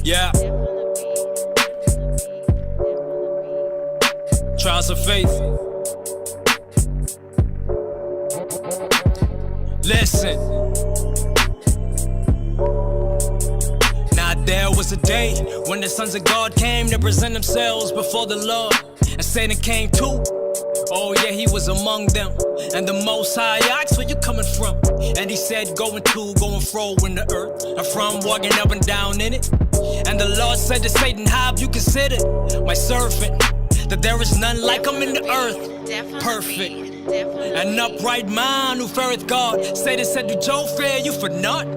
Yeah. Trials of faith. Listen. Now there was a day when the sons of God came to present themselves before the Lord, and Satan came too. Oh yeah, he was among them. And the Most High asked, where you coming from? And he said, going fro in the earth, and from walking up and down in it. And the Lord said to Satan, have you considered my servant, that there is none like him in the earth, perfect, an upright man who feareth God. Satan said, do Job fear you for naught?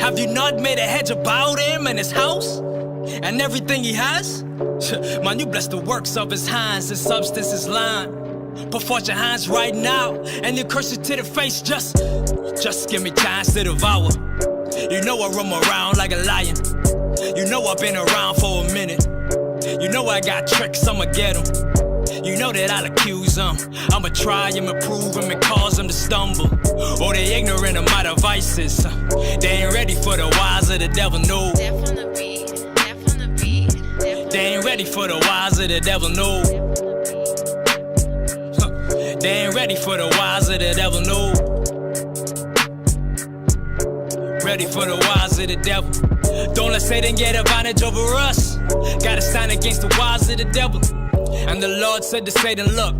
Have you not made a hedge about him and his house, and everything he has? Man, you bless the works of his hands, his substance is line. Put forth your hands right now, and you curse it to the face. Just give me chance to devour. You know I roam around like a lion. You know I've been around for a minute. You know I got tricks, I'ma get them. You know that I'll accuse them. I'ma try them and prove them and cause them to stumble. Oh, they ignorant of my devices. They ain't ready for the wiles of the devil, no. They ain't ready for the wiles of the devil, no. They ain't ready for the wiles of the devil, no. Ready for the wiles of the devil. Don't let Satan get advantage over us. Gotta stand against the wiles of the devil. And the Lord said to Satan, look,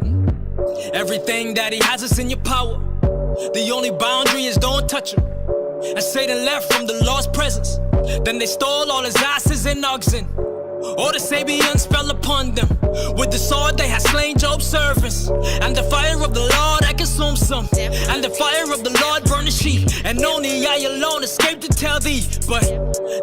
everything that he has is in your power. The only boundary is don't touch him. And Satan left from the Lord's presence. Then they stole all his asses and oxen. All the Sabians fell upon them. With the sword they had slain Job's servants. And the fire of the Lord had consumed some. And the fire of the Lord burned the sheep. And only I alone escaped to tell thee. But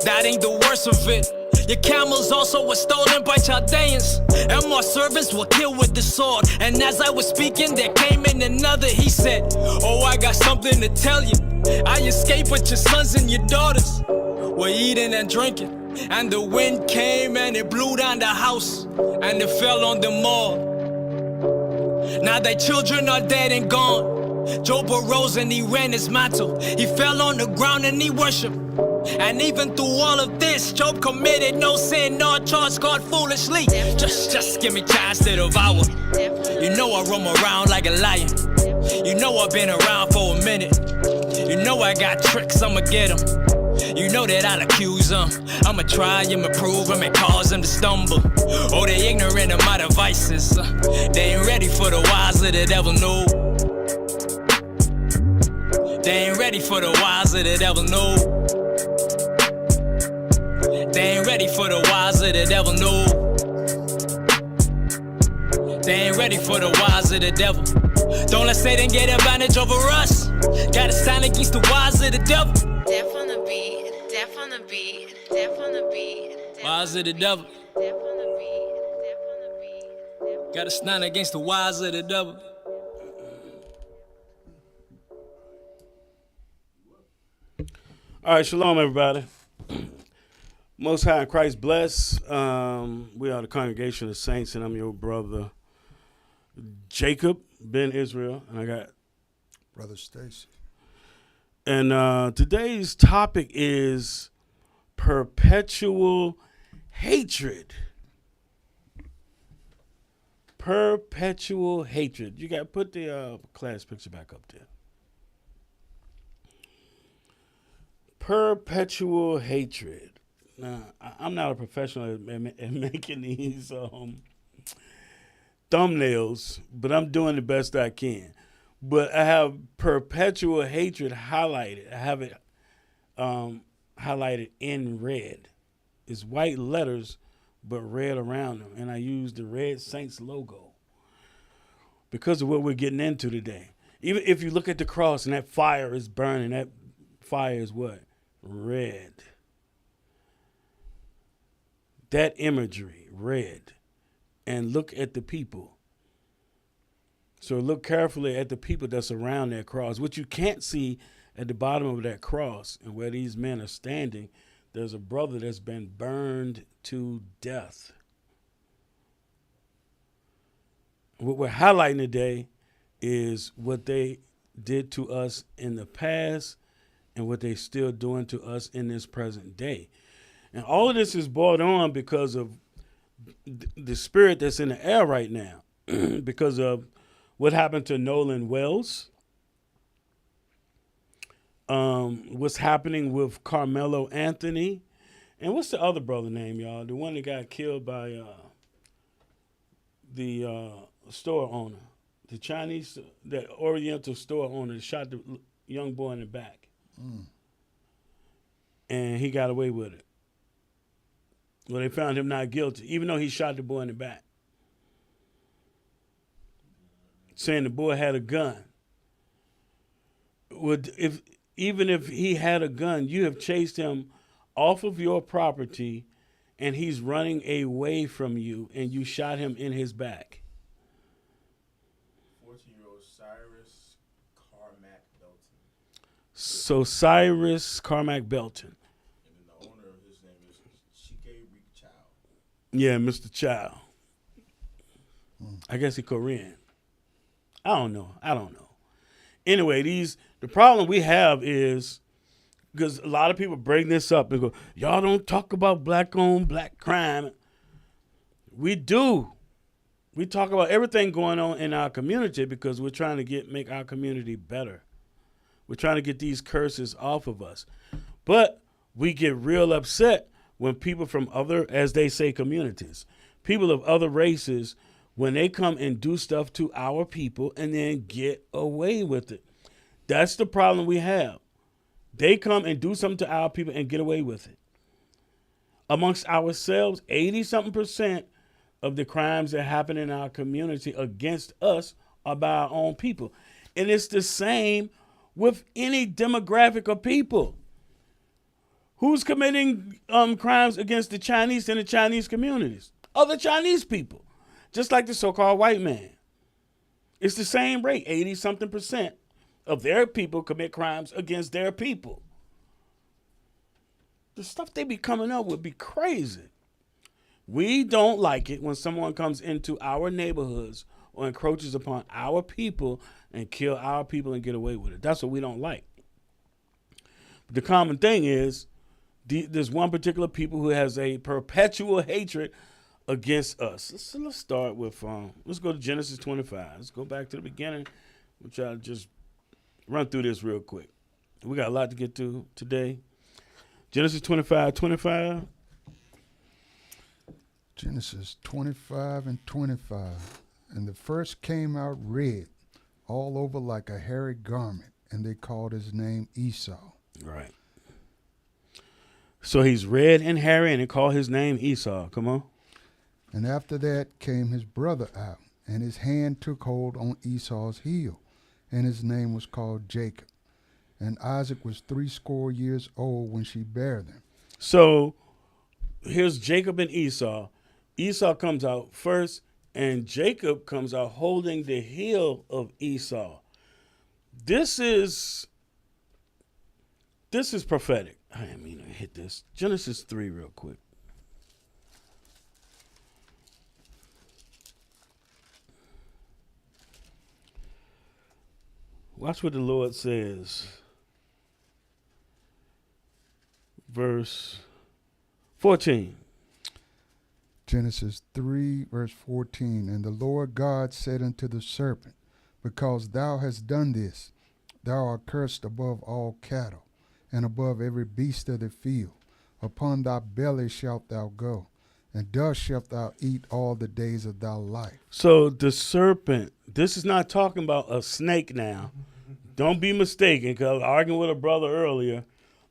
that ain't the worst of it. Your camels also were stolen by Chaldeans, and more servants were killed with the sword. And as I was speaking, there came in another. He said, oh, I got something to tell you. I escaped, but your sons and your daughters were eating and drinking. And the wind came and it blew down the house, and it fell on them all. Now thy children are dead and gone. Job arose and he ran his mantle. He fell on the ground and he worshipped. And even through all of this, Job committed no sin nor charged God foolishly. Just give me chance to devour. You know I roam around like a lion. You know I've been around for a minute. You know I got tricks, I'ma get them. You know that I'll accuse them. I'ma try them and prove them and cause them to stumble. Oh, they ignorant of my devices. They ain't ready for the wiles of the devil, no. They ain't ready for the wiles of the devil, no. They ain't ready for the wiles of the devil, no. They ain't ready for the wiles of the devil. Don't let Satan get advantage over us. Gotta stand against the wiles of the devil. Death on the beat, death on the beat, death on the beat. Wiles of the devil. Death on the beat, death on the beat. Gotta stand against the wiles of the devil. All right, shalom, everybody. Most High in Christ bless. We are the congregation of saints, and I'm your brother Jacob Ben Israel, and I got Brother Stacy. And today's topic is perpetual hatred. Perpetual hatred. You got to put the class picture back up there. Perpetual hatred. Now, I'm not a professional at making these thumbnails, but I'm doing the best I can. But I have perpetual hatred highlighted. I have it highlighted in red. It's white letters, but red around them. And I use the Red Saints logo because of what we're getting into today. Even if you look at the cross and that fire is burning, that fire is what? Red. That imagery, red. And look at the people. So look carefully at the people that's around that cross. What you can't see at the bottom of that cross and where these men are standing, there's a brother that's been burned to death. What we're highlighting today is what they did to us in the past and what they're still doing to us in this present day. And all of this is brought on because of the spirit that's in the air right now, because of what happened to Nolan Wells, what's happening with Carmelo Anthony, and what's the other brother name, y'all? The one that got killed by the store owner, the Chinese, the Oriental store owner that shot the young boy in the back. And he got away with it. Well, they found him not guilty, even though he shot the boy in the back, saying the boy had a gun. Even if he had a gun, you have chased him off of your property, and he's running away from you, and you shot him in his back. 14-year-old Cyrus Carmack Belton. So Cyrus Carmack Belton. And then the owner of his name is Chike Chow. Yeah, Mr. Chow. I guess he's Korean. I don't know. Anyway, the problem we have is, because a lot of people bring this up and go, y'all don't talk about black-owned, black crime. We do. We talk about everything going on in our community because we're trying to make our community better. We're trying to get these curses off of us. But we get real upset when people from other, as they say, communities, people of other races, when they come and do stuff to our people and then get away with it. That's the problem we have. They come and do something to our people and get away with it. Amongst ourselves, 80-something% of the crimes that happen in our community against us are by our own people. And it's the same with any demographic of people. Who's committing crimes against the Chinese and the Chinese communities? Other Chinese people. Just like the so-called white man. It's the same rate. 80-something% of their people commit crimes against their people. The stuff they be coming up with be crazy. We don't like it when someone comes into our neighborhoods or encroaches upon our people and kill our people and get away with it. That's what we don't like. But the common thing is there's one particular people who has a perpetual hatred against us. So let's start with, let's go to Genesis 25. Let's go back to the beginning. We'll try to just run through this real quick. We got a lot to get to today. Genesis 25:25. Genesis 25 and 25. And the first came out red, all over like a hairy garment, and they called his name Esau. Right. So he's red and hairy, and they call his name Esau. Come on. And after that came his brother out, and his hand took hold on Esau's heel, and his name was called Jacob. And Isaac was 80 years old when she bare them. So here's Jacob and Esau. Esau comes out first, and Jacob comes out holding the heel of Esau. This is prophetic. I didn't mean to hit this. Genesis 3 real quick. Watch what the Lord says. Verse 14. Genesis 3, verse 14. And the Lord God said unto the serpent, because thou hast done this, thou art cursed above all cattle, and above every beast of the field. Upon thy belly shalt thou go, and dust shalt thou eat all the days of thy life. So the serpent, this is not talking about a snake now. Don't be mistaken, because I was arguing with a brother earlier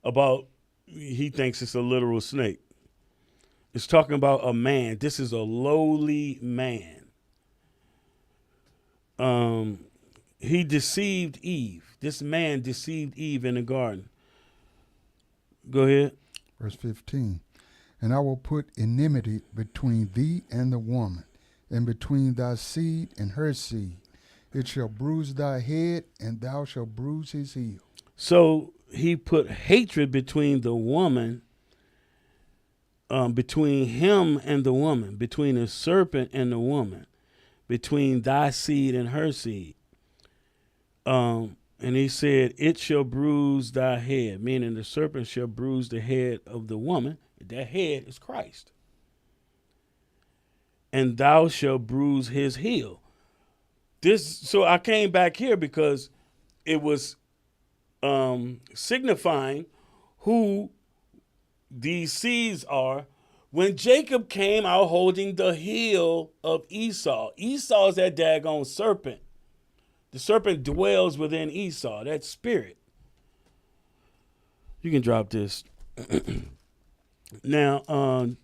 about he thinks it's a literal snake. It's talking about a man. This is a lowly man. He deceived Eve. This man deceived Eve in the garden. Go ahead. Verse 15. And I will put enmity between thee and the woman, and between thy seed and her seed. It shall bruise thy head, and thou shalt bruise his heel. So he put hatred between the woman, between him and the woman, between the serpent and the woman. between thy seed and her seed. And he said, it shall bruise thy head, meaning the serpent shall bruise the head of the woman. That head is Christ. And thou shalt bruise his heel. So I came back here because it was signifying who these seeds are. When Jacob came out holding the heel of Esau, Esau is that daggone serpent. The serpent dwells within Esau, that spirit. You can drop this. Now,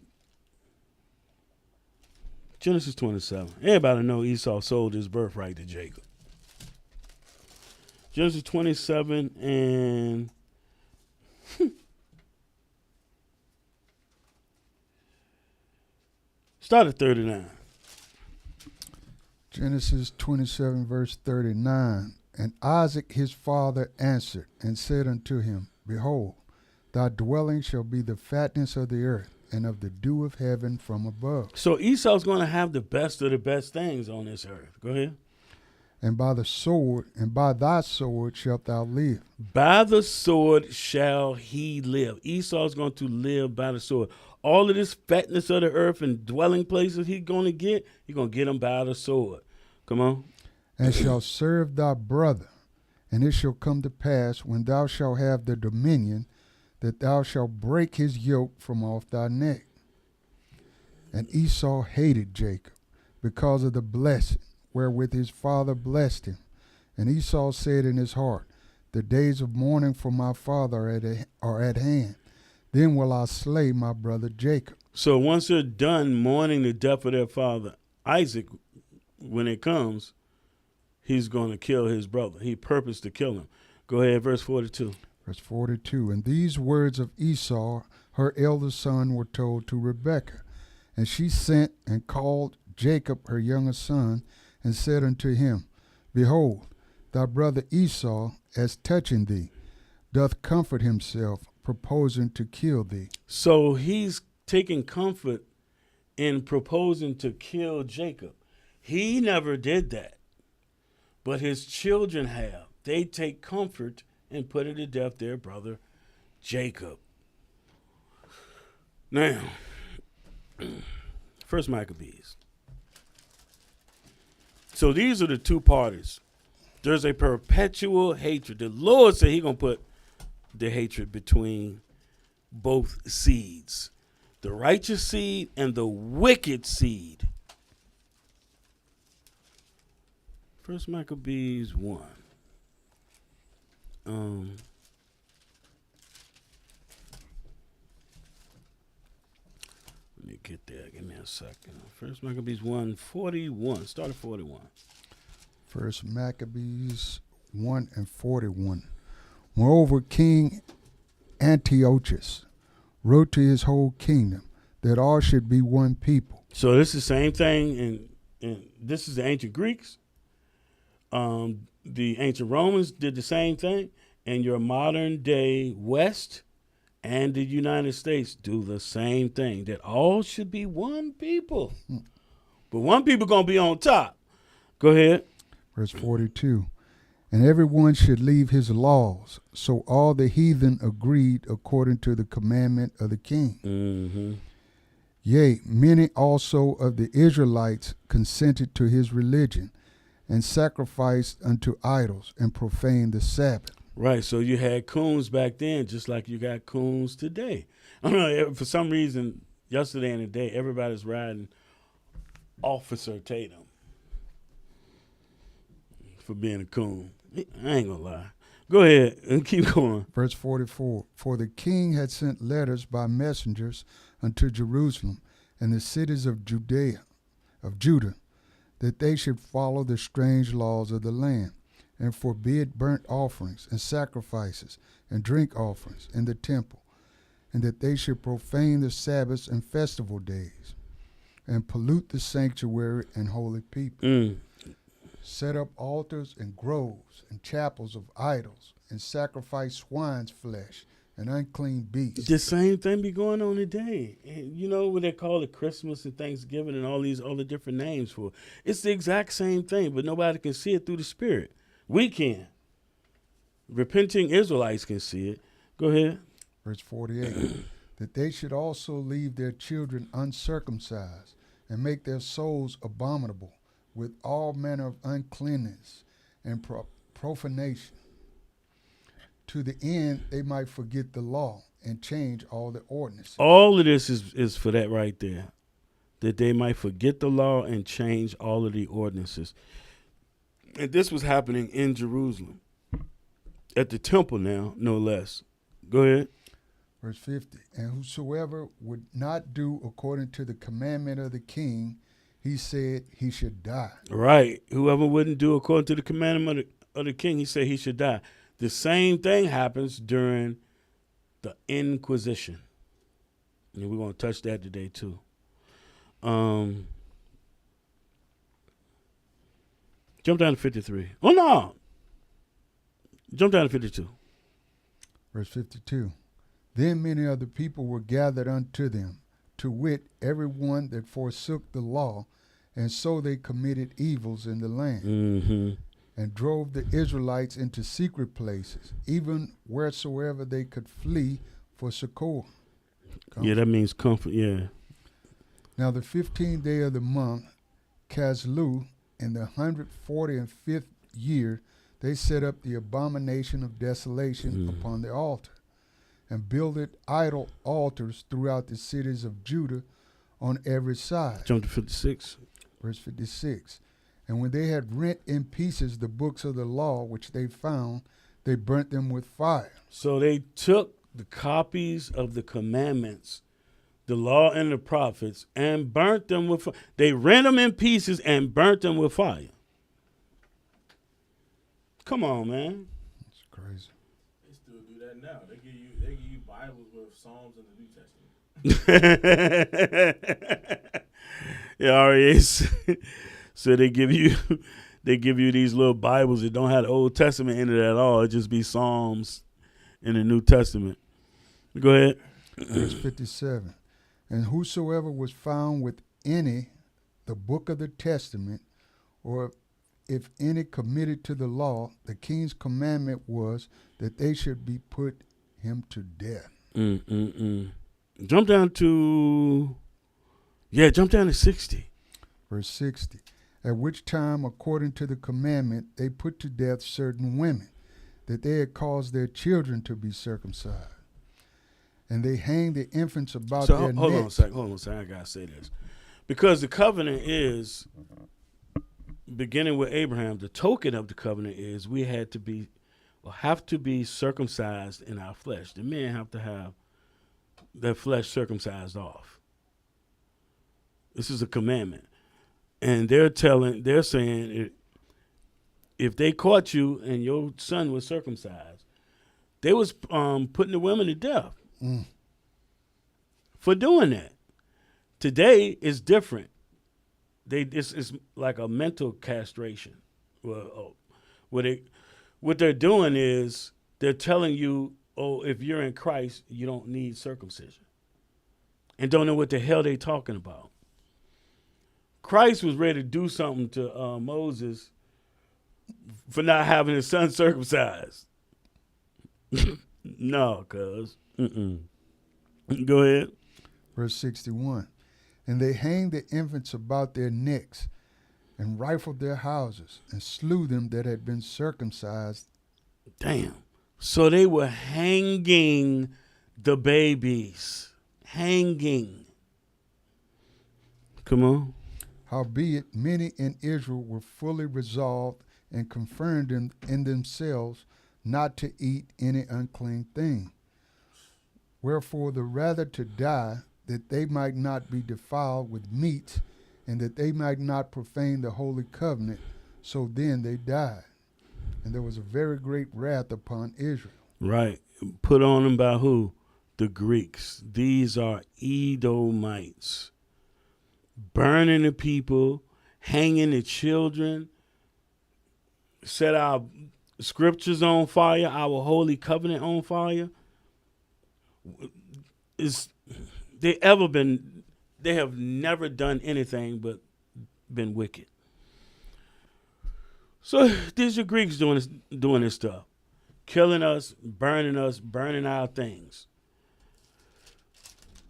Genesis 27. Everybody know Esau sold his birthright to Jacob. Genesis 27 and start at 39. Genesis 27, verse 39. And Isaac his father answered and said unto him, Behold, thy dwelling shall be the fatness of the earth, and of the dew of heaven from above. So Esau's going to have the best of the best things on this earth. Go ahead. And by the sword, and by thy sword shalt thou live. By the sword shall he live. Esau's going to live by the sword. All of this fatness of the earth and dwelling places he's going to get them by the sword. Come on. And shall serve thy brother. And it shall come to pass, when thou shalt have the dominion, that thou shalt break his yoke from off thy neck. And Esau hated Jacob, because of the blessing wherewith his father blessed him. And Esau said in his heart, The days of mourning for my father are at hand. Then will I slay my brother Jacob. So once they're done mourning the death of their father, Isaac, when it comes, he's going to kill his brother. He purposed to kill him. Go ahead, verse 42. Verse 42. And these words of Esau, her eldest son, were told to Rebekah. And she sent and called Jacob, her youngest son, and said unto him, Behold, thy brother Esau, as touching thee, doth comfort himself, proposing to kill thee. So he's taking comfort in proposing to kill Jacob. He never did that, but his children have. They take comfort in putting to death their brother Jacob. Now, First Maccabees. So these are the two parties. There's a perpetual hatred. The Lord said he's going to put the hatred between both seeds, the righteous seed and the wicked seed. First Maccabees 1. Let me get there. Give me a second. First Maccabees 1:41. Start at 41. First Maccabees 1 and 41. Moreover, King Antiochus wrote to his whole kingdom that all should be one people. So this is the same thing, and this is the ancient Greeks. The ancient Romans did the same thing, and your modern day West and the United States do the same thing, that all should be one people. But one people going to be on top. Go ahead. Verse 42. And everyone should leave his laws. So all the heathen agreed according to the commandment of the king. Mm-hmm. Yea, many also of the Israelites consented to his religion, and sacrificed unto idols, and profaned the Sabbath. Right, so you had coons back then, just like you got coons today. I don't know, for some reason, yesterday and today, everybody's riding Officer Tatum for being a coon. I ain't gonna lie. Go ahead and keep going. Verse 44. For the king had sent letters by messengers unto Jerusalem and the cities of Judah, that they should follow the strange laws of the land, and forbid burnt offerings and sacrifices and drink offerings in the temple, and that they should profane the Sabbaths and festival days, and pollute the sanctuary and holy people, set up altars and groves and chapels of idols, and sacrifice swine's flesh an unclean beast. The same thing be going on today. And you know what they call it, Christmas and Thanksgiving and all these other different names for it. It's the exact same thing, but nobody can see it through the Spirit. We can. Repenting Israelites can see it. Go ahead. Verse 48, that they should also leave their children uncircumcised and make their souls abominable with all manner of uncleanness and profanation, to the end they might forget the law and change all the ordinances. All of this is for that right there, that they might forget the law and change all of the ordinances. And this was happening in Jerusalem, at the temple now, no less. Go ahead. Verse 50, and whosoever would not do according to the commandment of the king, he said he should die. Right. Whoever wouldn't do according to the commandment of the king, he said he should die. The same thing happens during the Inquisition. And we're going to touch that today too. Jump down to 53. Oh, no. Jump down to 52. Verse 52, then many of the people were gathered unto them, to wit, every one that forsook the law, and so they committed evils in the land, and drove the Israelites into secret places, even wheresoever they could flee for succor. Yeah, that means comfort, yeah. Now the 15th day of the month, Caslu, in the 145th year, they set up the abomination of desolation upon the altar, and builded idol altars throughout the cities of Judah on every side. Jump to 56. Verse 56. And when they had rent in pieces the books of the law which they found, they burnt them with fire. So they took the copies of the commandments, the law and the prophets, and burnt them with fire. They rent them in pieces and burnt them with fire. Come on, man. That's crazy. They still do that now. They give you Bibles with Psalms in the New Testament. Yeah, REAs. So they give you these little Bibles that don't have the Old Testament in it at all. It just be Psalms in the New Testament. Go ahead. Verse 57. And whosoever was found with any the book of the testament, or if any committed to the law, the king's commandment was that they should be put him to death. Jump down to 60. Verse 60. At which time, according to the commandment, they put to death certain women, that they had caused their children to be circumcised. And they hanged the infants about their necks. Hold on a second. I got to say this. Because the covenant is, beginning with Abraham, the token of the covenant is we have to be circumcised in our flesh. The men have to have their flesh circumcised off. This is a commandment. And they're saying if they caught you and your son was circumcised, they was putting the women to death for doing that. Today is different. It's like a mental castration. Well, what they're doing is they're telling you, oh, if you're in Christ, you don't need circumcision, and don't know what the hell they're talking about. Christ was ready to do something to Moses for not having his son circumcised. No, cuz. Go ahead. Verse 61. And they hanged the infants about their necks, and rifled their houses, and slew them that had been circumcised. Damn. So they were hanging the babies. Hanging. Come on. Howbeit, many in Israel were fully resolved and confirmed in themselves not to eat any unclean thing. Wherefore the rather to die, that they might not be defiled with meat, and that they might not profane the holy covenant. So then they died. And there was a very great wrath upon Israel. Right. Put on them by who? The Greeks. These are Edomites. Burning the people, hanging the children, set our scriptures on fire, our holy covenant on fire. they have never done anything but been wicked. So these are Greeks doing this stuff, killing us, burning our things.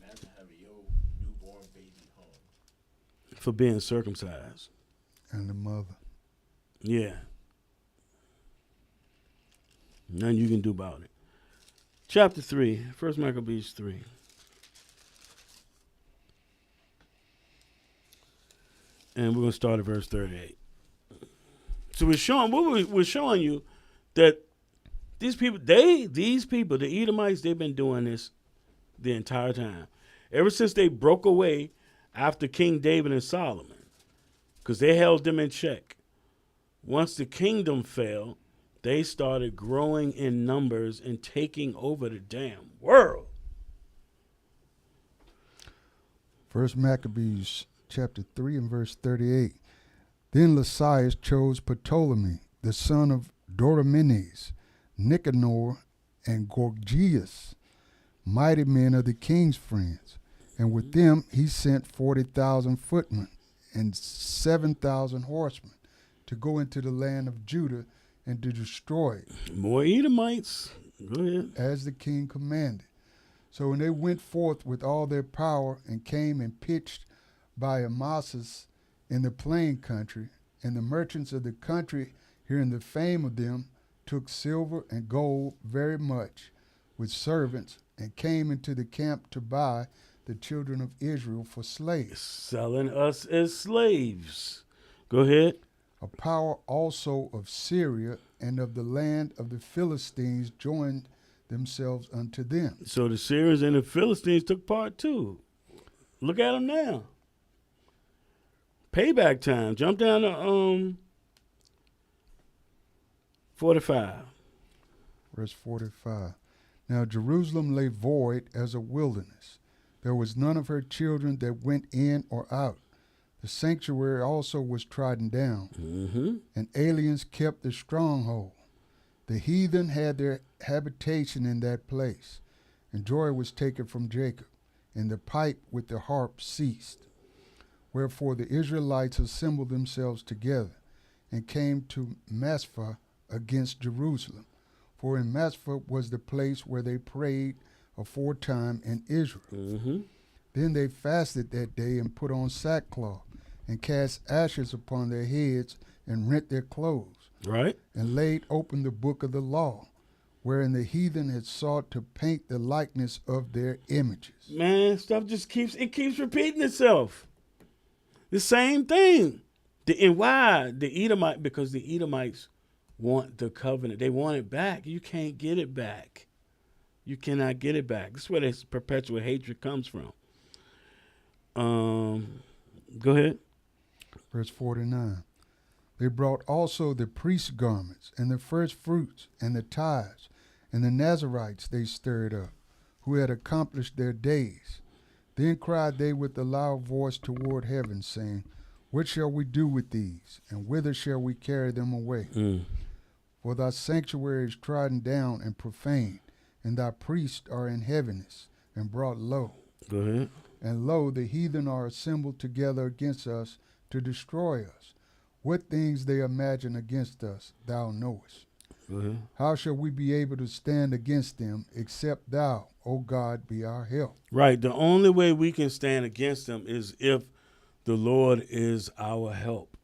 Imagine having your newborn baby home. For being circumcised. And the mother. Yeah. Nothing you can do about it. Chapter 3, 1 Maccabees 3. And we're going to start at verse 38. So we're showing you that these people, the Edomites, they've been doing this the entire time. Ever since they broke away after King David and Solomon, because they held them in check. Once the kingdom fell, they started growing in numbers and taking over the damn world. 1 Maccabees chapter 3 and verse 38. Then Lysias chose Ptolemy, the son of Doramenes, Nicanor, and Gorgias, mighty men of the king's friends. And with them he sent 40,000 footmen and 7,000 horsemen to go into the land of Judah and to destroy it. More Edomites. Go ahead. As the king commanded. So when they went forth with all their power and came and pitched by Amasis in the plain country, and the merchants of the country, hearing the fame of them, took silver and gold very much with servants, and came into the camp to buy the children of Israel for slaves. Selling us as slaves. Go ahead. A power also of Syria and of the land of the Philistines joined themselves unto them. So the Syrians and the Philistines took part too. Look at them now. Payback time. Jump down to 45. Verse 45. Now Jerusalem lay void as a wilderness. There was none of her children that went in or out. The sanctuary also was trodden down, and aliens kept the stronghold. The heathen had their habitation in that place, and joy was taken from Jacob, and the pipe with the harp ceased. Wherefore the Israelites assembled themselves together, and came to Maspha against Jerusalem. For in Maspha was the place where they prayed aforetime in Israel. Then they fasted that day and put on sackcloth, and cast ashes upon their heads, and rent their clothes. Right. And laid open the book of the law, wherein the heathen had sought to paint the likeness of their images. Man, stuff just keeps repeating itself. The same thing. And why? Because the Edomites want the covenant. They want it back. You can't get it back. You cannot get it back. This is where this perpetual hatred comes from. Go ahead. Verse 49. They brought also the priest's garments, and the first fruits, and the tithes, and the Nazarites they stirred up, who had accomplished their days. Then cried they with a loud voice toward heaven, saying, What shall we do with these, and whither shall we carry them away? For thy sanctuary is trodden down and profaned, and thy priests are in heaviness, and brought low. Go ahead. And lo, the heathen are assembled together against us to destroy us. What things they imagine against us, thou knowest. How shall we be able to stand against them, except thou, O God, be our help? Right. The only way we can stand against them is if the Lord is our help.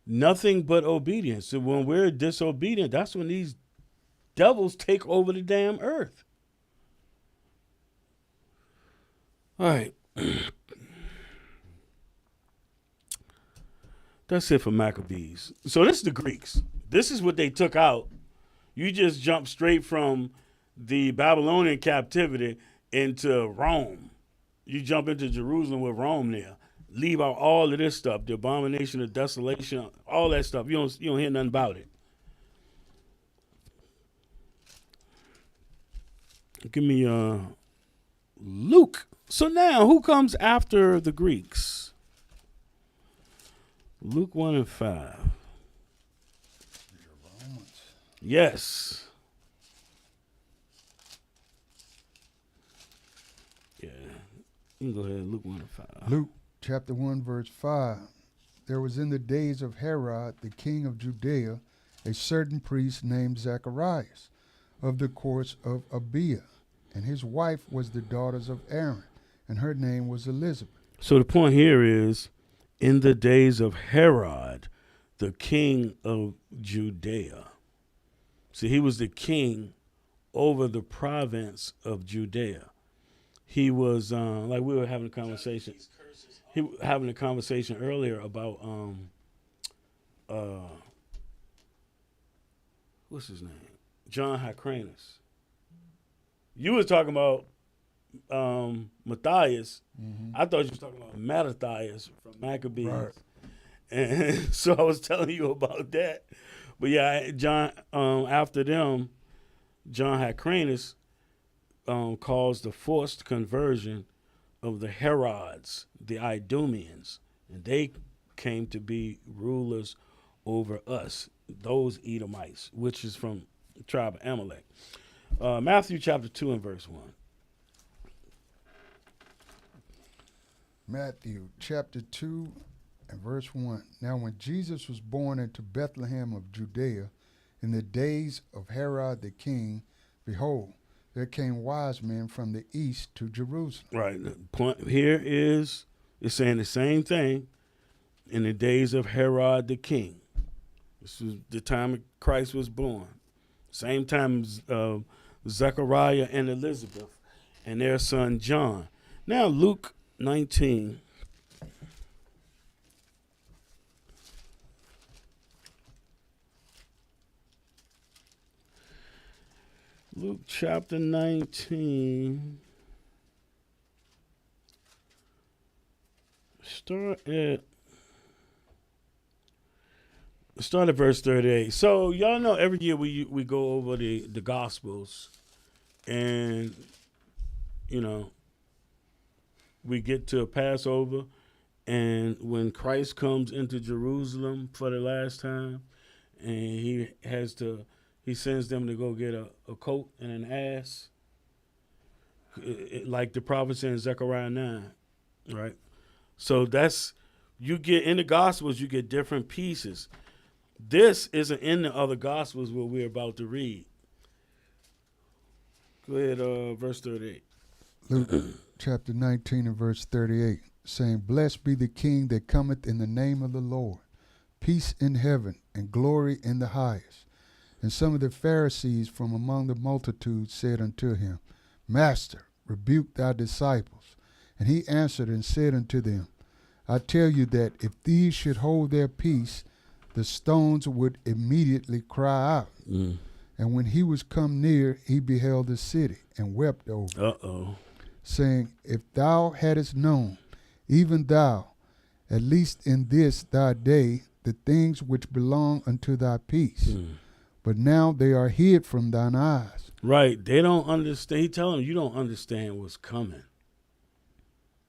Nothing but obedience. So when we're disobedient, that's when these devils take over the damn earth. All right. That's it for Maccabees. So this is the Greeks. This is what they took out. You just jump straight from the Babylonian captivity into Rome. You jump into Jerusalem with Rome there. Leave out all of this stuff, the abomination of desolation, all that stuff. You don't hear nothing about it. Give me Luke. So now, who comes after the Greeks? Luke 1 and 5. Yes. You can go ahead, Luke 1:5. Luke chapter 1, verse 5. There was in the days of Herod, the king of Judea, a certain priest named Zacharias, of the course of Abiah, and his wife was the daughters of Aaron, and her name was Elizabeth. So the point here is, in the days of Herod, the king of Judea. See, he was the king over the province of Judea. He was like we were having a conversation. He was having a conversation earlier about what's his name? John Hyrcanus. You was talking about Matthias. I thought you was talking about Mattathias from Maccabees. Right. And so I was telling you about that. But yeah, John after them, John Hyrcanus caused the forced conversion of the Herods, the Idumeans, and they came to be rulers over us, those Edomites, which is from the tribe of Amalek. Matthew chapter 2 and verse 1. Matthew chapter 2 and verse 1. Now when Jesus was born into Bethlehem of Judea, in the days of Herod the king, behold, there came wise men from the east to Jerusalem. Right. The point here is, it's saying the same thing in the days of Herod the king. This was the time Christ was born. Same time Zechariah and Elizabeth and their son John. Now Luke 19. Luke chapter 19. Start at verse 38. So y'all know every year we go over the Gospels, and we get to Passover, and when Christ comes into Jerusalem for the last time, and he sends them to go get a coat and an ass, like the prophet in Zechariah 9, right? So you get in the Gospels, you get different pieces. This isn't in the other Gospels what we're about to read. Go ahead, verse 38. Luke chapter 19 and verse 38, saying, Blessed be the King that cometh in the name of the Lord, peace in heaven and glory in the highest. And some of the Pharisees from among the multitude said unto him, Master, rebuke thy disciples. And he answered and said unto them, I tell you that if these should hold their peace, the stones would immediately cry out. And when he was come near, he beheld the city and wept over it, saying, If thou hadst known, even thou, at least in this thy day, the things which belong unto thy peace. But now they are hid from thine eyes. Right. They don't understand. He telling them, you don't understand what's coming.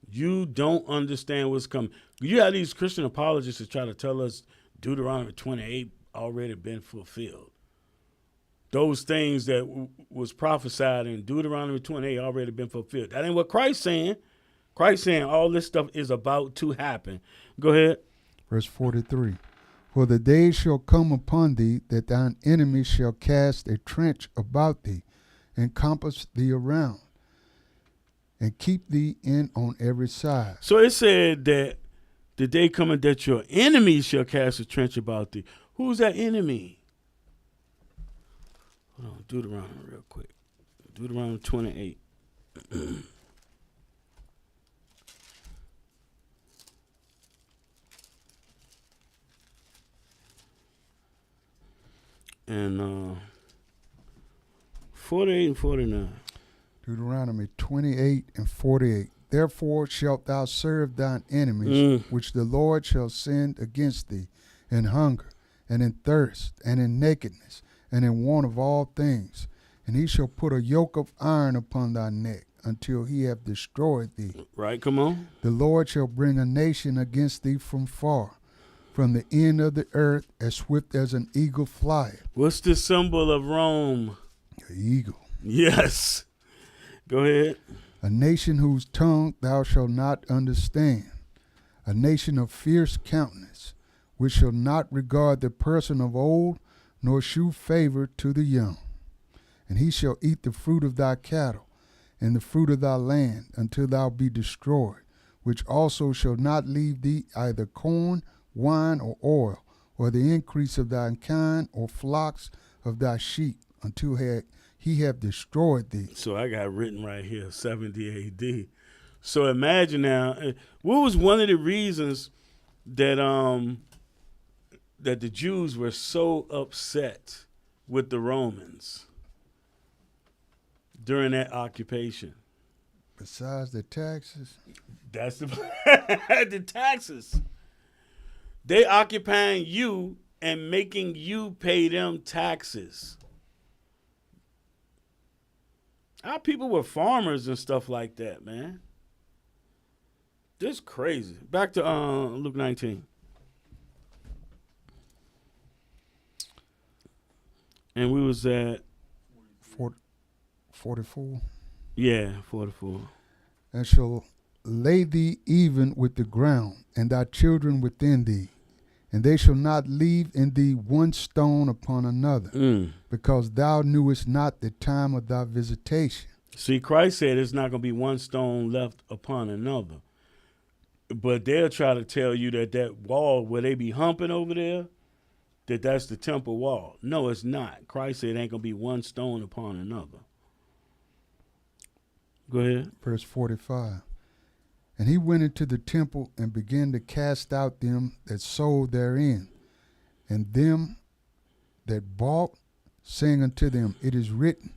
You don't understand what's coming. You have these Christian apologists that try to tell us Deuteronomy 28 already been fulfilled. Those things that was prophesied in Deuteronomy 28 already been fulfilled. That ain't what Christ's saying. Christ saying all this stuff is about to happen. Go ahead. Verse 43. For the days shall come upon thee that thine enemies shall cast a trench about thee, and compass thee around, and keep thee in on every side. So it said that the day coming that your enemies shall cast a trench about thee. Who's that enemy? Hold on, Deuteronomy real quick. Deuteronomy 28. And 48 and 49. Deuteronomy 28 and 48. Therefore shalt thou serve thine enemies, which the Lord shall send against thee, in hunger, and in thirst, and in nakedness, and in want of all things. And he shall put a yoke of iron upon thy neck, until he have destroyed thee. Right, come on. The Lord shall bring a nation against thee from far, from the end of the earth, as swift as an eagle flieth. What's the symbol of Rome? The eagle. Yes. Go ahead. a nation whose tongue thou shalt not understand, a nation of fierce countenance, which shall not regard the person of old, nor shew favor to the young. And he shall eat the fruit of thy cattle, and the fruit of thy land, until thou be destroyed, which also shall not leave thee either corn, wine, or oil, or the increase of thy kine, or flocks of thy sheep, until he have destroyed thee. So I got written right here, 70 AD. So imagine now, what was one of the reasons that that the Jews were so upset with the Romans during that occupation? Besides the taxes, That's the taxes. They occupying you and making you pay them taxes. Our people were farmers and stuff like that, man. This crazy. Back to Luke 19. And we was at 44. Yeah, 44. And shall lay thee even with the ground, and thy children within thee, and they shall not leave in thee one stone upon another, because thou knewest not the time of thy visitation. See, Christ said it's not going to be one stone left upon another. But they'll try to tell you that wall where they be humping over there, that's the temple wall. No, it's not. Christ said it ain't going to be one stone upon another. Go ahead. Verse 45. And he went into the temple and began to cast out them that sold therein, and them that bought, saying unto them, It is written,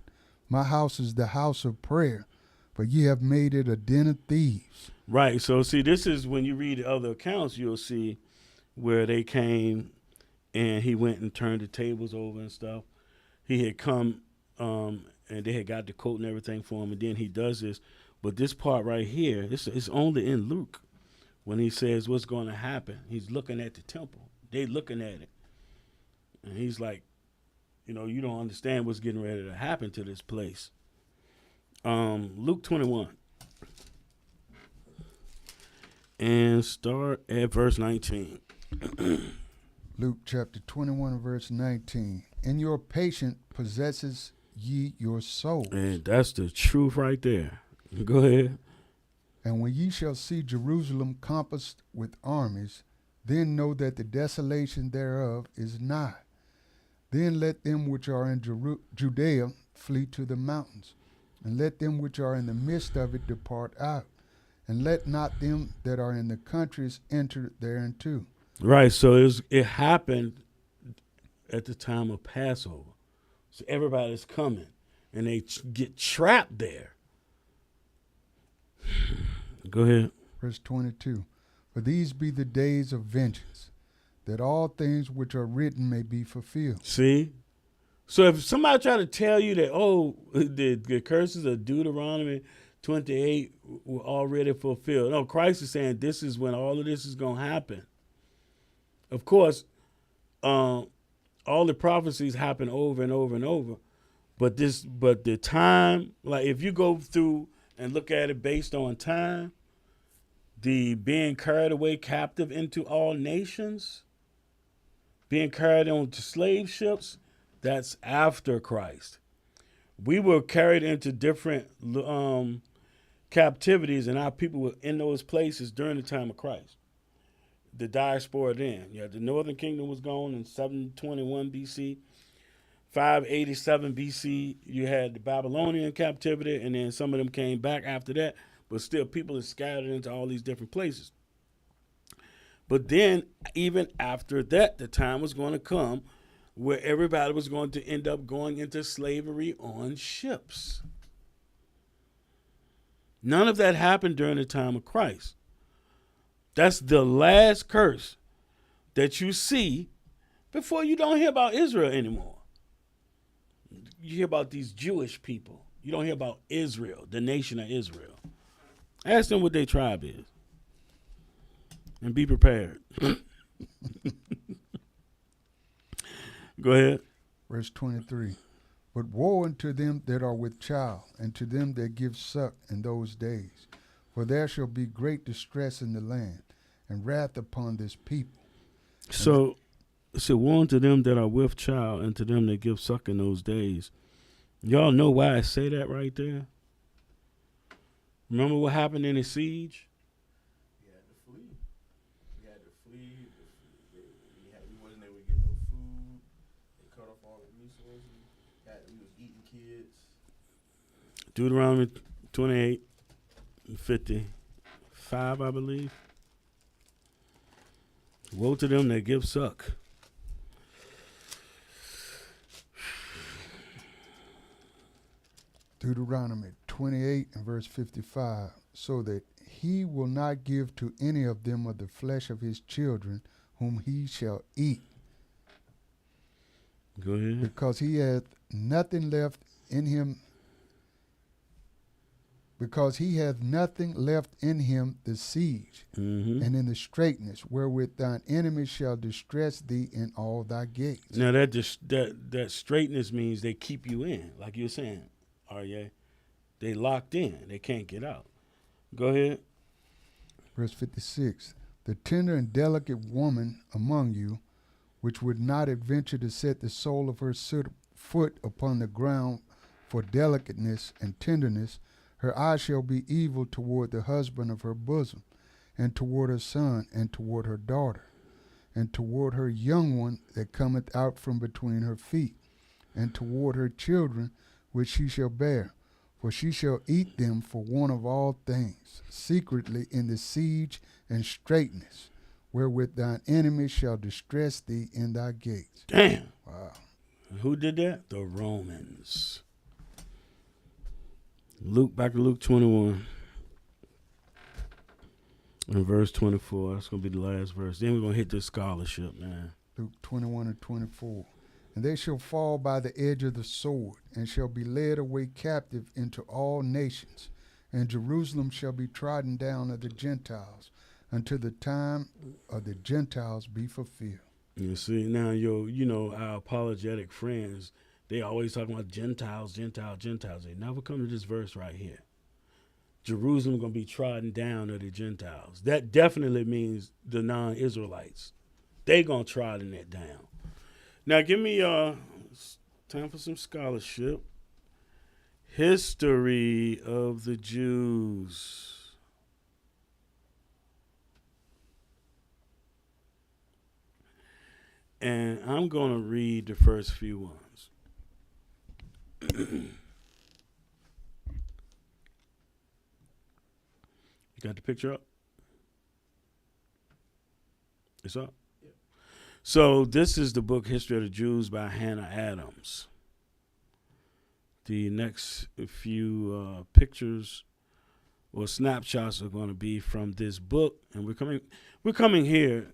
My house is the house of prayer, but ye have made it a den of thieves. Right. So, see, this is when you read the other accounts, you'll see where they came and he went and turned the tables over and stuff. He had come and they had got the coat and everything for him, and then he does this. But this part right here, it's only in Luke when he says what's going to happen. He's looking at the temple. They looking at it. And he's like, you don't understand what's getting ready to happen to this place. Luke 21. And start at verse 19. Luke chapter 21, verse 19. In your patience possesses ye your soul. And that's the truth right there. Go ahead. And when ye shall see Jerusalem compassed with armies, then know that the desolation thereof is nigh. Then let them which are in Judea flee to the mountains, and let them which are in the midst of it depart out, and let not them that are in the countries enter thereinto. Right, so it happened at the time of Passover. So everybody's coming, and they get trapped there. Go ahead. Verse 22. For these be the days of vengeance, that all things which are written may be fulfilled. See? So if somebody try to tell you that, the curses of Deuteronomy 28 were already fulfilled. No, Christ is saying this is when all of this is going to happen. Of course, all the prophecies happen over and over and over. But the time, like if you go through and look at it based on time, the being carried away captive into all nations, being carried on to slave ships, that's after Christ. We were carried into different captivities, and our people were in those places during the time of Christ. The diaspora then. Yeah, the northern kingdom was gone in 721 BC. 587 BC, you had the Babylonian captivity, and then some of them came back after that, but still people are scattered into all these different places. But then, even after that, the time was going to come where everybody was going to end up going into slavery on ships. None of that happened during the time of Christ. That's the last curse that you see before you don't hear about Israel anymore. You hear about these Jewish people. You don't hear about Israel, the nation of Israel. Ask them what their tribe is. And be prepared. Go ahead. Verse 23. But woe unto them that are with child, and to them that give suck in those days. For there shall be great distress in the land, and wrath upon this people. So woe unto them that are with child, and to them that give suck in those days. Y'all know why I say that right there? Remember what happened in the siege? We had to flee. We had to flee. We wasn't able to get no food. They cut off all the resources. We was eating kids. Deuteronomy 28:55, I believe. Woe to them that give suck. Deuteronomy 28 and verse 55, so that he will not give to any of them of the flesh of his children whom he shall eat. Go ahead. Because he hath nothing left in him, the siege, and in the straitness, wherewith thine enemies shall distress thee in all thy gates. Now that straightness means they keep you in, like you're saying, Arye. They locked in. They can't get out. Go ahead. Verse 56, the tender and delicate woman among you, which would not adventure to set the sole of her foot upon the ground for delicateness and tenderness, her eye shall be evil toward the husband of her bosom, and toward her son, and toward her daughter, and toward her young one that cometh out from between her feet, and toward her children which she shall bear. For she shall eat them for want of all things, secretly in the siege and straitness, wherewith thine enemies shall distress thee in thy gates. Damn. Wow. Who did that? The Romans. Back to Luke 21. In verse 24. That's going to be the last verse. Then we're going to hit this scholarship, man. Luke 21 and 24. And they shall fall by the edge of the sword, and shall be led away captive into all nations. And Jerusalem shall be trodden down of the Gentiles, until the time of the Gentiles be fulfilled. You see, now, our apologetic friends, they always talking about Gentiles. They never come to this verse right here. Jerusalem going to be trodden down of the Gentiles. That definitely means the non-Israelites. They going to trodden it down. Now, give me time for some scholarship. History of the Jews. And I'm going to read the first few ones. You got the picture up? It's up? Yeah. So this is the book History of the Jews by Hannah Adams. The next few pictures or snapshots are going to be from this book, and we're coming here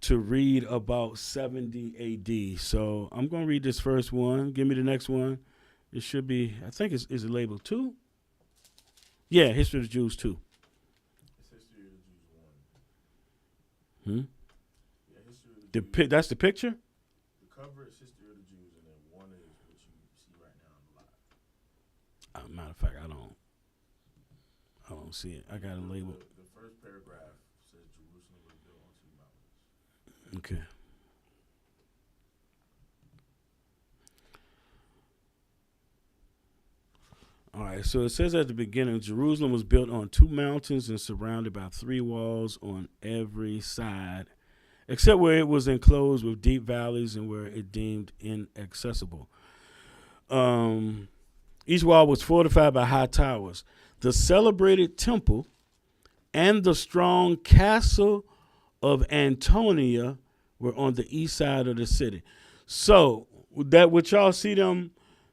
to read about 70 A.D. So I'm going to read this first one. Give me the next one. It should be, I think is it labeled 2? Yeah, History of the Jews 2. It's History of the Jews 1. Yeah, History of the Jews. That's the picture? The cover is History of the Jews, and then 1 is what you see right now on the live. Matter of fact, I don't see it. I got it labeled. The first paragraph says Jerusalem was built on 2 mountains. Okay. All right, so it says at the beginning, Jerusalem was built on 2 mountains and surrounded by 3 walls on every side, except where it was enclosed with deep valleys and where it deemed inaccessible. Each wall was fortified by high towers. The celebrated temple and the strong castle of Antonia were on the east side of the city. So that what y'all see them,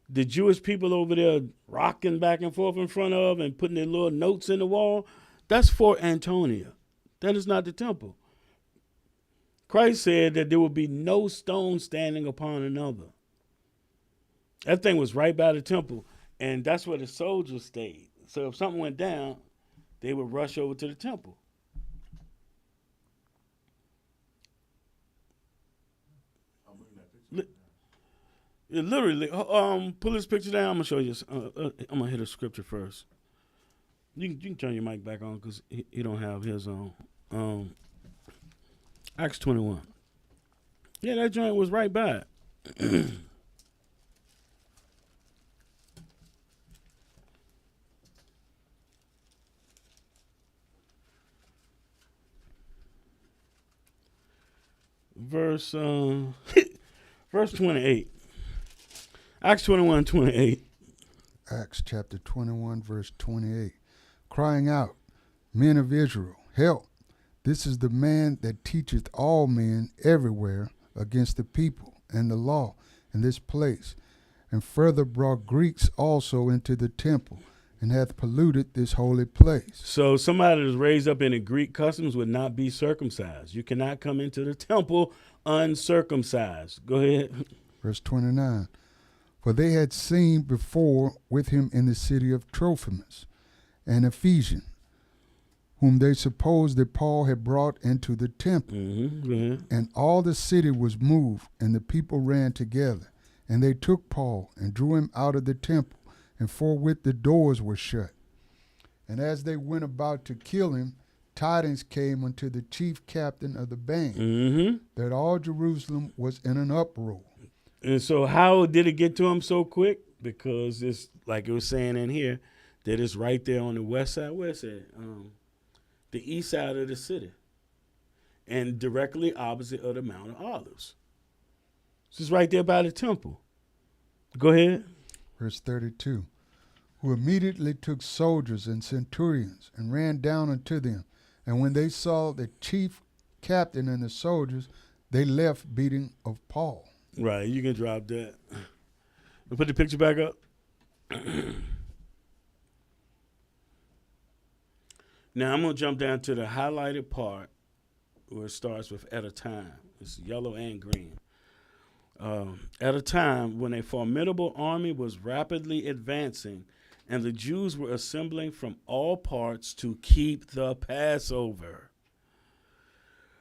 the Jewish people over there rocking back and forth in front of and putting their little notes in the wall, that's Fort Antonia. That is not the temple. Christ said that there will be no stone standing upon another. That thing was right by the temple, and that's where the soldiers stayed. So if something went down, they would rush over to the temple. It literally. Pull this picture down. I'm gonna show you. I'm gonna hit a scripture first. You can turn your mic back on because he don't have his on. Acts 21. Yeah, that joint was right by it. verse 28. Acts 21:28. Acts chapter 21, verse 28. Crying out, men of Israel, help. This is the man that teacheth all men everywhere against the people and the law in this place, and further brought Greeks also into the temple, and hath polluted this holy place. So somebody that's raised up in the Greek customs would not be circumcised. You cannot come into the temple uncircumcised. Go ahead. Verse 29. For they had seen before with him in the city of Trophimus, an Ephesian, whom they supposed that Paul had brought into the temple. And all the city was moved, and the people ran together. And they took Paul and drew him out of the temple, and forthwith the doors were shut. And as they went about to kill him, tidings came unto the chief captain of the band that all Jerusalem was in an uproar. And so how did it get to him so quick? Because it's like it was saying in here, that it's right there on the west side. Where's it? The east side of the city. And directly opposite of the Mount of Olives. This is right there by the temple. Go ahead. Verse 32. Who immediately took soldiers and centurions and ran down unto them. And when they saw the chief captain and the soldiers, they left beating of Paul. Right, you can drop that. Put the picture back up. Now I'm going to jump down to the highlighted part where it starts with at a time. It's yellow and green. At a time when a formidable army was rapidly advancing and the Jews were assembling from all parts to keep the Passover.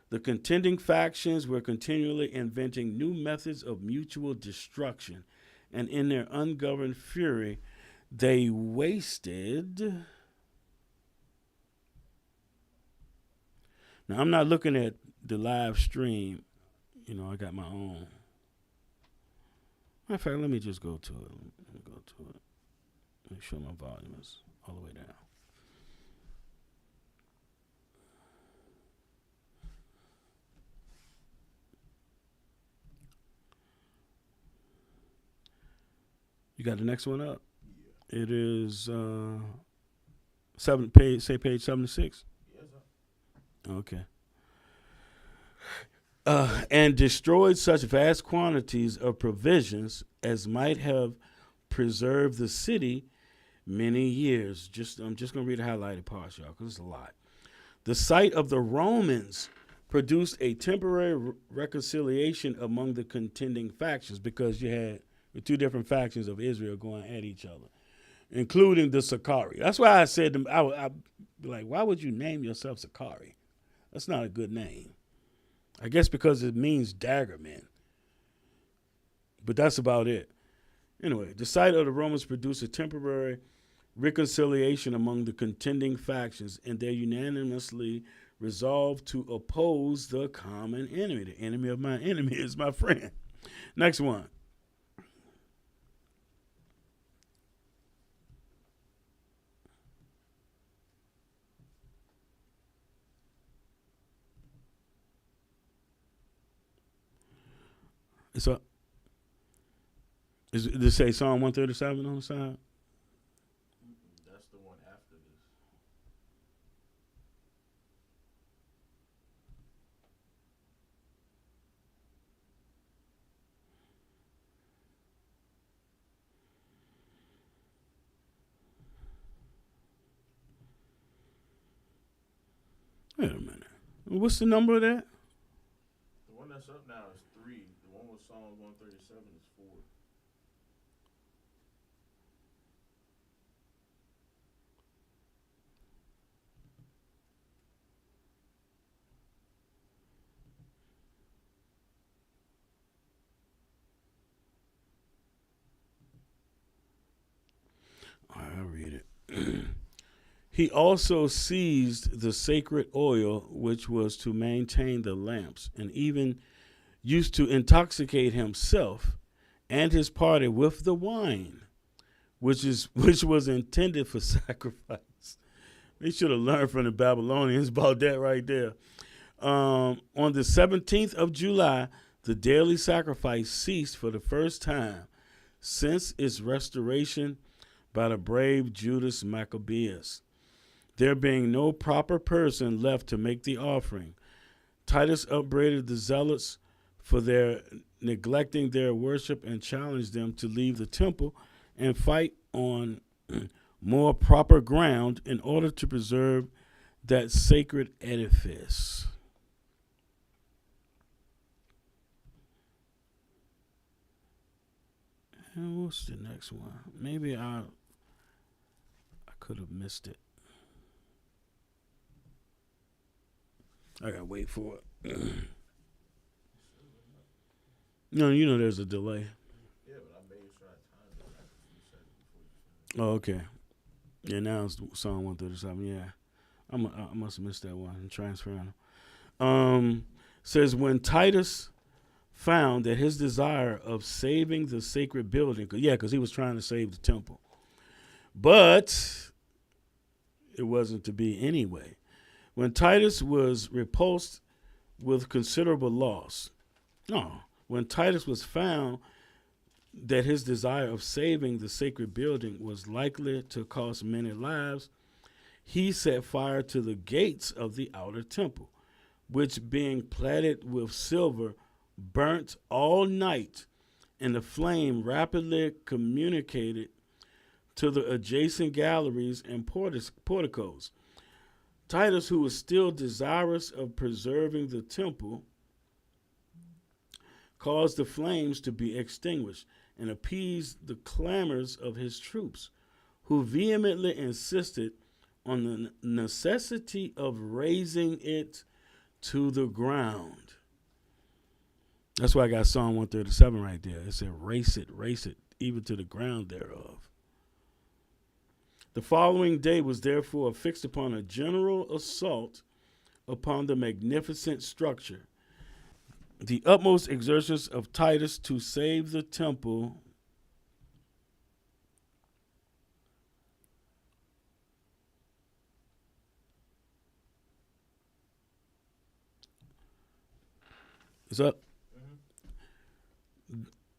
The contending factions were continually inventing new methods of mutual destruction, and in their ungoverned fury, they wasted. Now, I'm not looking at the live stream. You know, I got my own. Matter of fact, let me just go to it. Let me go to it. Make sure my volume is all the way down. You got the next one up? Yeah. It is page 76. Yes, sir. Okay. And destroyed such vast quantities of provisions as might have preserved the city many years. I'm just going to read the highlighted parts, y'all, because it's a lot. The sight of the Romans produced a temporary reconciliation among the contending factions, because you had the two different factions of Israel going at each other, including the Sakari. That's why I said, I'd be like, why would you name yourself Sakari? That's not a good name. I guess because it means dagger men. But that's about it. Anyway, the sight of the Romans produced a temporary reconciliation among the contending factions, and they unanimously resolved to oppose the common enemy. The enemy of my enemy is my friend. Next one. So, does it say Psalm 137 on the side? That's the one after this. Wait a minute. What's the number of that? The one that's up now is 3. The one with Psalm 137 is 4. He also seized the sacred oil, which was to maintain the lamps, and even used to intoxicate himself and his party with the wine, which was intended for sacrifice. They should have learned from the Babylonians about that right there. On the 17th of July, the daily sacrifice ceased for the first time since its restoration by the brave Judas Maccabeus, there being no proper person left to make the offering. Titus upbraided the zealots for their neglecting their worship and challenged them to leave the temple and fight on more proper ground in order to preserve that sacred edifice. And what's the next one? Maybe I could have missed it. I gotta wait for it. No, you know there's a delay. Yeah, but I made sure I timed it after you said it before you Oh, finished. okay. Yeah, now it's Psalm 137. Yeah, I must have missed that one. I'm transferring them. Says when Titus found that his desire of saving the sacred building, because he was trying to save the temple, but it wasn't to be anyway. When Titus was repulsed with considerable loss, when Titus was found that his desire of saving the sacred building was likely to cost many lives, he set fire to the gates of the outer temple, which being plated with silver, burnt all night, and the flame rapidly communicated to the adjacent galleries and porticos. Titus, who was still desirous of preserving the temple, caused the flames to be extinguished and appeased the clamors of his troops, who vehemently insisted on the necessity of razing it to the ground. That's why I got Psalm 137 right there. It said, race it, even to the ground thereof. The following day was therefore fixed upon a general assault upon the magnificent structure. The utmost exertions of Titus to save the temple is up.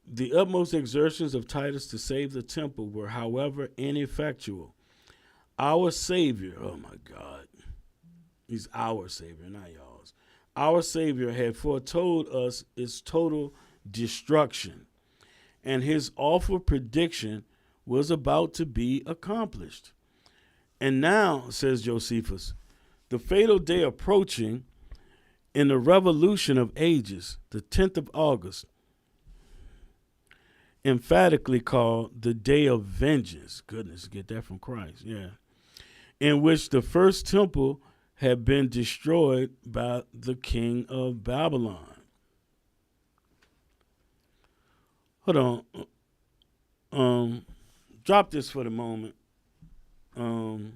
The utmost exertions of Titus to save the temple were, however, ineffectual. Our Savior, oh my God, he's our Savior, not y'all's. Our Savior had foretold us its total destruction, and his awful prediction was about to be accomplished. And now, says Josephus, the fatal day approaching in the revolution of ages, the 10th of August, emphatically called the day of vengeance. Goodness, get that from Christ, yeah. In which the first temple had been destroyed by the king of Babylon. Hold on. Drop this for the moment. We're going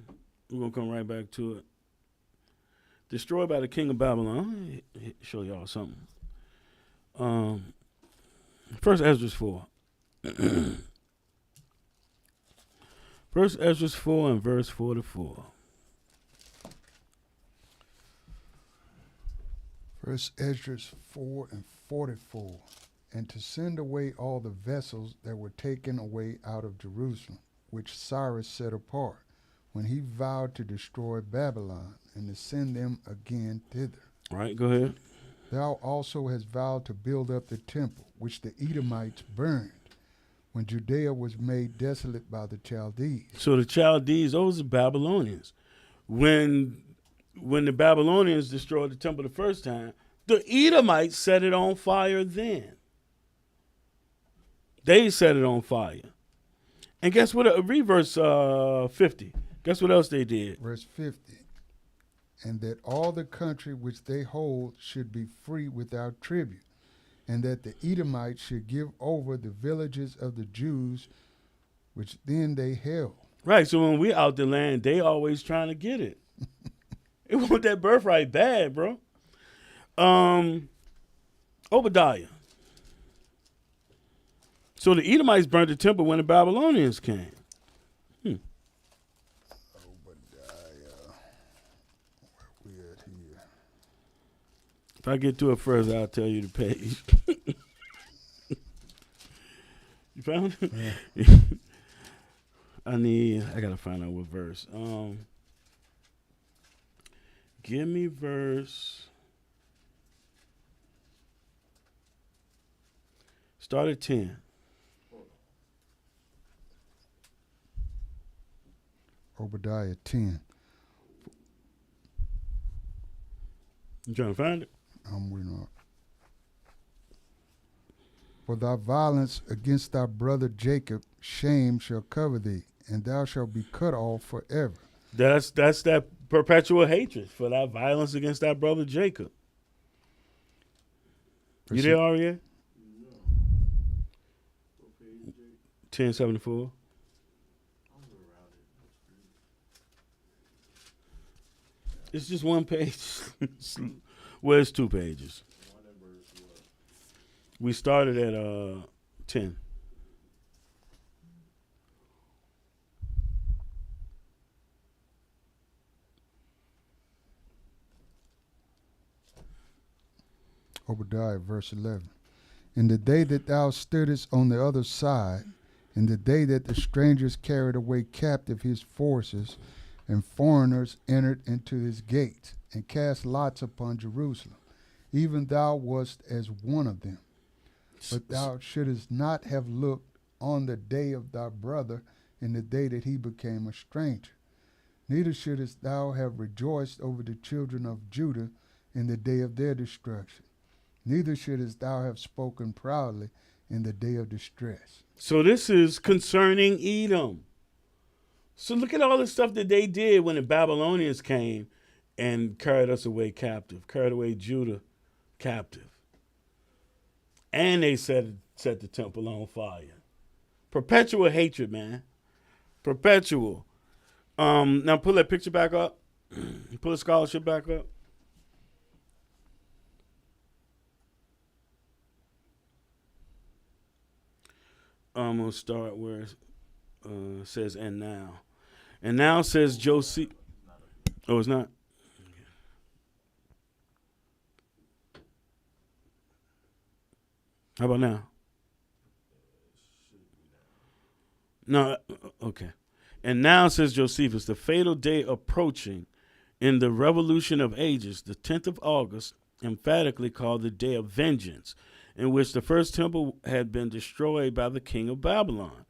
to come right back to it. Destroyed by the king of Babylon. Let me show y'all something. First Ezra 4. First Ezra 4 and verse 44. First Ezra 4 and 44. And to send away all the vessels that were taken away out of Jerusalem, which Cyrus set apart, when he vowed to destroy Babylon, and to send them again thither. All right, go ahead. Thou also hast vowed to build up the temple, which the Edomites burned, when Judea was made desolate by the Chaldees. So the Chaldees, those are Babylonians. When the Babylonians destroyed the temple the first time, the Edomites set it on fire then. They set it on fire. And guess what? Read verse 50. Guess what else they did? Verse 50. And that all the country which they hold should be free without tribute, and that the Edomites should give over the villages of the Jews which then they held. Right. So when we out the land, they always trying to get it. It want that birthright bad, bro. Obadiah. So the Edomites burnt the temple when the Babylonians came. Obadiah. Where we at here? If I get to it first, I'll tell you the page. You found it? Yeah. I gotta find out what verse. Give me verse. Start at 10. Obadiah 10. You trying to find it? I'm waiting on. For thy violence against thy brother Jacob, shame shall cover thee, and thou shalt be cut off forever. That's that perpetual hatred for that violence against that brother Jacob. You there, Aria? No. What page, Jake? 1074. I'm around it. It's just one page. Well, it's 2 pages. One and verse what? We started at 10. Obadiah, verse 11. In the day that thou stoodest on the other side, in the day that the strangers carried away captive his forces, and foreigners entered into his gates, and cast lots upon Jerusalem, even thou wast as one of them. But thou shouldest not have looked on the day of thy brother in the day that he became a stranger. Neither shouldest thou have rejoiced over the children of Judah in the day of their destruction. Neither shouldest thou have spoken proudly in the day of distress. So this is concerning Edom. So look at all the stuff that they did when the Babylonians came and carried us away captive, carried away Judah captive. And they set the temple on fire. Perpetual hatred, man. Perpetual. Now pull that picture back up. Pull the scholarship back up. I'm going to start where it says, and now. And now says Josie. Oh, it's not? How about now? No, okay. And now says Josephus, the fatal day approaching in the revolution of ages, the 10th of August, emphatically called the day of vengeance, in which the first temple had been destroyed by the king of Babylon.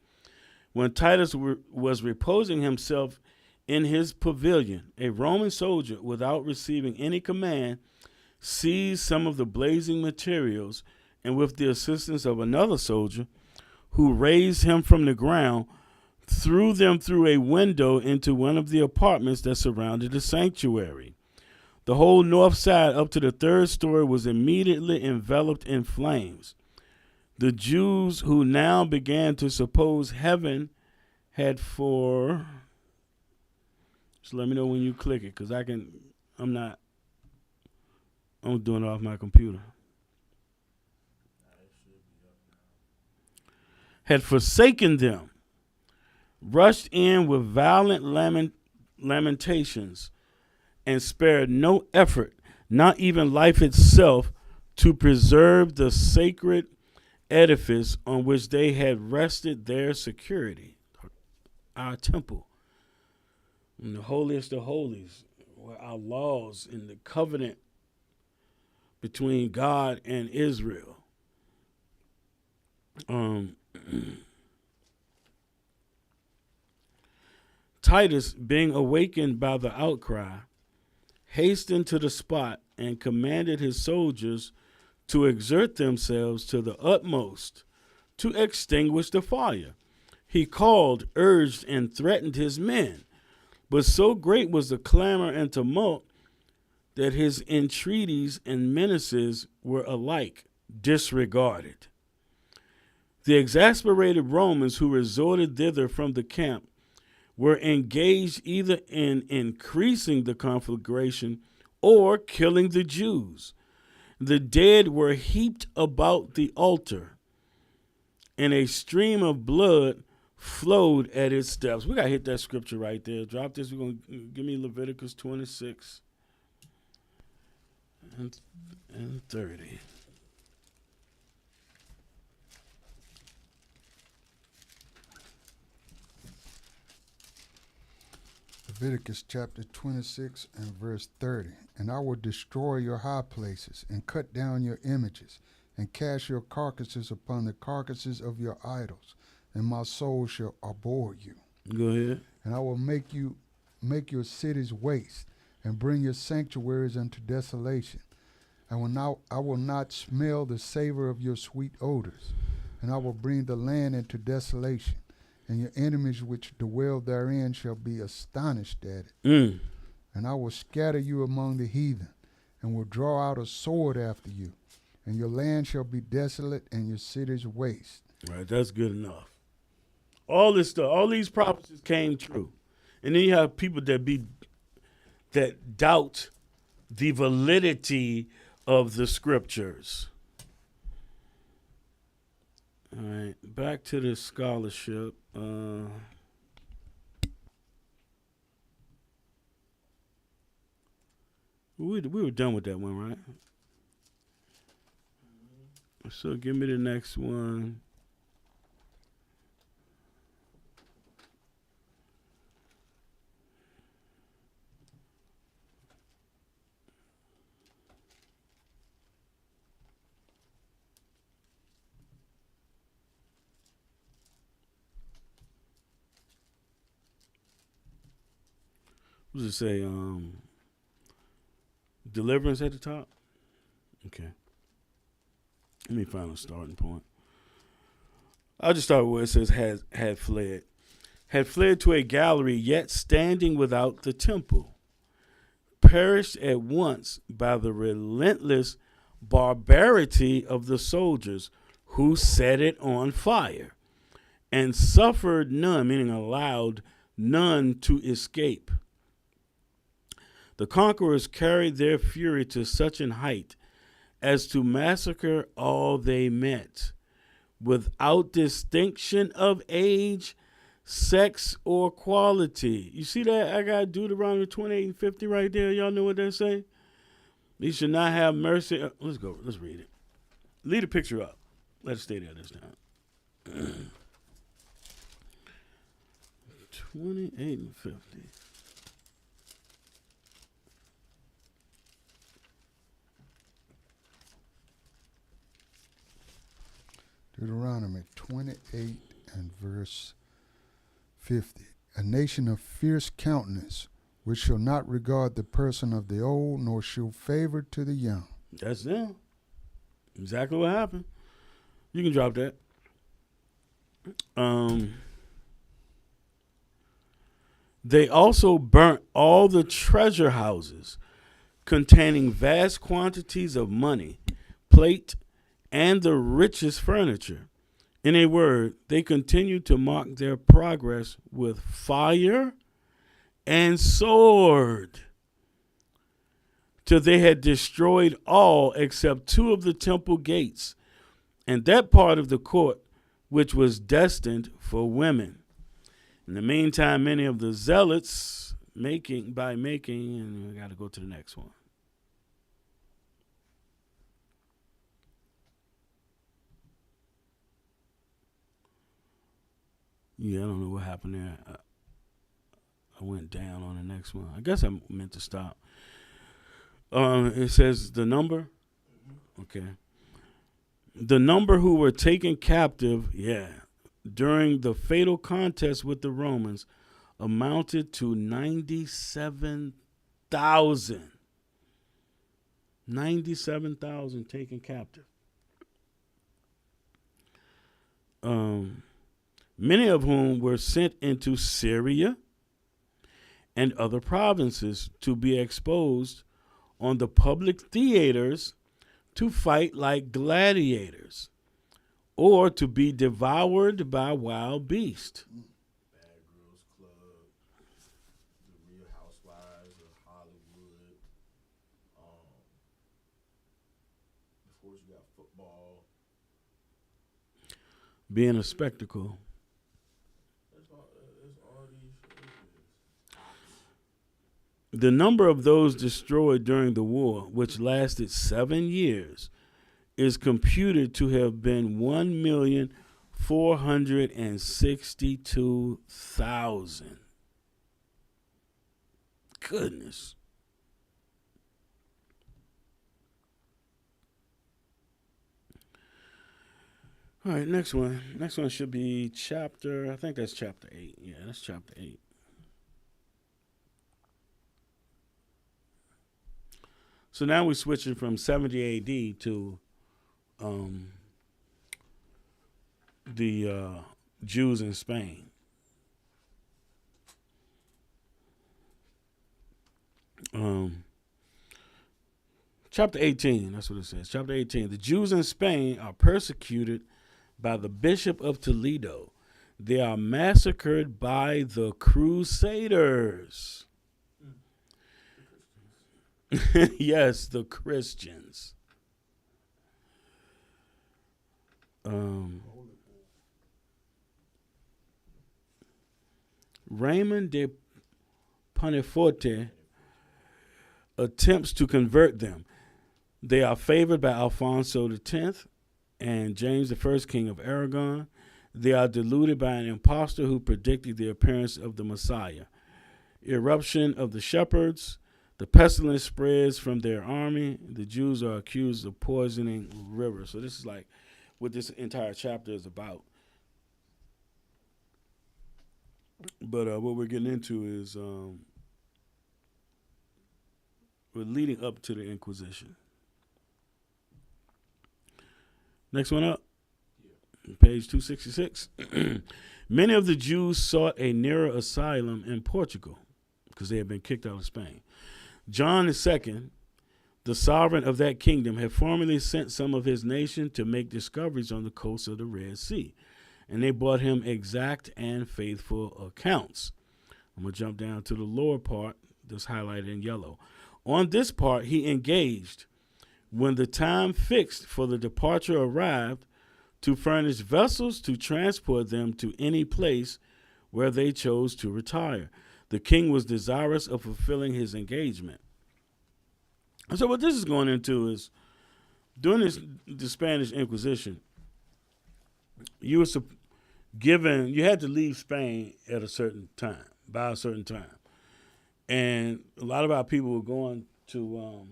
When Titus was reposing himself in his pavilion, a Roman soldier, without receiving any command, seized some of the blazing materials, and with the assistance of another soldier, who raised him from the ground, threw them through a window into one of the apartments that surrounded the sanctuary. The whole north side up to the 3rd story was immediately enveloped in flames. The Jews, who now began to suppose heaven had for... Just let me know when you click it, because I'm doing it off my computer. Had forsaken them, rushed in with violent lamentations, and spared no effort, not even life itself, to preserve the sacred edifice on which they had rested their security, our temple, in the holiest of holies, where our laws in the covenant between God and Israel. Titus, being awakened by the outcry, hastened to the spot and commanded his soldiers to exert themselves to the utmost to extinguish the fire. He called, urged, and threatened his men, but so great was the clamor and tumult that his entreaties and menaces were alike disregarded. The exasperated Romans who resorted thither from the camp were engaged either in increasing the conflagration or killing the Jews. The dead were heaped about the altar, and a stream of blood flowed at its steps. We got to hit that scripture right there. Drop this. We're going to give me Leviticus 26 and 30. Leviticus chapter 26 and verse 30. And I will destroy your high places and cut down your images and cast your carcasses upon the carcasses of your idols, and my soul shall abhor you. Go ahead. And I will make your cities waste and bring your sanctuaries unto desolation. I will not smell the savor of your sweet odors, and I will bring the land into desolation, and your enemies which dwell therein shall be astonished at it. And I will scatter you among the heathen, and will draw out a sword after you, and your land shall be desolate, and your cities waste. Right, that's good enough. All this stuff, all these prophecies came true. And then you have people that doubt the validity of the scriptures. All right, back to the scholarship. We were done with that one, right? So give me the next one. What does it say? Deliverance at the top? Okay. Let me find a starting point. I'll just start with where it says had fled. Had fled to a gallery, yet standing without the temple. Perished at once by the relentless barbarity of the soldiers who set it on fire, and suffered none, meaning allowed none to escape. The conquerors carried their fury to such an height as to massacre all they met, without distinction of age, sex, or quality. You see that? I got Deuteronomy 28 and 50 right there. Y'all know what that say? They should not have mercy. Let's go. Let's read it. Leave the picture up. Let it stay there this time. 28 and 50. Deuteronomy 28 and verse 50. A nation of fierce countenance, which shall not regard the person of the old, nor show favor to the young. That's them. Exactly what happened. You can drop that. They also burnt all the treasure houses containing vast quantities of money, plate, and the richest furniture. In a word, they continued to mark their progress with fire and sword, till they had destroyed all except 2 of the temple gates, and that part of the court which was destined for women. In the meantime, many of the zealots and we got to go to the next one. Yeah, I don't know what happened there. I went down on the next one. I guess I meant to stop. It says the number. Okay. The number who were taken captive, during the fatal contest with the Romans amounted to 97,000. 97,000 taken captive. Many of whom were sent into Syria and other provinces to be exposed on the public theaters to fight like gladiators, or to be devoured by wild beasts. Bad Girls Club. sports. You got football. Being a spectacle. That's all these things. The number of those destroyed during the war, which lasted 7 years, is computed to have been 1,462,000. Goodness. All right, next one. Next one should be chapter, I think that's chapter 8. Yeah, that's chapter 8. So now we're switching from 70 AD to the Jews in Spain. Chapter 18, that's what it says. Chapter 18. The Jews in Spain are persecuted by the Bishop of Toledo. They are massacred by the Crusaders. Yes, the Christians. Raymond de Poniforte attempts to convert them. They are favored by Alfonso X and James I, King of Aragon. They are deluded by an impostor who predicted the appearance of the Messiah. Eruption of the shepherds. The pestilence spreads from their army. The Jews are accused of poisoning rivers. So this is like what this entire chapter is about. But what we're getting into is we're leading up to the Inquisition. Next one up. Page 266. Many of the Jews sought a nearer asylum in Portugal because they had been kicked out of Spain. John II, the sovereign of that kingdom, had formerly sent some of his nation to make discoveries on the coast of the Red Sea, and they brought him exact and faithful accounts. I'm going to jump down to the lower part that's highlighted in yellow. On this part, he engaged, when the time fixed for the departure arrived, to furnish vessels to transport them to any place where they chose to retire. The king was desirous of fulfilling his engagement. And so what this is going into is, during the Spanish Inquisition, you were you had to leave Spain at a certain time, by a certain time. And a lot of our people were going to,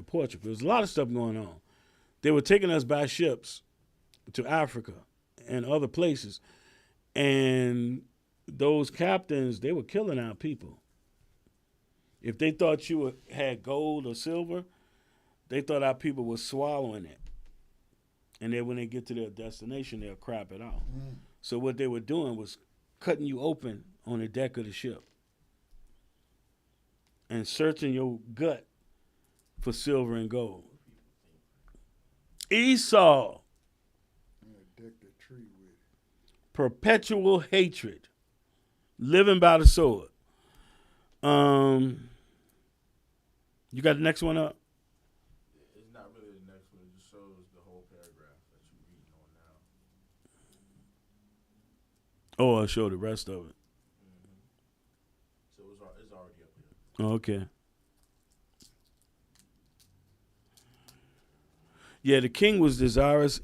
Portugal. There was a lot of stuff going on. They were taking us by ships to Africa and other places. And those captains, they were killing our people. If they thought you had gold or silver, they thought our people were swallowing it. And then when they get to their destination, they'll crap it out. So what they were doing was cutting you open on the deck of the ship and searching your gut for silver and gold. Esau. Deck the tree with it. Perpetual hatred. Living by the sword. You got the next one up? It's not really the next one. It just shows the whole paragraph that you're reading on now. Oh, I'll show the rest of it. So it's already up here. Oh, okay. Yeah, the king was desirous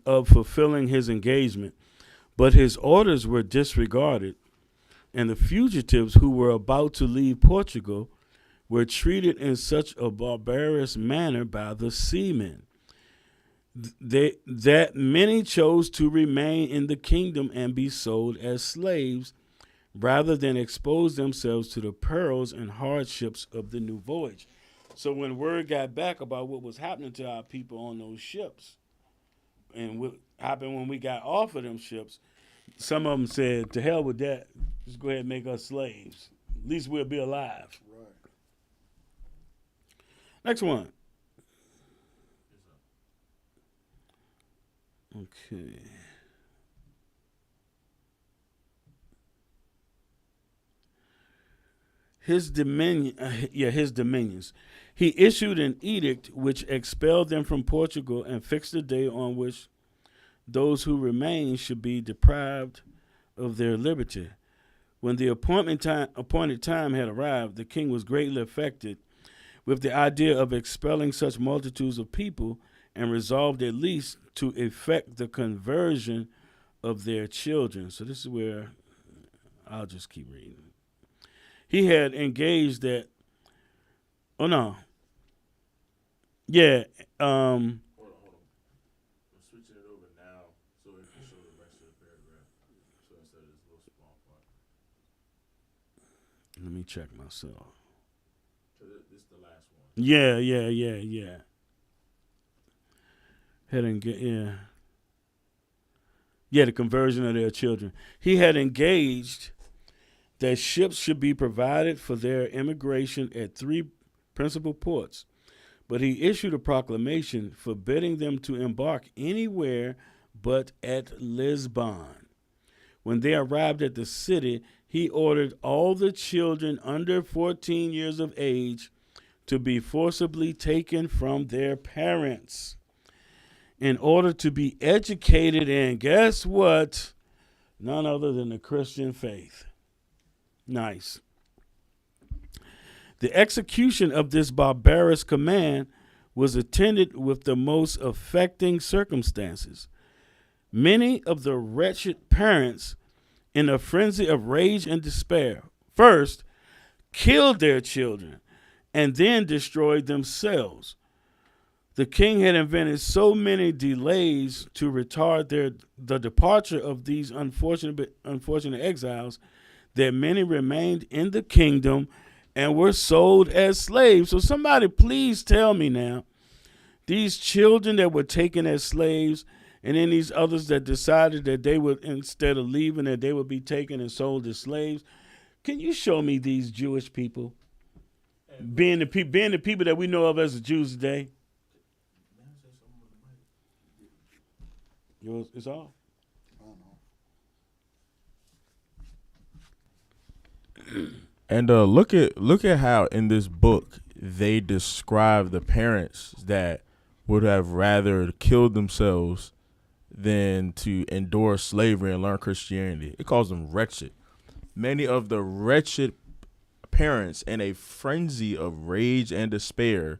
of fulfilling his engagement, but his orders were disregarded, and the fugitives who were about to leave Portugal were treated in such a barbarous manner by the seamen that many chose to remain in the kingdom and be sold as slaves rather than expose themselves to the perils and hardships of the new voyage. So when word got back about what was happening to our people on those ships and what happened when we got off of them ships, some of them said, to hell with that, just go ahead and make us slaves. At least we'll be alive. Right. Next one. Okay. His dominions. He issued an edict which expelled them from Portugal and fixed a day on which those who remained should be deprived of their liberty. When the appointed time had arrived, the king was greatly affected with the idea of expelling such multitudes of people and resolved at least to effect the conversion of their children. So this is where I'll just keep reading. He had engaged that. Oh no. Yeah. Hold on. I'm switching it over now so it can show the rest of the paragraph. So instead of this little small part. Let me check myself. So this is the last one. Yeah. The conversion of their children. He had engaged that ships should be provided for their immigration at 3 principal ports, but he issued a proclamation forbidding them to embark anywhere but at Lisbon. When they arrived at the city, he ordered all the children under 14 years of age to be forcibly taken from their parents in order to be educated in, guess what? None other than the Christian faith. Nice. The execution of this barbarous command was attended with the most affecting circumstances. Many of the wretched parents, in a frenzy of rage and despair, first killed their children and then destroyed themselves. The king had invented so many delays to retard the departure of these unfortunate exiles that many remained in the kingdom and were sold as slaves. So somebody please tell me now, these children that were taken as slaves and then these others that decided that they would, instead of leaving, that they would be taken and sold as slaves. Can you show me these Jewish people being the people that we know of as the Jews today? Yours is off. And look at how in this book they describe the parents that would have rather killed themselves than to endure slavery and learn Christianity. It calls them wretched. Many of the wretched parents, in a frenzy of rage and despair,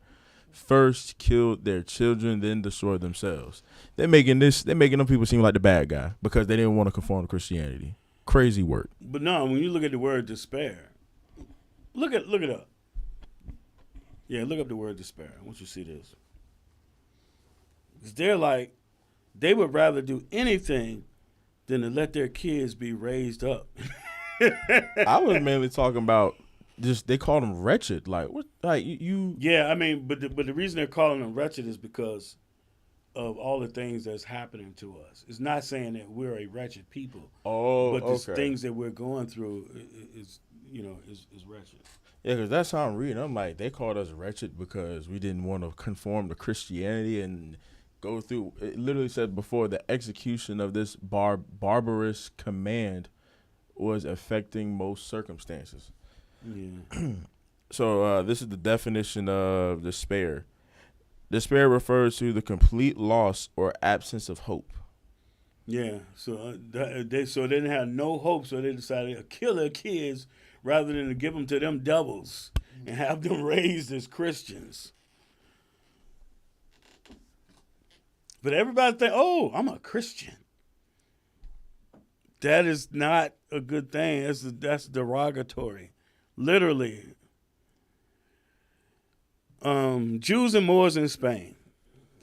first killed their children, then destroyed themselves. They're making them people seem like the bad guy because they didn't want to conform to Christianity. Crazy work. But no, when you look at the word despair, look it up. Yeah, look up the word despair. I want you to see this. 'Cause they would rather do anything than to let their kids be raised up. I was mainly talking about just they called them wretched. Like what? Like you? Yeah, I mean, but the reason they're calling them wretched is because of all the things that's happening to us. It's not saying that we're a wretched people. Oh, but the okay. things that we're going through is wretched. Yeah, because that's how I'm reading. I'm like, they called us wretched because we didn't want to conform to Christianity and go through. It literally said before the execution of this barbarous command was affecting most circumstances. Yeah. So this is the definition of despair. Despair refers to the complete loss or absence of hope. Yeah. So they didn't have no hope, so they decided to kill their kids rather than to give them to them devils and have them raised as Christians. But everybody think, oh, I'm a Christian. That is not a good thing. That's derogatory. Literally. Jews and Moors in Spain.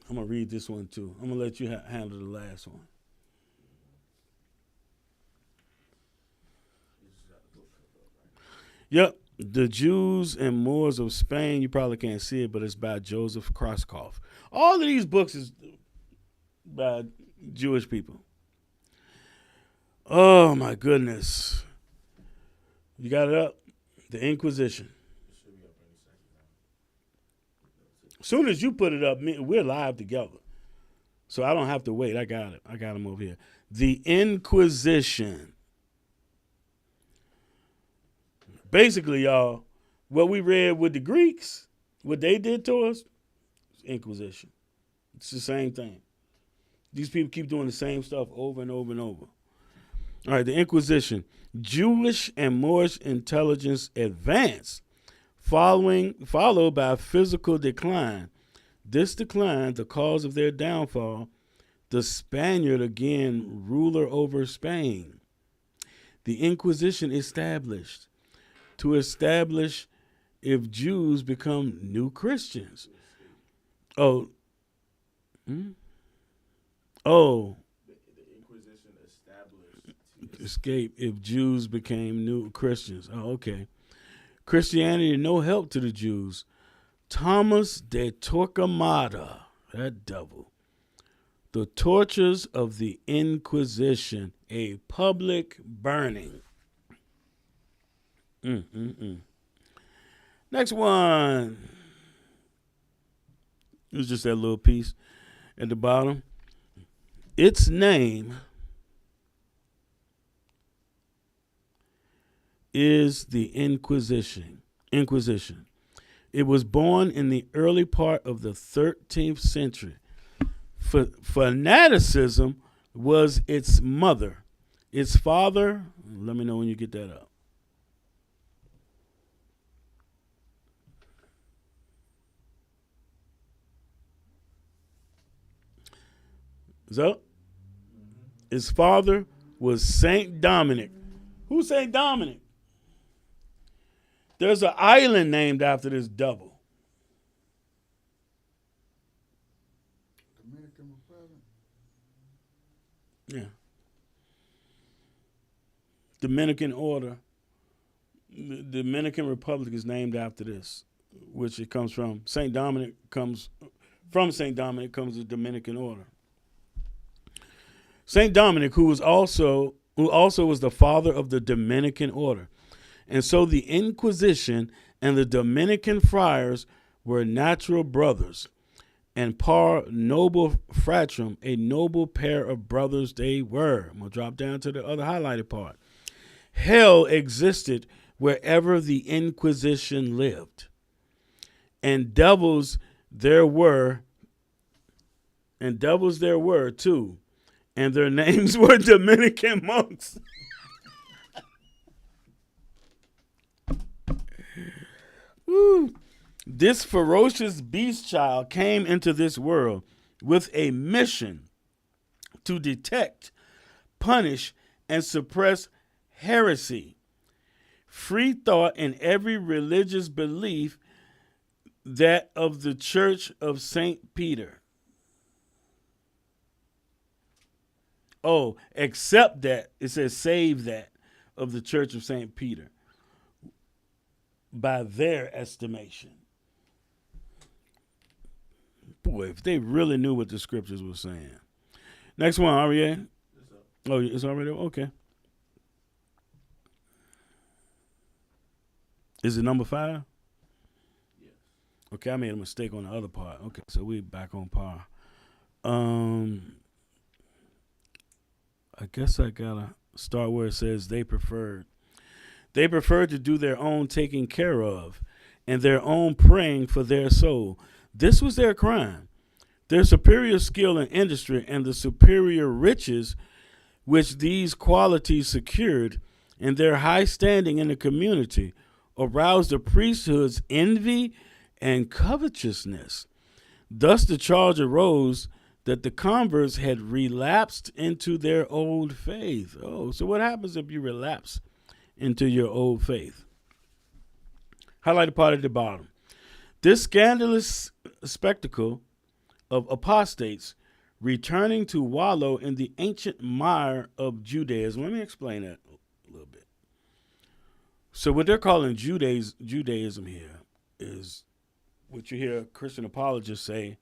I'm going to read this one too. I'm going to let you handle the last one. Yep. The Jews and Moors of Spain. You probably can't see it, but it's by Joseph Kraskoff. All of these books is by Jewish people. Oh, my goodness. You got it up? The Inquisition. As soon as you put it up, we're live together. So I don't have to wait. I got it. I got them over here. The Inquisition. Basically, y'all, what we read with the Greeks, What they did to us, Inquisition. It's the same thing. These people keep doing the same stuff over and over and over. All right, the Inquisition. Jewish and Moorish intelligence advance, followed by physical decline. This decline, the cause of their downfall, the Spaniard again ruler over Spain. The Inquisition established to establish if Jews become new Christians. Oh. Oh. The Inquisition established Escape if Jews became new Christians. Oh, okay. Christianity, no help to the Jews. Thomas de Torquemada, that devil. The tortures of the Inquisition, a public burning. Next one. It was just that little piece at the bottom. Its name is the Inquisition. It was born in the early part of the 13th century. Fanaticism was its mother. Its father, let me know when you get that up. So, his father was Saint Dominic. Who's Saint Dominic? There's an island named after this devil. Dominican Republic. Yeah. Dominican order. The Dominican Republic is named after this, which it comes from. Saint Dominic comes from Saint Dominic comes the Dominican order. Saint Dominic, who also was the father of the Dominican order. And so the Inquisition and the Dominican friars were natural brothers, and par noble fratrum, a noble pair of brothers they were. I'm going to drop down to the other highlighted part. Hell existed wherever the Inquisition lived, and devils there were too, and their names were Dominican monks. Woo. This ferocious beast child came into this world with a mission to detect, punish, and suppress heresy, free thought, and every religious belief that of the Church of St. Peter. Oh, except that, it says save that of the Church of St. Peter by their estimation. Boy, if they really knew what the scriptures were saying. Next one, Aryeh. Oh, it's already okay. Is it number 5? Yes. Okay, I made a mistake on the other part. Okay, so we back on par. I guess I gotta start where it says they preferred. They preferred to do their own taking care of and their own praying for their soul. This was their crime. Their superior skill in industry and the superior riches which these qualities secured and their high standing in the community aroused the priesthood's envy and covetousness. Thus the charge arose that the converts had relapsed into their old faith. Oh, so what happens if you relapse into your old faith? Highlighted part at the bottom. This scandalous spectacle of apostates returning to wallow in the ancient mire of Judaism. Let me explain that a little bit. So what they're calling Judaism here is what you hear Christian apologists say,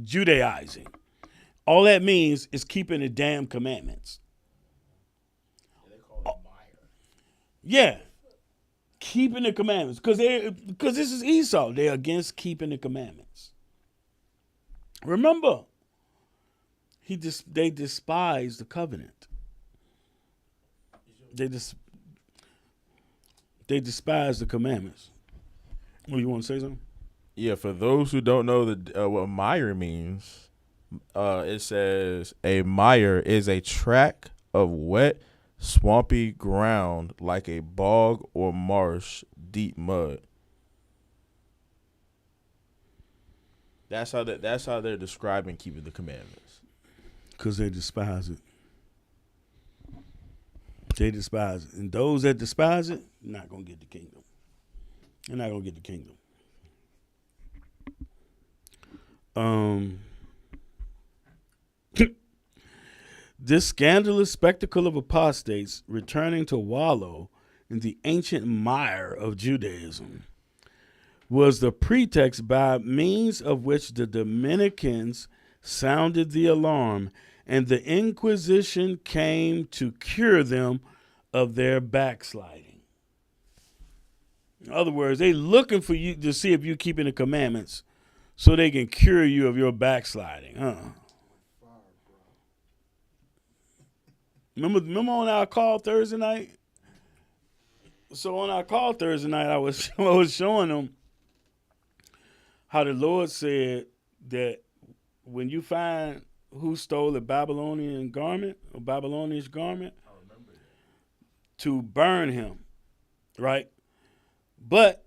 Judaizing. All that means is keeping the damn commandments. They call it mire. Yeah. Keeping the commandments. Because this is Esau. They're against keeping the commandments. Remember, they despise the covenant. They despise the commandments. Oh, you want to say something? Yeah, for those who don't know what mire means, it says a mire is a tract of wet, swampy ground like a bog or marsh, deep mud. That's how they're describing keeping the commandments. Because they despise it. They despise it. And those that despise it, not going to get the kingdom. They're not going to get the kingdom. This scandalous spectacle of apostates returning to wallow in the ancient mire of Judaism was the pretext by means of which the Dominicans sounded the alarm, and the Inquisition came to cure them of their backsliding. In other words, they looking for you to see if you're keeping the commandments so they can cure you of your backsliding. Remember on our call Thursday night? So on our call Thursday night, I was showing them how the Lord said that when you find who stole a Babylonian garment or Babylonian garment, to burn him, right? But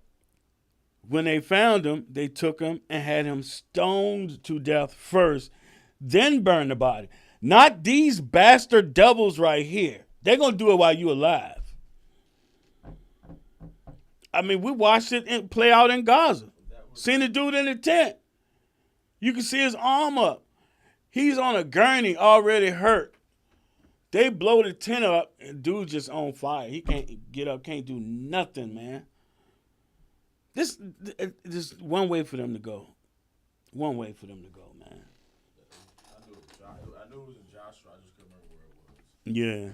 when they found him, they took him and had him stoned to death first, then burn the body. Not these bastard devils right here. They're going to do it while you're alive. I mean, we watched it play out in Gaza. Seen the dude in the tent. You can see his arm up. He's on a gurney already hurt. They blow the tent up and dude's just on fire. He can't get up, can't do nothing, man. This is one way for them to go. One way for them to go, man. I knew it was in Joshua. I just couldn't remember where it was. Yeah.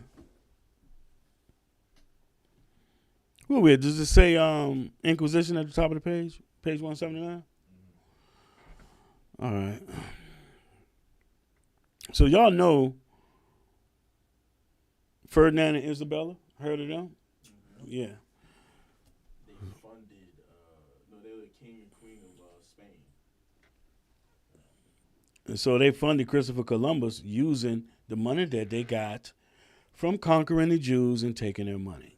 Well, weird. Does it say Inquisition at the top of the page? Page 179? Mm-hmm. All right. So y'all know Ferdinand and Isabella? Heard of them? Mm-hmm. Yeah. They funded, they were the king and queen of Spain. And so they funded Christopher Columbus using the money that they got from conquering the Jews and taking their money.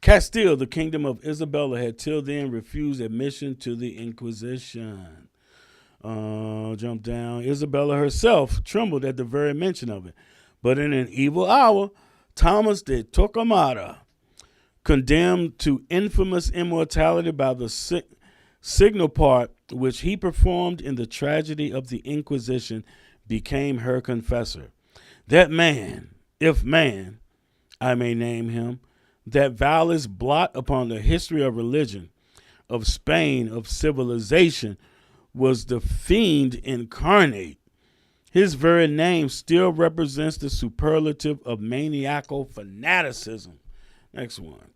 Castile, the kingdom of Isabella, had till then refused admission to the Inquisition. Jump down. Isabella herself trembled at the very mention of it. But in an evil hour, Thomas de Torquemada, condemned to infamous immortality by the signal part which he performed in the tragedy of the Inquisition, became her confessor. That man, if man, I may name him, that vilest blot upon the history of religion, of Spain, of civilization, was the fiend incarnate. His very name still represents the superlative of maniacal fanaticism. Next one.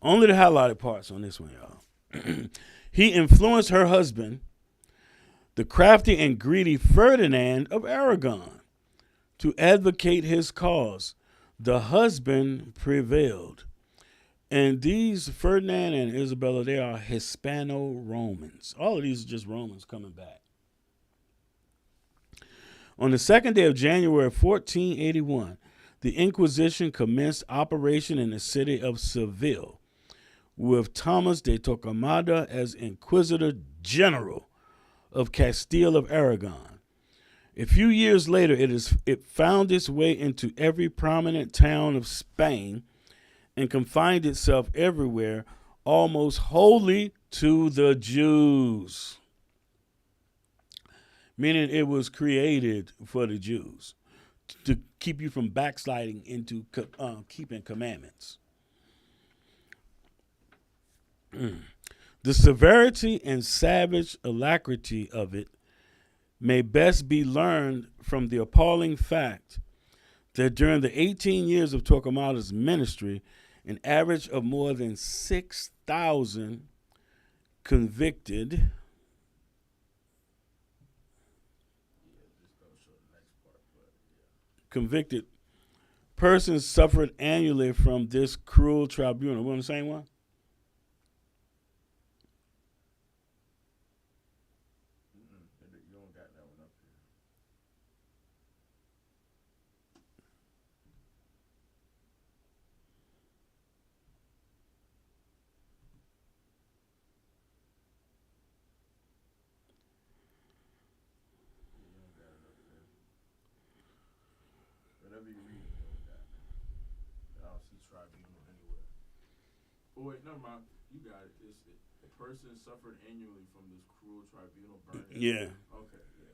Only the highlighted parts on this one, y'all. He influenced her husband, the crafty and greedy Ferdinand of Aragon, to advocate his cause. The husband prevailed. And these Ferdinand and Isabella, they are Hispano-Romans. All of these are just Romans coming back. On the second day of January 1481, the Inquisition commenced operation in the city of Seville, with Thomas de Torquemada as Inquisitor General of Castile of Aragon. A few years later, it found its way into every prominent town of Spain and confined itself everywhere, almost wholly to the Jews. Meaning it was created for the Jews to keep you from backsliding into keeping commandments. The severity and savage alacrity of it may best be learned from the appalling fact that during the 18 years of Torquemada's ministry, an average of more than 6,000 convicted convicted. Persons suffered annually from this cruel tribunal. We on the same one? You don't got that one up here. Whatever you read, you don't got it. I don't see tribunal anywhere. Oh wait, never mind. You got it. A person suffered annually from this cruel tribunal burning. Yeah. Okay. Yeah.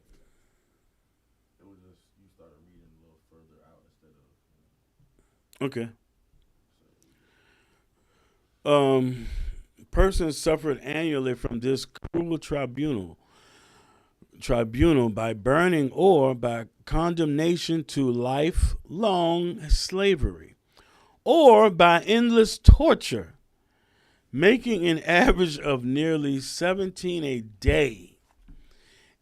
It was just you started reading a little further out instead of. Okay. Persons suffered annually from this cruel tribunal by burning or by condemnation to lifelong slavery, or by endless torture, making an average of nearly 17 a day,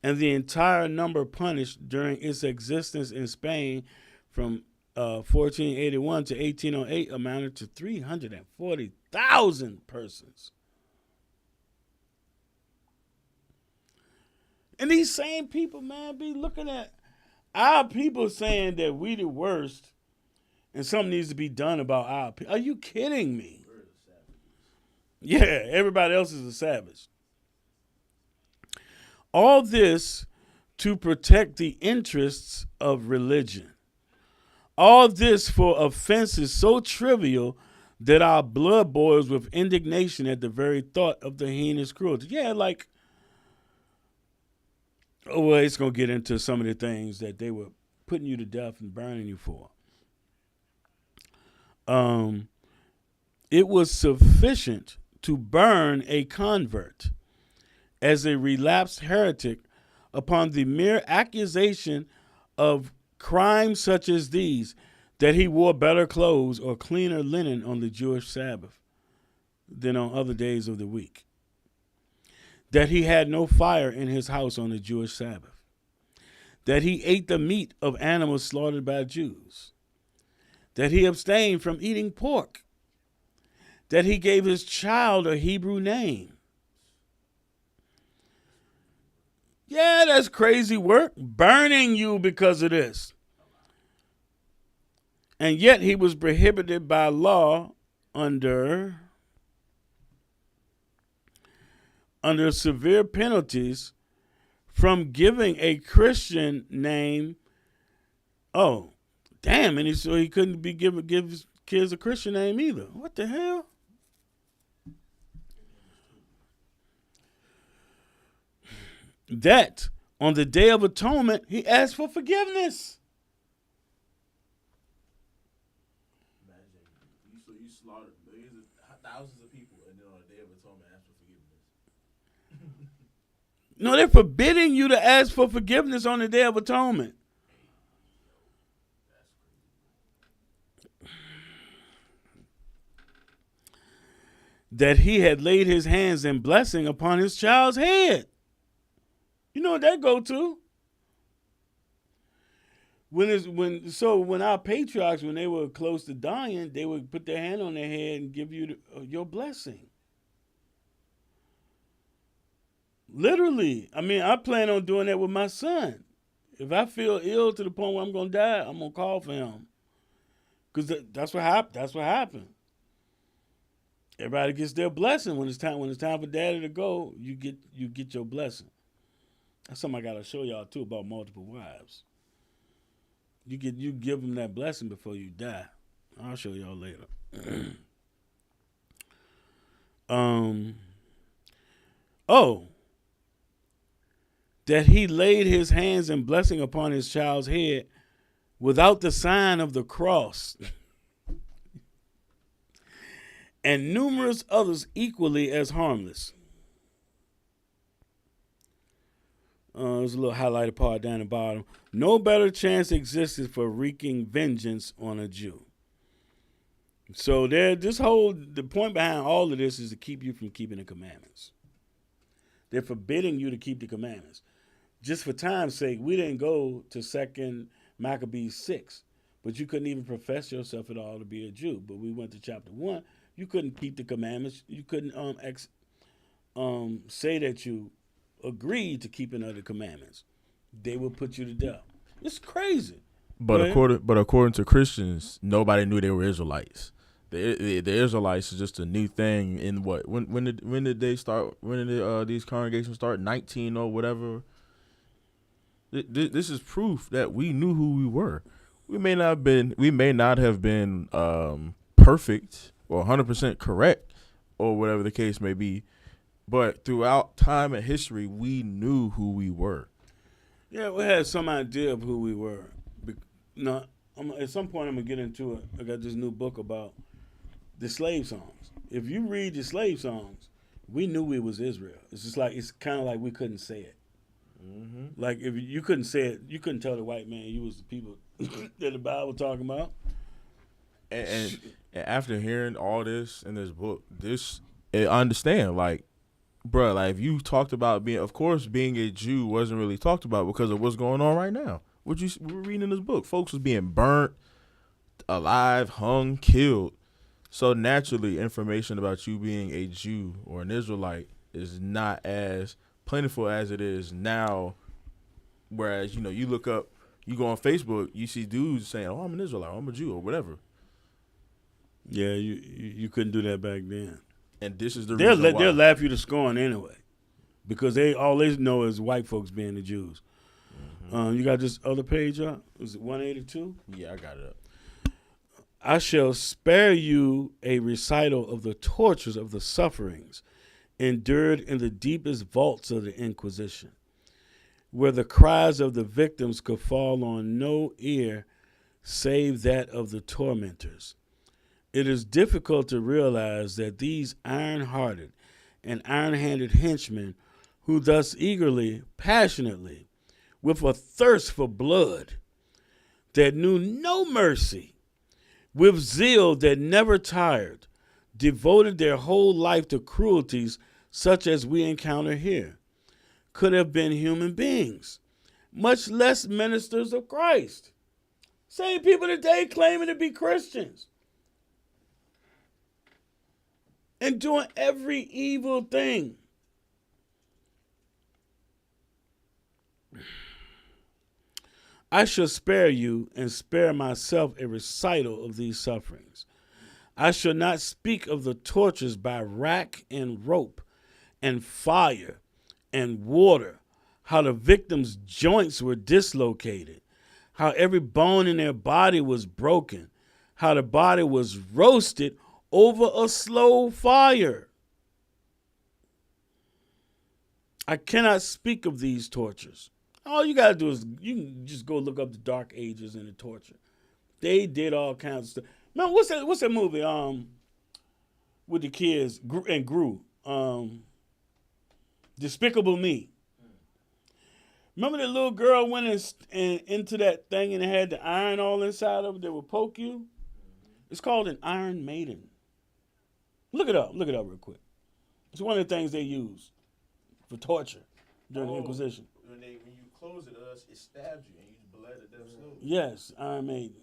and the entire number punished during its existence in Spain from 1481 to 1808 amounted to 340,000 persons. And these same people, man, be looking at our people saying that we the worst and something needs to be done about our people. Are you kidding me? Yeah, everybody else is a savage. All this to protect the interests of religion. All this for offenses so trivial that our blood boils with indignation at the very thought of the heinous cruelty. Yeah, like, oh, well, it's going to get into some of the things that they were putting you to death and burning you for. It was sufficient to burn a convert as a relapsed heretic upon the mere accusation of crimes such as these, that he wore better clothes or cleaner linen on the Jewish Sabbath than on other days of the week, that he had no fire in his house on the Jewish Sabbath, that he ate the meat of animals slaughtered by Jews, that he abstained from eating pork, that he gave his child a Hebrew name. Yeah, that's crazy work, burning you because of this. And yet he was prohibited by law under severe penalties from giving a Christian name. Oh, damn, and so he couldn't be give his kids a Christian name either. What the hell? That on the Day of Atonement, he asked for forgiveness. Imagine you slaughtered millions of thousands of people, and then on the Day of Atonement, ask for forgiveness. No, they're forbidding you to ask for forgiveness on the Day of Atonement. That he had laid his hands in blessing upon his child's head. You know what that go to? When our patriarchs, when they were close to dying, they would put their hand on their head and give you your blessing. Literally. I mean, I plan on doing that with my son. If I feel ill to the point where I'm going to die, I'm going to call for him. Because that's what happened. Everybody gets their blessing when it's time for daddy to go. You get your blessing. That's something I gotta show y'all too about multiple wives. You give them that blessing before you die. I'll show y'all later. That he laid his hands in blessing upon his child's head without the sign of the cross. And numerous others equally as harmless. There's a little highlighted part down the bottom. No better chance existed for wreaking vengeance on a Jew. So the point behind all of this is to keep you from keeping the commandments. They're forbidding you to keep the commandments. Just for time's sake, we didn't go to 2 Maccabees 6. but you couldn't even profess yourself at all to be a Jew. But we went to chapter 1. You couldn't keep the commandments. You couldn't say that you agreed to keeping of the commandments. They will put you to death. It's crazy. But Right? according to Christians, nobody knew they were Israelites. The Israelites is just a new thing in what? When did they start? When did these congregations start? 19 or whatever. This is proof that we knew who we were. We may not have been perfect or 100% correct or whatever the case may be, but throughout time and history, we knew who we were. Yeah, we had some idea of who we were. Now, at some point, I'm gonna get into it. I got this new book about the slave songs. If you read the slave songs, we knew we was Israel. It's just like it's kind of like we couldn't say it. Mm-hmm. Like if you couldn't say it, you couldn't tell the white man you was the people that the Bible talking about. And after hearing all this in this book, I understand. Like, bruh, like if you talked about being a Jew wasn't really talked about because of what's going on right now. We're reading in this book. Folks was being burnt, alive, hung, killed. So naturally, information about you being a Jew or an Israelite is not as plentiful as it is now. Whereas, you look up, you go on Facebook, you see dudes saying, "Oh, I'm an Israelite, I'm a Jew," or whatever. Yeah, you couldn't do that back then. And this is the reason why. They'll laugh you to scorn anyway, because all they know is white folks being the Jews. You got this other page up? Is it 182? Yeah, I got it up. I shall spare you a recital of the tortures of the sufferings endured in the deepest vaults of the Inquisition, where the cries of the victims could fall on no ear save that of the tormentors. It is difficult to realize that these iron-hearted and iron-handed henchmen who thus eagerly, passionately, with a thirst for blood that knew no mercy, with zeal that never tired, devoted their whole life to cruelties such as we encounter here, could have been human beings, much less ministers of Christ. Same people today claiming to be Christians and doing every evil thing. I shall spare you and spare myself a recital of these sufferings. I shall not speak of the tortures by rack and rope and fire and water, how the victims' joints were dislocated, how every bone in their body was broken, how the body was roasted over a slow fire. I cannot speak of these tortures. All you got to do is you can just go look up the Dark Ages and the torture. They did all kinds of stuff. Man, what's that movie with the kids and Gru? Despicable Me. Remember that little girl went into that thing and it had the iron all inside of it that would poke you? It's called an Iron Maiden. Look it up real quick. It's one of the things they use for torture during the Inquisition. When you close it, it stabs you and you bled to death slowly. Yes, Iron Maiden.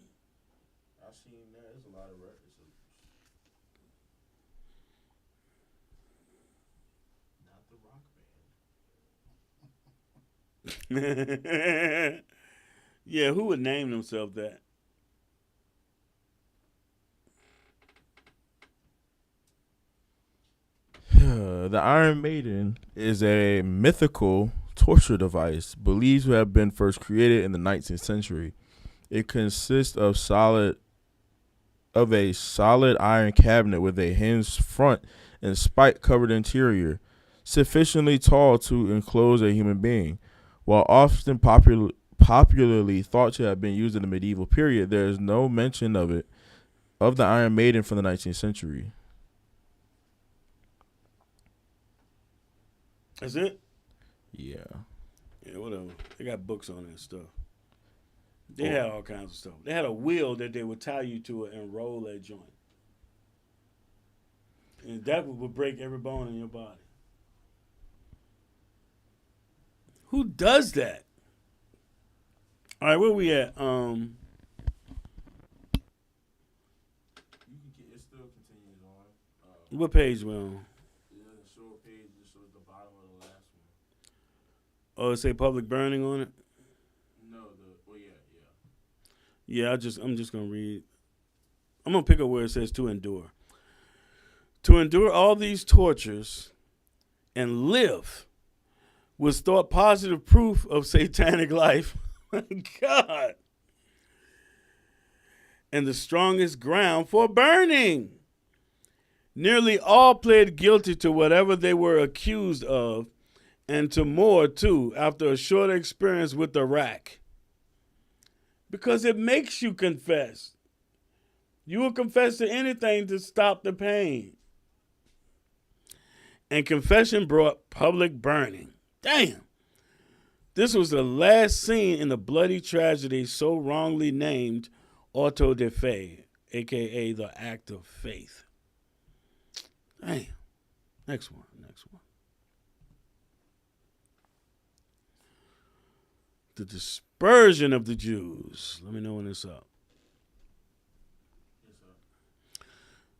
I've seen that. There's a lot of records. Not the rock band. Yeah, who would name themselves that? The Iron Maiden is a mythical torture device believed to have been first created in the 19th century. It consists of a solid iron cabinet with a hinged front and spike-covered interior, sufficiently tall to enclose a human being. While often popularly thought to have been used in the medieval period, there is no mention of the Iron Maiden from the 19th century. That's it? Yeah. Yeah, whatever. They got books on that stuff. They had all kinds of stuff. They had a wheel that they would tie you to it and roll that joint. And that would break every bone in your body. Who does that? All right, where we at? it still continues on. What page we on? It doesn't show a page. It shows the bottom of the last one. Oh, it say public burning on it? No, yeah. Yeah, I'm just gonna read. I'm gonna pick up where it says to endure. To endure all these tortures and live was thought positive proof of satanic life. God. And the strongest ground for burning. Nearly all pled guilty to whatever they were accused of, and to more too, after a short experience with the rack. Because it makes you confess. You will confess to anything to stop the pain. And confession brought public burning. Damn. This was the last scene in the bloody tragedy so wrongly named auto de fe, a.k.a. the act of faith. Damn. Next one. The dispersion of the Jews. Let me know when it's up.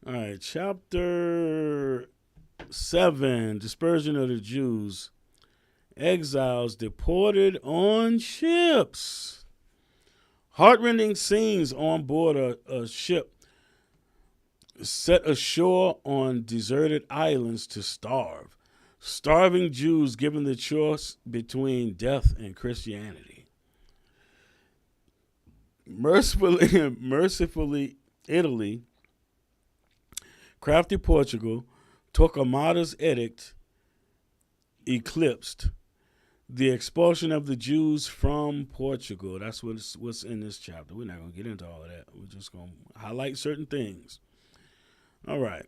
All right, chapter 7, dispersion of the Jews. Exiles deported on ships. Heartrending scenes on board a ship set ashore on deserted islands to starve. Starving Jews given the choice between death and Christianity. Mercifully, Italy, crafty Portugal, Torquemada's edict eclipsed the expulsion of the Jews from Portugal. That's what's in this chapter. We're not going to get into all of that. We're just going to highlight certain things. All right.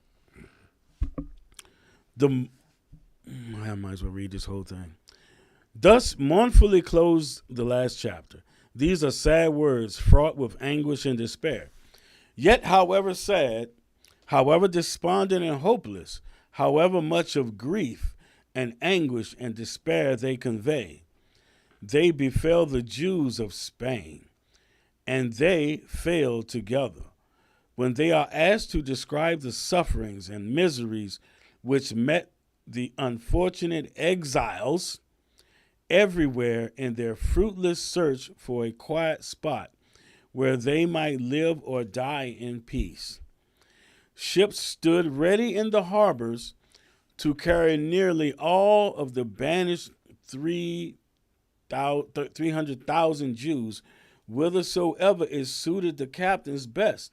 I might as well read this whole thing. Thus mournfully closed the last chapter. These are sad words fraught with anguish and despair. Yet, however sad, however despondent and hopeless, however much of grief and anguish and despair they convey, they befell the Jews of Spain, and they failed together. When they are asked to describe the sufferings and miseries which met the unfortunate exiles everywhere in their fruitless search for a quiet spot where they might live or die in peace, ships stood ready in the harbors to carry nearly all of the banished 300,000 Jews whithersoever it suited the captains best.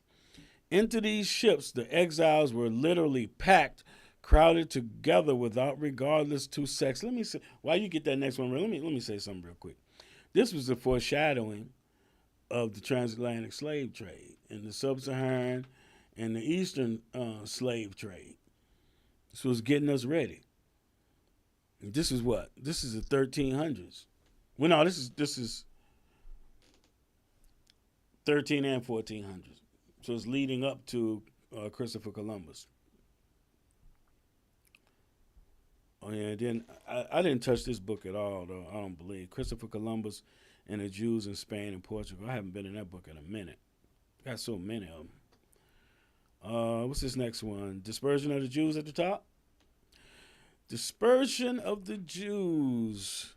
Into these ships the exiles were literally packed, crowded together without regardless to sex. Let me say, while you get that next one, let me say something real quick. This was the foreshadowing of the transatlantic slave trade and the sub-Saharan and the eastern slave trade. This was getting us ready. And this is what? This is the 1300s. Well, no, this is 13 and 1400s. So it's leading up to Christopher Columbus. Oh yeah, then I didn't touch this book at all, though. I don't believe Christopher Columbus and the Jews in Spain and Portugal. I haven't been in that book in a minute. Got so many of them. What's this next one? Dispersion of the Jews at the top. Dispersion of the Jews.